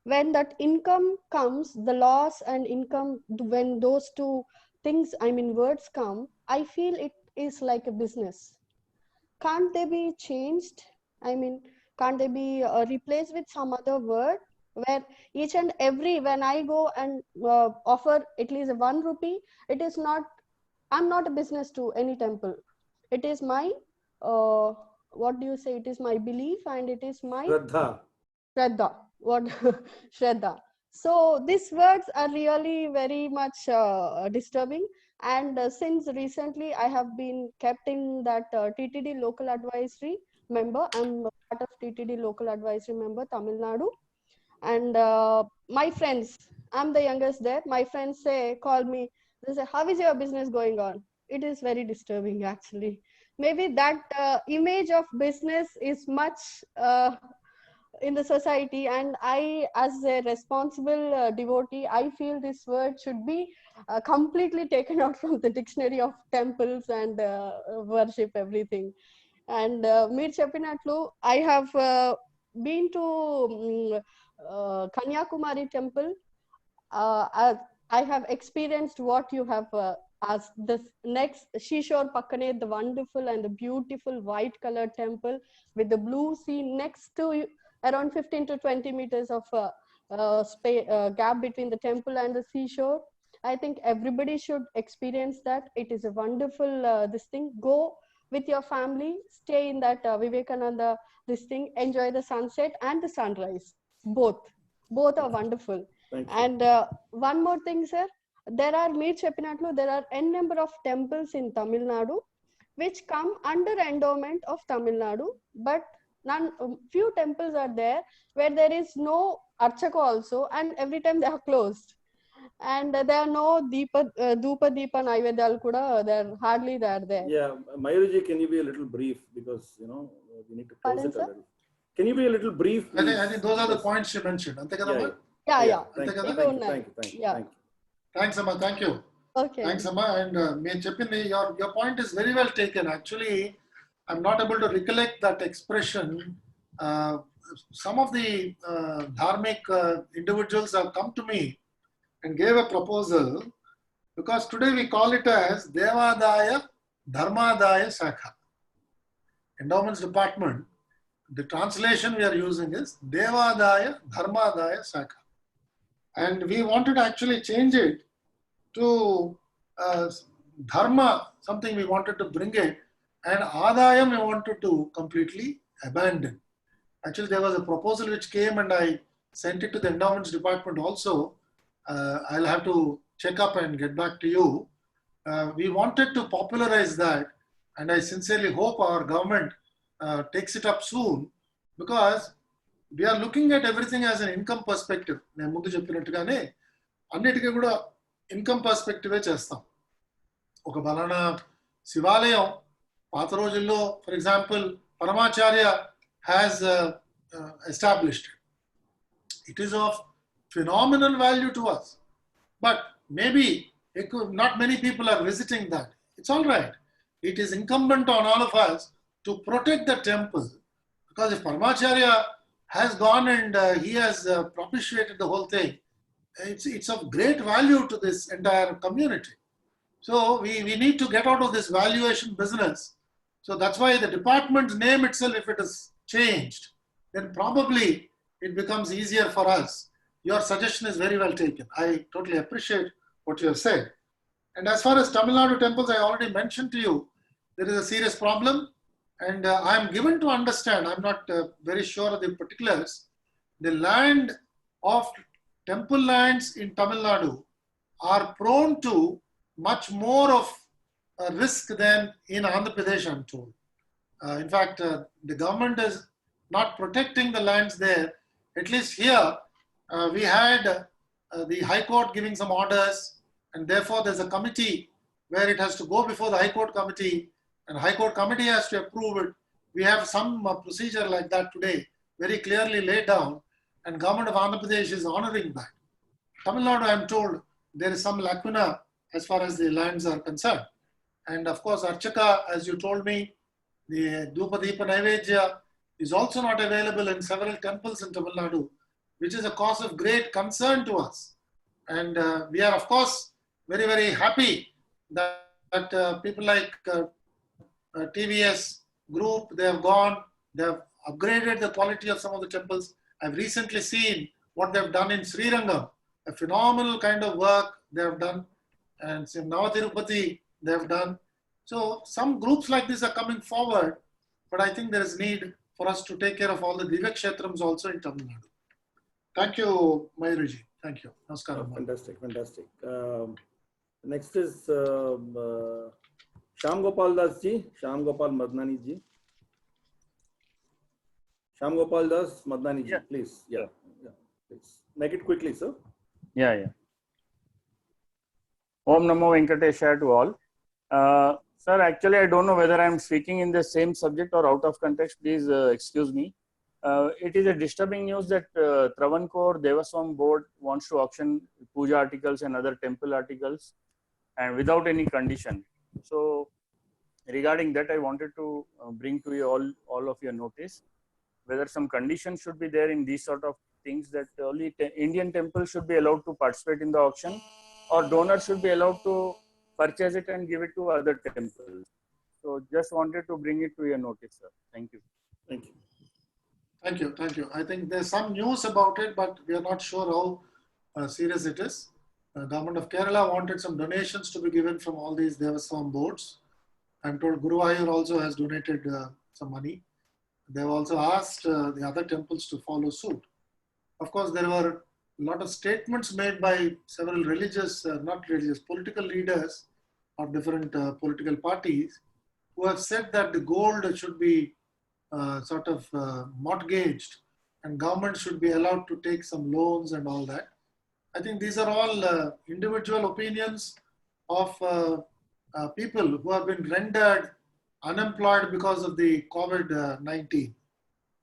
[SPEAKER 9] When that income comes, the loss and income, when those two things, I mean, words come, I feel it is like a business. Can't they be changed? I mean, can't they be replaced with some other word where each and every, when I go and offer at least 1 rupee, it is not, I'm not a business to any temple. It is my, what do you say? It is my belief, and it is my
[SPEAKER 1] Shraddha.
[SPEAKER 9] Shraddha. What Shraddha. So these words are really very much disturbing. And since recently I have been kept in that TTD local advisory member. I'm a part of TTD local advisory member, Tamil Nadu. And my friends, I'm the youngest there. My friends call me, they say, how is your business going on? It is very disturbing actually. Maybe that image of business is much in the society, and I, as a responsible devotee, I feel this word should be completely taken out from the dictionary of temples and worship, everything. And meer cheppinatlu, I have been to Kanyakumari temple. I have experienced what you have asked. This next seashore pakkane, the wonderful and the beautiful white colored temple with the blue sea next to you, around 15 to 20 meters of gap between the temple and the seashore. I think everybody should experience that. It is a wonderful this thing. Go with your family, stay in that Vivekananda this thing, enjoy the sunset and the sunrise. Both are wonderful. And one more thing, sir, there are meer cheppinatlu, there are n number of temples in Tamil Nadu which come under endowment of Tamil Nadu, but few temples are there where there is no archaka also, and every time they are closed, and there are no dhupa deepa naivedyal kuda, they're hardly there.
[SPEAKER 1] Yeah, Mayurji, can you be a little brief, because we need to close it a little. Can you be a little brief?
[SPEAKER 2] I think those are the points you mentioned.
[SPEAKER 9] Yeah.
[SPEAKER 1] Thank you.
[SPEAKER 2] Thanks, Amma. Thank you.
[SPEAKER 9] Okay.
[SPEAKER 2] Thanks, Amma. And your point is very well taken. Actually, I'm not able to recollect that expression. Some of the dharmic individuals have come to me and gave a proposal, because today we call it as Devadaya Dharmadaya Sakha. Endowments Department, the translation we are using is Devadaya Dharmadaya Sakha. And we wanted to actually change it to Dharma, something we wanted to bring it, and Adayam we wanted to completely abandon. Actually, there was a proposal which came and I sent it to the Endowments Department also. I'll have to check up and get back to you. We wanted to popularize that, and I sincerely hope our government takes it up soon, because we are looking at everything as an income perspective. నేను ముందు చెప్పినట్టుగానే అన్నిటికీ కూడా income పర్స్పెక్టివే చేస్తాం. ఒక బలానా శివాలయం పాత రోజుల్లో, for example, Paramacharya has established. It is of phenomenal value to us, but maybe not many people are visiting that. It's all right. It is incumbent on all of us to protect the temple, because if Paramacharya has gone and he has propitiated the whole thing, it's of great value to this entire community. So we need to get out of this valuation business. So that's why the department's name itself, if it is changed, then probably it becomes easier for us. Your suggestion is very well taken. I totally appreciate what you have said. And as far as Tamil Nadu temples, I already mentioned to you, there is a serious problem. And I am given to understand, I'm not very sure of the particulars, the land of temple lands in Tamil Nadu are prone to much more of a risk than in Andhra Pradesh, I'm told. In fact, the government is not protecting the lands there. At least here, we had the High Court giving some orders, and therefore there's a committee where it has to go before the High Court committee, and High Court committee has to approve it. We have some procedure like that today, very clearly laid down, and government of Andhra Pradesh is honoring that. Tamil Nadu, I am told, there is some lacuna as far as the lands are concerned. And of course, Archaka, as you told me, the Dhupa Deepa Naivedya is also not available in several temples in Tamil Nadu, which is a cause of great concern to us. And we are, of course, very, very happy that people like TVS group, they have gone, they have upgraded the quality of some of the temples. I've recently seen what they've done in Srirangam, a phenomenal kind of work they have done, and in Navatirupati they have done. So some groups like this are coming forward, but I think there is need for us to take care of all the Divya Kshetrams also in Tamil Nadu. Thank you, Mayurji. Thank you. Namaskaram.
[SPEAKER 1] Fantastic, fantastic. Next is Shyam Gopal Das ji, Shyam Gopal Madnani ji. Shyam Gopal Das Madnani ji, please. Yeah, please. Make it quickly, sir.
[SPEAKER 10] Yeah. Om Namo Venkateshaya to all. Sir, actually, I don't know whether I am speaking in the same subject or out of context. Please excuse me. It is a disturbing news that Travancore Devaswam board wants to auction puja articles and other temple articles and without any condition. So regarding that, I wanted to bring to you all of your notice whether some conditions should be there in these sort of things, that only Indian temples should be allowed to participate in the auction, or donors should be allowed to purchase it and give it to other temples. So just wanted to bring it to your notice, sir. Thank you.
[SPEAKER 1] Thank you.
[SPEAKER 2] Thank you. I think there's some news about it, but we are not sure how serious it is. Government of Kerala wanted some donations to be given from all these Devaswam boards. I'm told Guruvayur also has donated some money. They've also asked the other temples to follow suit. Of course, there were a lot of statements made by several political leaders of different political parties who have said that the gold should be mortgaged and government should be allowed to take some loans and all that. I think these are all individual opinions of people who have been rendered unemployed because of the COVID-19.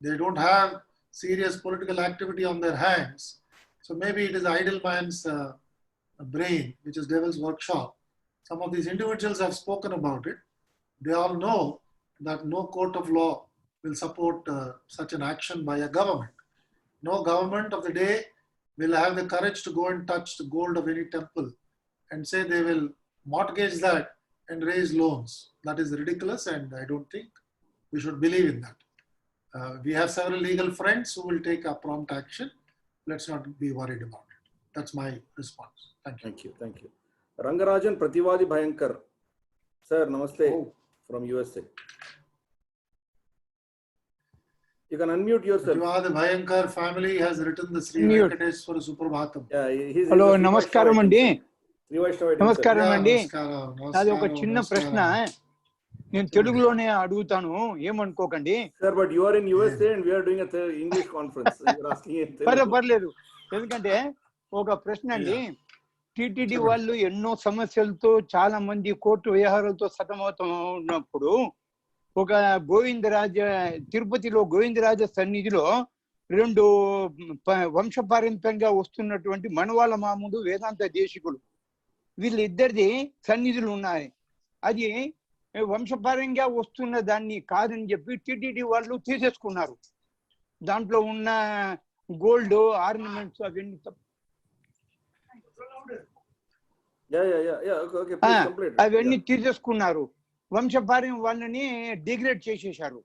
[SPEAKER 2] They don't have serious political activity on their hands. So maybe it is idle man's brain, which is devil's workshop. Some of these individuals have spoken about it. They all know that no court of law will support such an action by a government. No government of the day will have the courage to go and touch the gold of any temple and say they will mortgage that and raise loans. That is ridiculous, and I don't think we should believe in that. We have several legal friends who will take a prompt action. Let's not be worried about it. That's my response. Thank you.
[SPEAKER 1] Thank you. Rangarajan Prativadi Bhayankar. Sir, namaste from USA. You can unmute yourself.
[SPEAKER 2] Prativadi Bhayankar family has written the Sri Venkateswara Suprabhatam.
[SPEAKER 11] Hello, namaskaram andi.
[SPEAKER 2] నమస్కారం
[SPEAKER 11] అండి. అది ఒక చిన్న ప్రశ్న నేను తెలుగులోనే అడుగుతాను, ఏమనుకోకండి.
[SPEAKER 1] Sir, but you are in USA and we are doing a English conference. You are asking it.
[SPEAKER 11] పర్లేదు. ఎందుకంటే ఒక ప్రశ్న అండి. టిటిడి వాళ్ళు ఎన్నో సమస్యలతో చాలా మంది కోర్టు వ్యవహారాలతో సతమతం ఉన్నప్పుడు ఒక తిరుపతిలో గోవిందరాజ సన్నిధిలో 2 వంశపారంపర్యంగా వస్తున్నటువంటి మనవాళ్ళ మామూలు వేదాంత దేశికులు వీళ్ళిద్దరిది సన్నిధులు ఉన్నాయి. అది వంశపారంగా వస్తున్న దాన్ని కాదని చెప్పి టిటిడి వాళ్ళు తీసేసుకున్నారు. దాంట్లో ఉన్న గోల్డ్ ఆర్నమెంట్స్ అవన్నీ తీసేసుకున్నారు. వంశపార్యం వాళ్ళని డిగ్రేడ్ చేసేశారు.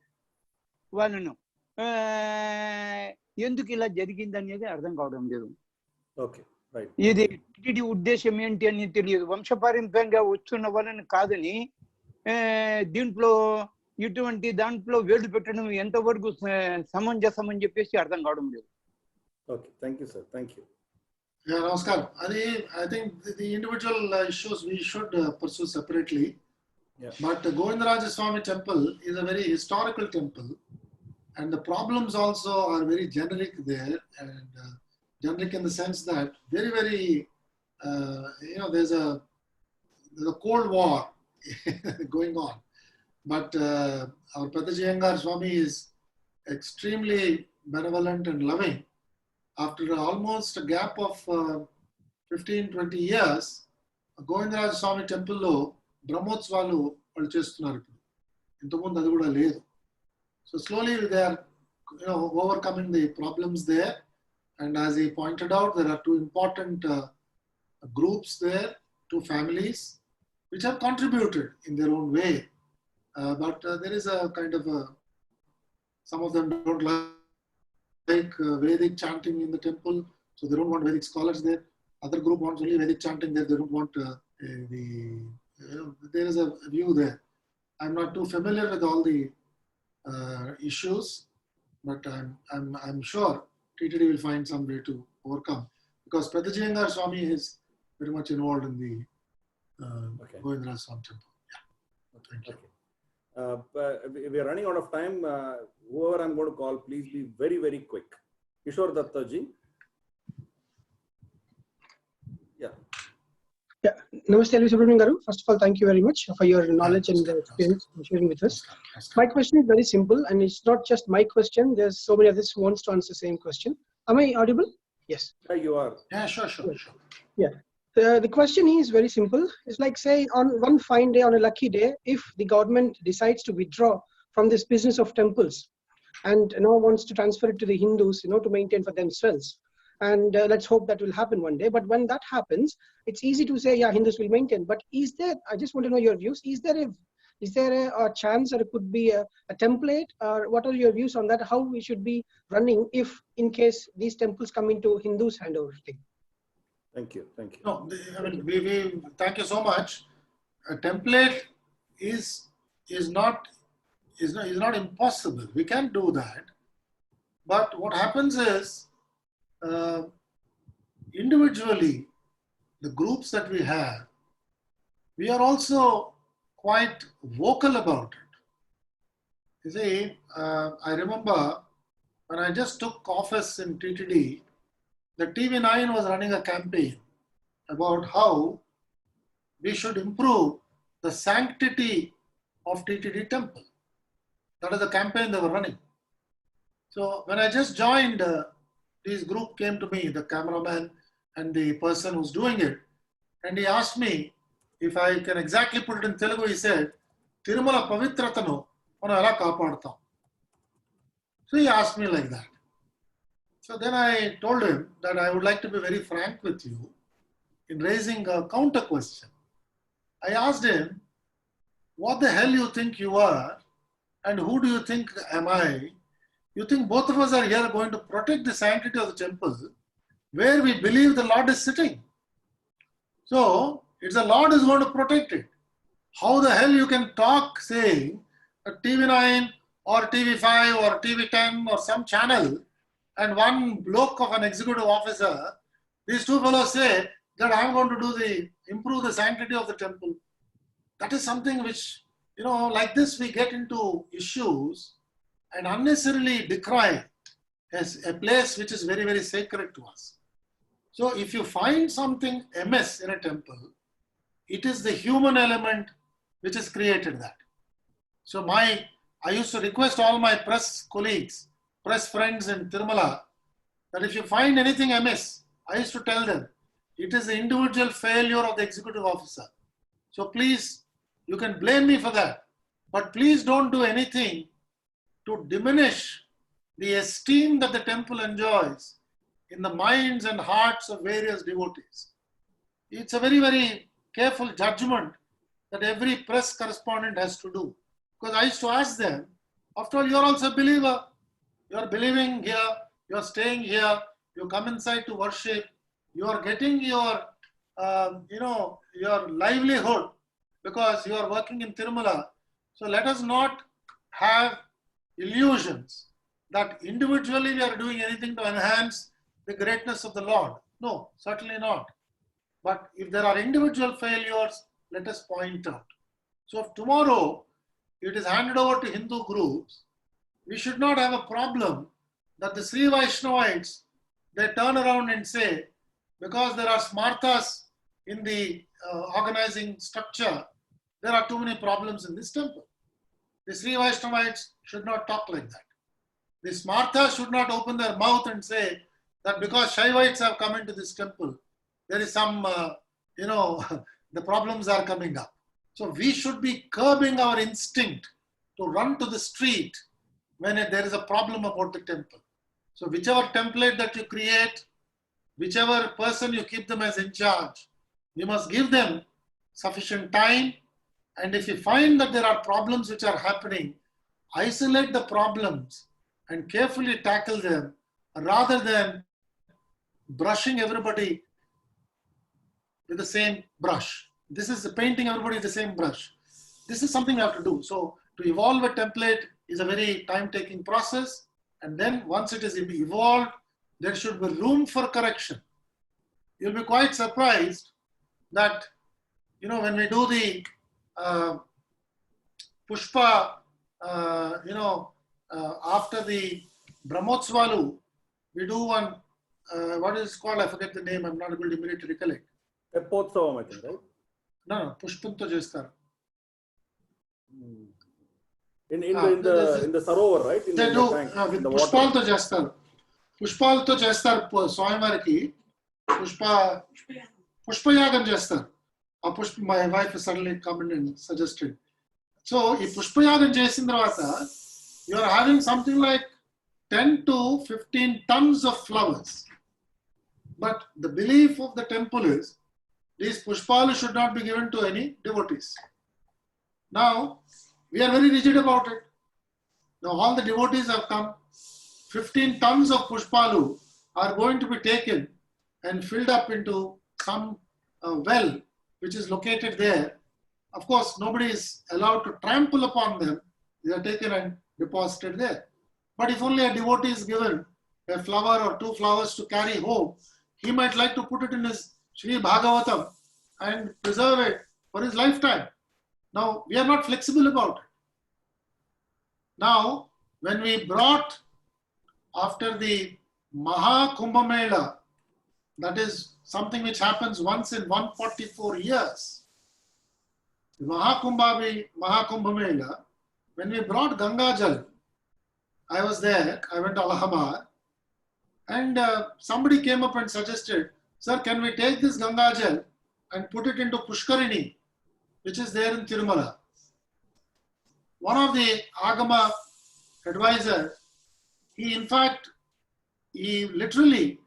[SPEAKER 11] వాళ్ళను ఎందుకు ఇలా జరిగింది అనేది అర్థం కావడం లేదు. ఇది టిటిడి ఉద్దేశం ఏంటి అని తెలియదు. వంశపారంపర్యంగా వస్తున్న వాళ్ళని కాదని దాంట్లో వేలు పెట్టడం ఎంతవరకు సమంజసం అని చెప్పేసి అర్థం కావడం లేదు.
[SPEAKER 1] Okay, thank you, sir. Thank you.
[SPEAKER 2] Yeah, Namaskar. I think the individual issues we should pursue separately. Yeah. But Govindaraja Swami temple is a very historical temple, and the problems also are very generic there, and generic in the sense that very there's a Cold War going on. But our Prathishta Swami is extremely benevolent and loving. After almost a gap of 15-20 years, Govindaraja Swami temple lo Brahmotsvalu వాళ్ళు చేస్తున్నారు. ఇంతకుముందు అది కూడా లేదు. So slowly they are overcoming the problems there. And as he pointed out, there are 2 important groups there, 2 families, which have contributed in their own way. But there is a kind of some of them don't like Vedic chanting in the temple, so they don't want Vedic scholars there. Other group wants only Vedic chanting there. They don't want there is a view there. I'm not too familiar with all the issues, but I'm sure TTD will find some way to overcome, because Prathishta Swami is very much involved in the Govindra Swami temple. Yeah. Thank you.
[SPEAKER 1] We are running out of time. Whoever I'm going to call, please be very, very quick. Kishore Datta ji. Yeah.
[SPEAKER 12] Yeah. Namaste, Subramanyam Garu. First of all, thank you very much for your knowledge and experience sharing with us. My question is very simple, and it's not just my question. There's so many others who wants to answer the same question. Am I audible? Yes.
[SPEAKER 1] Yeah, you are.
[SPEAKER 2] Yeah, sure.
[SPEAKER 12] Yeah. The question is very simple. It's like, say, on one fine day, on a lucky day, if the government decides to withdraw from this business of temples and wants to transfer it to the Hindus, to maintain for themselves. And let's hope that will happen one day. But when that happens, it's easy to say, yeah, Hindus will maintain. But is there, I just want to know your views, is there a chance, or it could be a template, or what are your views on that, how we should be running if in case these temples come into Hindus' handover thing?
[SPEAKER 1] Thank you.
[SPEAKER 2] No, I mean, we thank you so much. A template is not impossible. We can do that. But what happens is, individually, the groups that we have, we are also quite vocal about it. You see, I remember when I just took office in TTD, the TV9 was running a campaign about how we should improve the sanctity of TTD temple. That is the campaign they were running. So when I just joined, this group came to me, the cameraman and the person who's doing it, and he asked me if I can exactly put it in Telugu. He said, Tirumala Pavitratanu mana ela kaapadtam. So he asked me like that. So then I told him that I would like to be very frank with you in raising a counter question. I asked him, what the hell you think you are, and who do you think am I? You think both of us are here going to protect the sanctity of the temple where we believe the Lord is sitting. So it's the Lord is going to protect it. How the hell you can talk saying a TV9 or TV5 or TV10 or some channel and one bloke of an executive officer, these two fellows say that I'm going to improve the sanctity of the temple. That is something which, like this we get into issues and unnecessarily decry as a place which is very, very sacred to us. So if you find something amiss in a temple, it is the human element which has created that. So I used to request all my press colleagues, press friends in Tirumala, that if you find anything amiss, I used to tell them, it is the individual failure of the executive officer. So please, you can blame me for that, but please don't do anything to diminish the esteem that the temple enjoys in the minds and hearts of various devotees. It's a very, very careful judgment that every press correspondent has to do. Because I used to ask them, after all, you're also a believer. You're believing here, you're staying here, you come inside to worship, you're getting your, your livelihood because you are working in Tirumala. So let us not have illusions that individually we are doing anything to enhance the greatness of the Lord. No, certainly not. But if there are individual failures, let us point out. So if tomorrow it is handed over to Hindu groups, we should not have a problem that the Sri Vaishnavites, they turn around and say, because there are smartas in the organizing structure, there are too many problems in this temple. The Sri Vaishnavites should not talk like that. The smartas should not open their mouth and say that because Shaivites have come into this temple, there is some, the problems are coming up. So we should be curbing our instinct to run to the street when there is a problem about the temple. So whichever template that you create, whichever person you keep them as in charge, you must give them sufficient time. And if you find that there are problems which are happening, isolate the problems and carefully tackle them rather than brushing everybody with the same brush. This is painting everybody with the same brush. This is something you have to do. So to evolve a template is a very time-taking process. And then once it is evolved, there should be room for correction. you'll be quite surprised that, you know, when we do the Pushpa, after the Brahmotsvalu, we do one, what is it called? I forget the name. I'm not able to immediately recollect.
[SPEAKER 1] Teppotsavam, I think, right?
[SPEAKER 2] No, Pushpanto Jestar.
[SPEAKER 1] In the Sarovar, right?
[SPEAKER 2] They do with Pushpalto Jestar. Pushpalto Jestar Swayamvariki. Pushpayagam Jestar. My wife has suddenly come in and suggested. So, if Pushpayagam Jesin Tarvata, you are having something like 10 to 15 tons of flowers. But the belief of the temple is these pushpalu should not be given to any devotees. Now, we are very rigid about it. Now, all the devotees have come. 15 tons of pushpalu are going to be taken and filled up into some well which is located there. Of course, nobody is allowed to trample upon them. They are taken and deposited there. But if only a devotee is given a flower or 2 flowers to carry home, he might like to put it in his Sri Bhagavatam and preserve it for his lifetime. Now, we are not flexible about it. Now, when we brought after the Maha Kumbh Mela, that is something which happens once in 144 years. The Maha Kumbh Mela, when we brought Ganga Jal, I was there, I went to Allahabad, and somebody came up and suggested, sir, can we take this Ganga Jal and put it into Pushkarini, which is there in Tirumala. One of the Agama advisors, he literally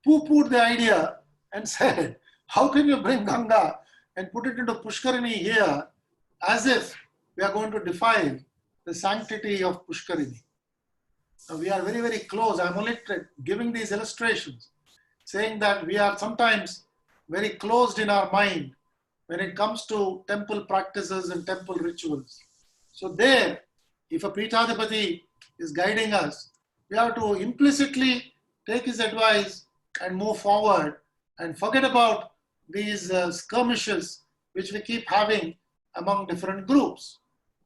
[SPEAKER 2] poo-pooed the idea and said, how can you bring Ganga and put it into Pushkarini here as if we are going to defile the sanctity of Pushkarini. Now we are very, very close. I'm only giving these illustrations, saying that we are sometimes very closed in our mind when it comes to temple practices and temple rituals. So there, if a Peethadipati is guiding us, we have to implicitly take his advice and move forward and forget about these skirmishes which we keep having among different groups.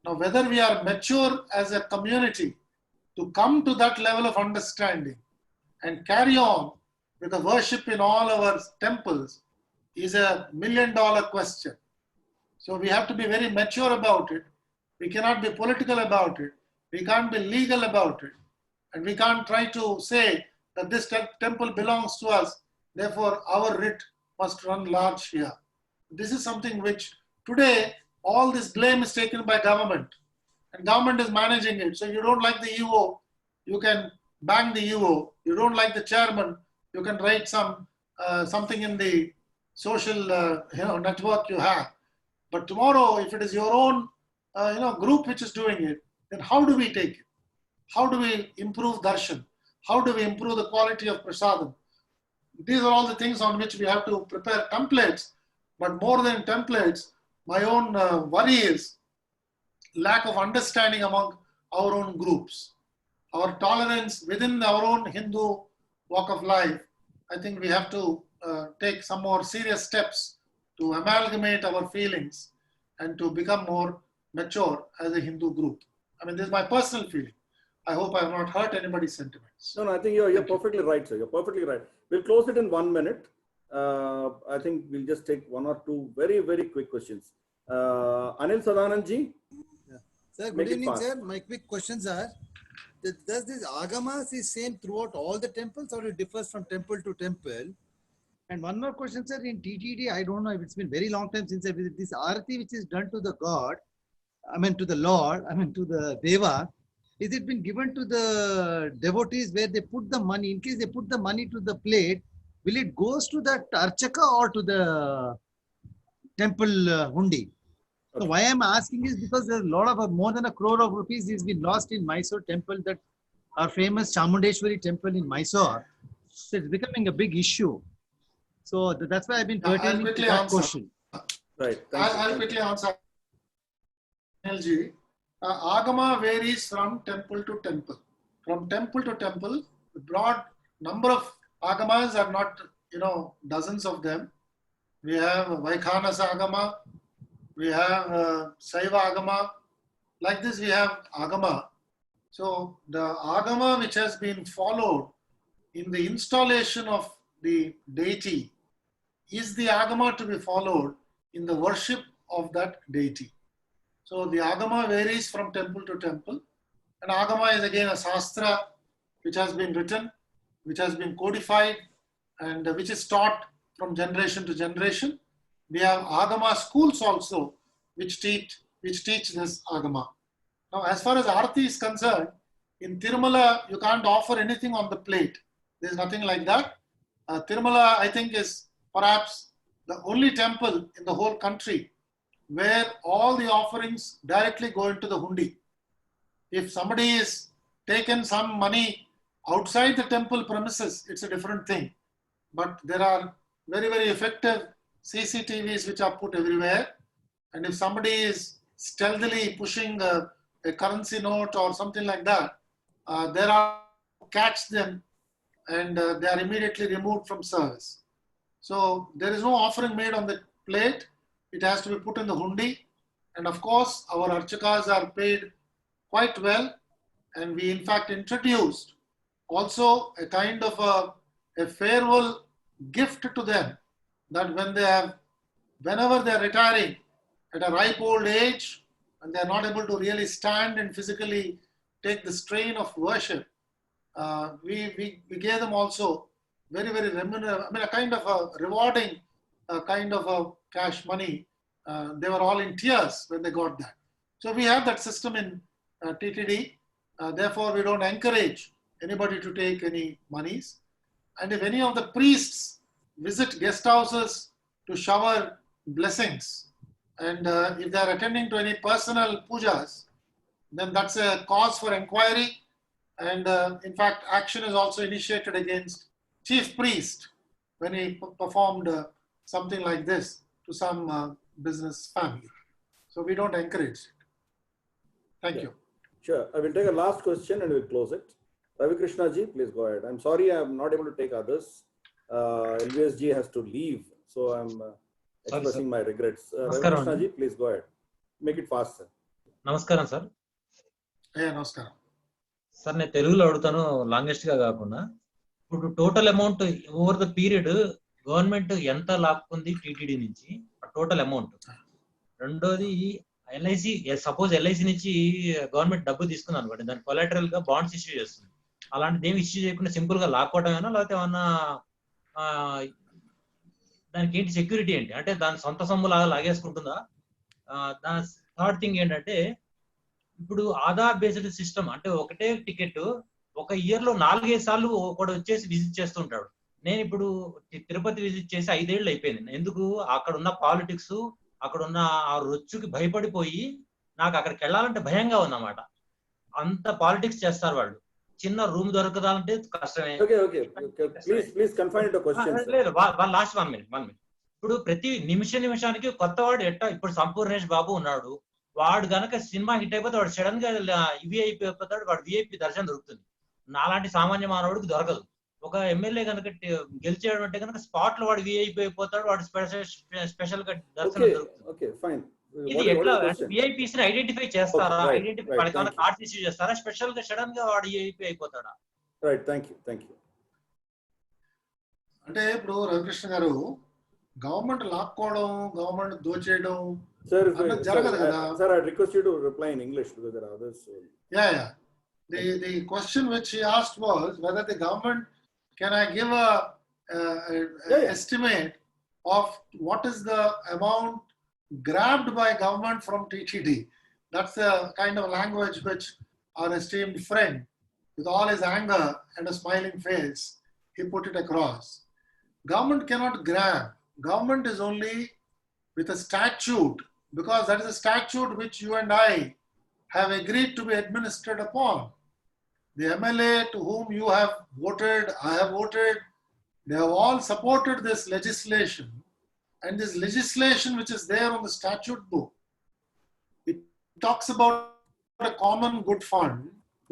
[SPEAKER 2] Now, whether we are mature as a community to come to that level of understanding and carry on with the worship in all our temples is a million-dollar question. So we have to be very mature about it. We cannot be political about it. We can't be legal about it. And we can't try to say that this temple belongs to us, therefore our writ must run large here. This is something which today all this blame is taken by government, and government is managing it. So you don't like the EO, you can bang the EO. You don't like the chairman, you can write something in the social network you have. But tomorrow, if it is your own group which is doing it, then how do we take it? How do we improve darshan? How do we improve the quality of prasadam? These are all the things on which we have to prepare templates. But more than templates, my own worry is lack of understanding among our own groups. Our tolerance within our own Hindu walk of life, I think we have to take some more serious steps to amalgamate our feelings and to become more mature as a Hindu group. I mean, this is my personal feeling. I hope I have not hurt anybody's sentiments.
[SPEAKER 1] No, I think you're perfectly right, sir. You're perfectly right. We'll close it in 1 minute. I think we'll just take 1 or 2 very, very quick questions. Anil Sadanand-ji?
[SPEAKER 13] Yeah. Sir, good evening, sir. My quick questions are, does this agamas is same throughout all the temples or it differs from temple to temple? And one more question, sir. In TTD, I don't know if it's been very long time since I visited this Arati, which is done to the God, to the Lord, to the Deva. Is it been given to the devotees where they put the money? In case they put the money to the plate, will it goes to that Archaka or to the temple hundi? Okay. So why I'm asking is because there's a lot of more than 1 crore of rupees is been lost in Mysore temple, that our famous Chamundeshwari temple in Mysore. So it's becoming a big issue. So that's why I've been pertaining to that question.
[SPEAKER 1] Right.
[SPEAKER 2] I'll quickly answer. Agama varies from temple to temple. From temple to temple, the broad number of agamas are not dozens of them. We have Vaikhanas Agama, we have Saiva Agama. Like this, we have Agama. So the Agama which has been followed in the installation of the deity is the Agama to be followed in the worship of that deity. So the Agama varies from temple to temple. And Agama is again a Shastra which has been written, which has been codified, and which is taught from generation to generation. We have Agama schools also which teach this Agama. Now, as far as Arati is concerned, in Tirumala, you can't offer anything on the plate. There's nothing like that. Tirumala, I think, is perhaps the only temple in the whole country where all the offerings directly go into the hundi. If somebody is taken some money outside the temple premises, it's a different thing. But there are very, very effective CCTVs which are put everywhere. And if somebody is stealthily pushing a currency note or something like that, there are catch them and they are immediately removed from service. So there is no offering made on the plate. It has to be put in the hundi. And of course, our archakas are paid quite well. And we in fact introduced also a kind of a farewell gift to them, that when whenever they are retiring at a ripe old age and they are not able to really stand and physically take the strain of worship, we gave them also very, very a kind of a rewarding kind of a cash money. They were all in tears when they got that. So we have that system in TTD. Therefore, we don't encourage anybody to take any monies. And if any of the priests visit guest houses to shower blessings, and if they are attending to any personal pujas, then that's a cause for inquiry. And in fact, action is also initiated against chief priest when he performed something like this to some business family. So we don't encourage it. Thank you.
[SPEAKER 1] Sure. I will take a last question and we'll close it. Ravi Krishna ji, please go ahead. I'm sorry I'm not able to take others. LVS ji has to leave, so I'm expressing my regrets. Ravi Krishna ji, please go ahead. Make it fast, sir.
[SPEAKER 14] Namaskaram, sir.
[SPEAKER 2] Yeah, namaskaram.
[SPEAKER 14] Sir నేను తెలుగులో అడుగుతాను, longest గా కాకుండా. ఇప్పుడు total amount over the period government ఎంత లాక్కుంది TTD నుంచి, total amount. రెండోది LIC, suppose LIC నుంచి గవర్నమెంట్ డబ్బు తీసుకుంది అనుకోండి, దాని కొలాటరల్ గా బాండ్స్ ఇష్యూ చేస్తుంది. అలాంటిది ఏమి ఇష్యూ చేయకుండా సింపుల్ గా లాక్కోవడమేనా, లేకపోతే ఏమన్నా దానికి ఏంటి సెక్యూరిటీ ఏంటి, అంటే దాని సొంత సొమ్ము లాగా లాగేసుకుంటుందా? దాని థర్డ్ థింగ్ ఏంటంటే, ఇప్పుడు ఆధార్ బేస్డ్ సిస్టమ్, అంటే ఒకటే టికెట్ ఒక ఇయర్ లో 4-5 సార్లు ఒకడు వచ్చేసి విజిట్ చేస్తుంటాడు. నేను ఇప్పుడు తిరుపతి విజిట్ చేసి 5 ఏళ్ళు అయిపోయింది. ఎందుకు? అక్కడ ఉన్న పాలిటిక్స్, అక్కడ ఉన్న ఆ రొచ్చుకి భయపడిపోయి నాకు అక్కడికి వెళ్ళాలంటే భయంగా ఉందన్నమాట. అంత పాలిటిక్స్ చేస్తారు వాళ్ళు. చిన్న రూమ్ దొరకదాలంటే కష్టమే. లేదు, లాస్ట్ 1 minute. ఇప్పుడు ప్రతి నిమిషానికి కొత్త వాడు ఇప్పుడు సంపూర్ణేష్ బాబు ఉన్నాడు, వాడు గనక సినిమా హిట్ అయిపోతే వాడు సడన్ గా విఐపి అయిపోతాడు, వాడు విఐపి దర్శనం దొరుకుతుంది. నాలాంటి సామాన్య మానవుడికి దొరకదు. ఒక ఎమ్మెల్యే కనుక గెలిచేయడం అంటే కనుక స్పాట్ లో వాడు విఐపి అయిపోతాడు, వాడు స్పెషల్ గా దర్శనం దొరుకుతుంది. ఇది ఎట్లా విఐపీస్ ని ఐడెంటిఫై చేస్తారా? ఐడెంటిఫై కార్డ్స్ ఇష్యూ చేస్తారా? స్పెషల్ గా సడన్ గా వాడు విఐపి అయిపోతాడా?
[SPEAKER 1] Right, thank you.
[SPEAKER 2] అంటే ఇప్పుడు రవికృష్ణ గారు, గవర్నమెంట్ లాక్కోవడం, గవర్నమెంట్ దోచేయడం జరగదు కదా.
[SPEAKER 1] Sir, I request you to reply in English because there are others.
[SPEAKER 2] Yeah. The question which he asked was whether the government, can I give a estimate of what is the amount grabbed by government from TTD. That's the kind of language which our esteemed friend, with all his anger and a smiling face, he put it across. Government cannot grab. Government is only with a statute, because that is a statute which you and I have agreed to be administered upon. The MLA to whom you have voted, I have voted, they have all supported this legislation. And this legislation which is there on the statute book, it talks about a common good fund.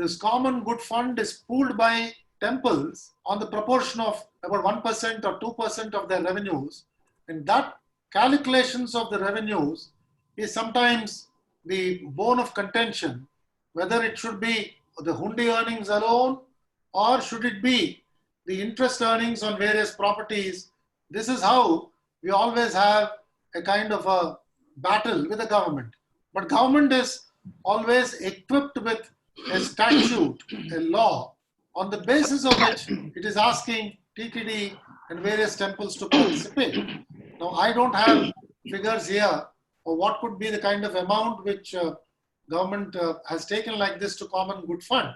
[SPEAKER 2] This common good fund is pooled by temples on the proportion of about 1% or 2% of their revenues, and that calculations of the revenues is sometimes the bone of contention, whether it should be the hundi earnings alone or should it be the interest earnings on various properties. This is how we always have a kind of a battle with the government. But government is always equipped with a statute, a law, on the basis of which it is asking Tickity and various temples to participate. Now, I don't have figures here or what could be the kind of amount which government has taken like this to common good fund.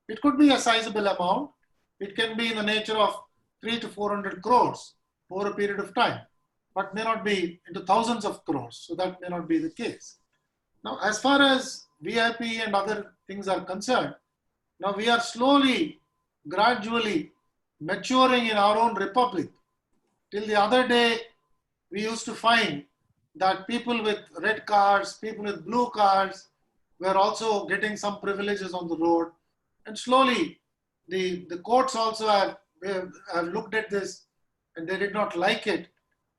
[SPEAKER 2] It could be a sizable amount. It can be in the nature of 300 to 400 crores over a period of time, but may not be into thousands of crores. So that may not be the case. Now, as far as VIP and other things are concerned, now we are slowly, gradually maturing in our own republic. Till the other day, we used to find that people with red cards, people with blue cards were also getting some privileges on the road. And slowly, the courts also have looked at this and they did not like it.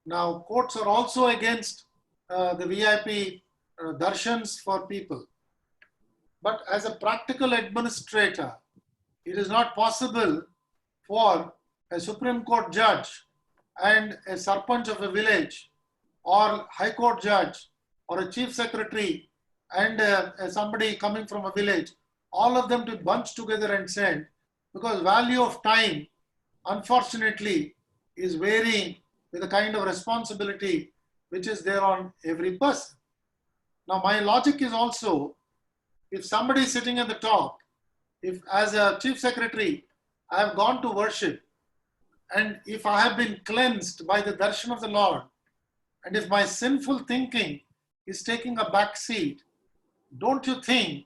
[SPEAKER 2] Now, courts are also against the VIP darshans for people. But as a practical administrator, it is not possible for a Supreme Court judge and a sarpanch of a village or High Court judge or a chief secretary and somebody coming from a village, all of them to bunch together and send, because value of time, unfortunately, is varying with the kind of responsibility which is there on every person. Now, my logic is also, if somebody is sitting at the top, if as a chief secretary, I have gone to worship, and if I have been cleansed by the darshan of the Lord, and if my sinful thinking is taking a back seat, don't you think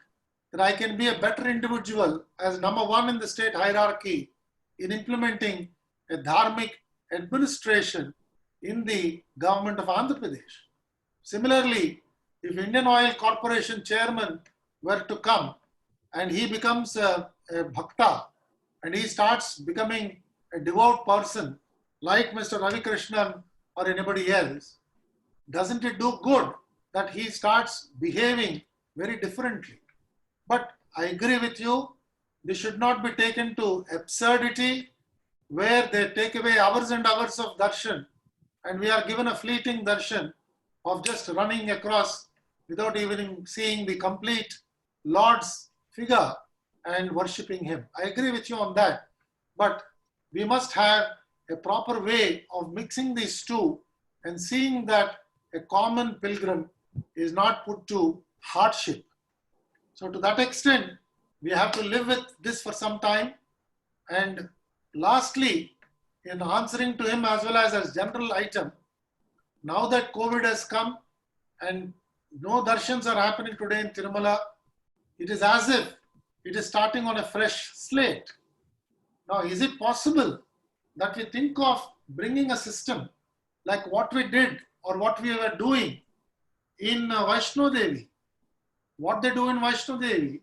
[SPEAKER 2] that I can be a better individual as number one in the state hierarchy in implementing a dharmic administration in the government of Andhra Pradesh? Similarly, if Indian Oil Corporation chairman were to come and he becomes a bhakta and he starts becoming a devout person like Mr. Ravi Krishnan or anybody else, doesn't it do good that he starts behaving very differently? But I agree with you, this should not be taken to absurdity where they take away hours and hours of darshan and we are given a fleeting darshan of just running across without even seeing the complete Lord's figure and worshipping him. I agree with you on that, but we must have a proper way of mixing these two and seeing that a common pilgrim is not put to hardship. So to that extent, we have to live with this for some time. And lastly, in answering to him as well as general item, now that COVID has come and no darshans are happening today in Tirumala, it is as if it is starting on a fresh slate. Now, is it possible that we think of bringing a system like what we did or what we were doing in Vaishno Devi? What they do in Vaishno Devi,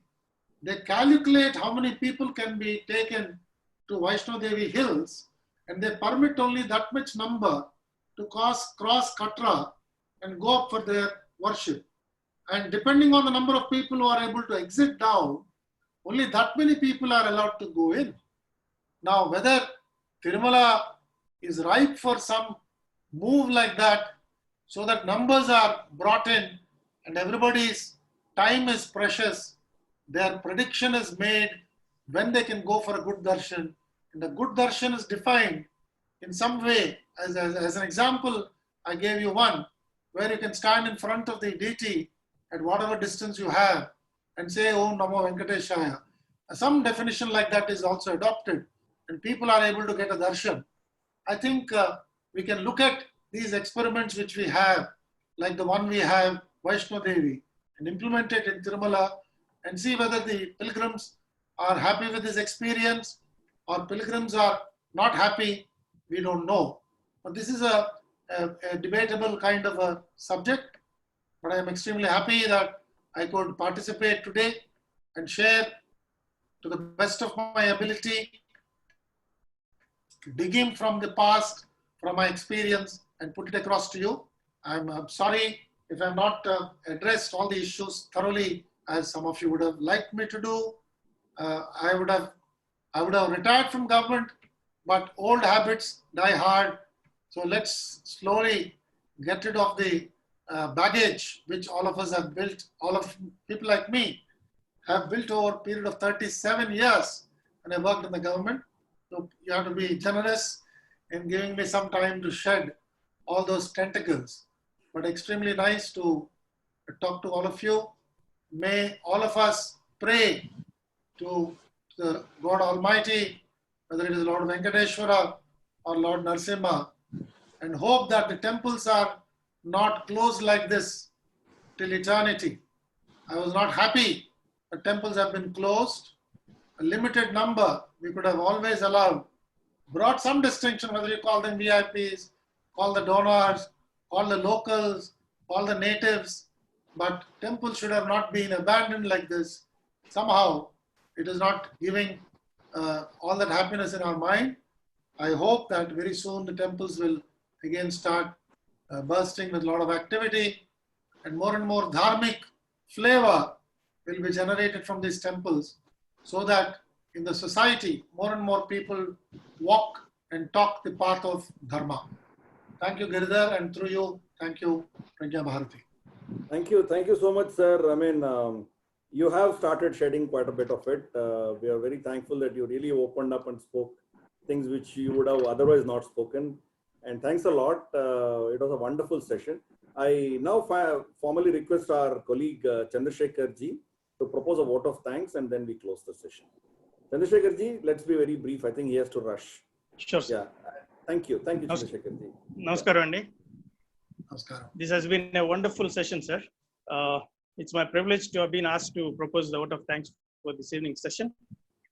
[SPEAKER 2] they calculate how many people can be taken to Vaishno Devi hills and they permit only that much number to cross Katra and go up for their worship. And depending on the number of people who are able to exit down, only that many people are allowed to go in. Now, whether Tirumala is ripe for some move like that so that numbers are brought in and everybody's time is precious, their prediction is made when they can go for a good darshan, and a good darshan is defined in some way. As an example, I gave you one where you can stand in front of the deity at whatever distance you have and say, Om Namo Venkateshaya. Some definition like that is also adopted and people are able to get a darshan. I think we can look at these experiments which we have, like the one we have, Vaishno Devi, and implement it in Tirumala and see whether the pilgrims are happy with this experience or pilgrims are not happy. We don't know. But this is a debatable kind of a subject. But I am extremely happy that I could participate today and share to the best of my ability digging from the past, from my experience, and put it across to you. I'm sorry if I've not addressed all the issues thoroughly as some of you would have liked me to do. I would have retired from government, but old habits die hard. So let's slowly get rid of the baggage which all of us have built, all of people like me have built over a period of 37 years when I worked in the government. So you have to be generous in giving me some time to shed all those tentacles. But extremely nice to talk to all of you. May all of us pray to the God Almighty, whether it is Lord Venkateshwara or Lord Narasimha, and hope that the temples are not closed like this till eternity. I was not happy that temples have been closed. A limited number we could have always allowed. Brought some distinction, whether you call them VIPs, call the donors, call the locals, call the natives, but temples should have not been abandoned like this. Somehow it is not giving all that happiness in our mind. I hope that very soon the temples will again start bursting with a lot of activity, and more dharmic flavor will be generated from these temples, so that in the society more and more people walk and talk the path of dharma. Thank you, Giridhar, and through you, thank you, Pragna Bharati.
[SPEAKER 1] Thank you so much, sir. I mean, you have started shedding quite a bit of it. We are very thankful that you really opened up and spoke things which you would have otherwise not spoken. And thanks a lot. It was a wonderful session. I now formally request our colleague Chandrasekhar ji to propose a vote of thanks, and then we close the session. Chandrasekhar ji, let's be very brief. I think he has to rush.
[SPEAKER 15] Sure, sir.
[SPEAKER 1] Yeah. Thank you, Chandrasekhar ji.
[SPEAKER 15] Namaskaram, Andy.
[SPEAKER 2] Namaskaram.
[SPEAKER 15] This has been a wonderful session, sir. It's my privilege to have been asked to propose the vote of thanks for this evening's session.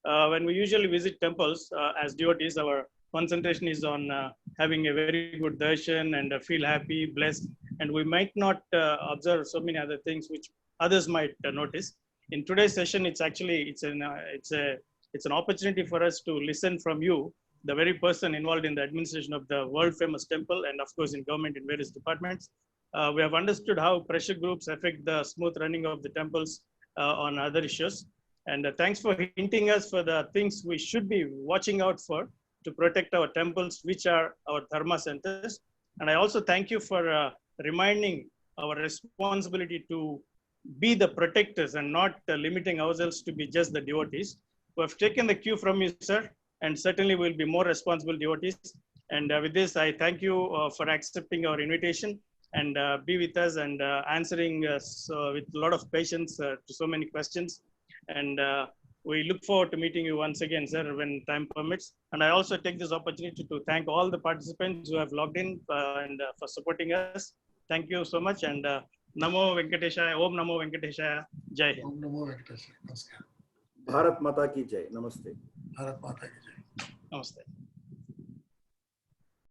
[SPEAKER 15] When we usually visit temples as devotees, our concentration is on having a very good darshan and feel happy, blessed, and we might not observe so many other things which others might notice. In today's session, it's an opportunity for us to listen from you, the very person involved in the administration of the world famous temple, and of course in government in various departments. We have understood how pressure groups affect the smooth running of the temples on other issues. And thanks for hinting us for the things we should be watching out for to protect our temples, which are our dharma centers. And I also thank you for reminding our responsibility to be the protectors and not limiting ourselves to be just the devotees. We have taken the cue from you, sir, and certainly we'll be more responsible devotees. And with this, I thank you for accepting our invitation and be with us and answering us with a lot of patience to so many questions. And we look forward to meeting you once again, sir, when time permits. And I also take this opportunity to thank all the participants who have logged in and for supporting us. Thank you so much. And Namo Venkateshaya, Om Namo Venkateshaya, Jai Hind.
[SPEAKER 2] Om Namo Venkateshaya. Namaskar.
[SPEAKER 1] Bharat Mata ki Jai. Namaste.
[SPEAKER 2] Bharat Mata ki Jai.
[SPEAKER 15] Namaste.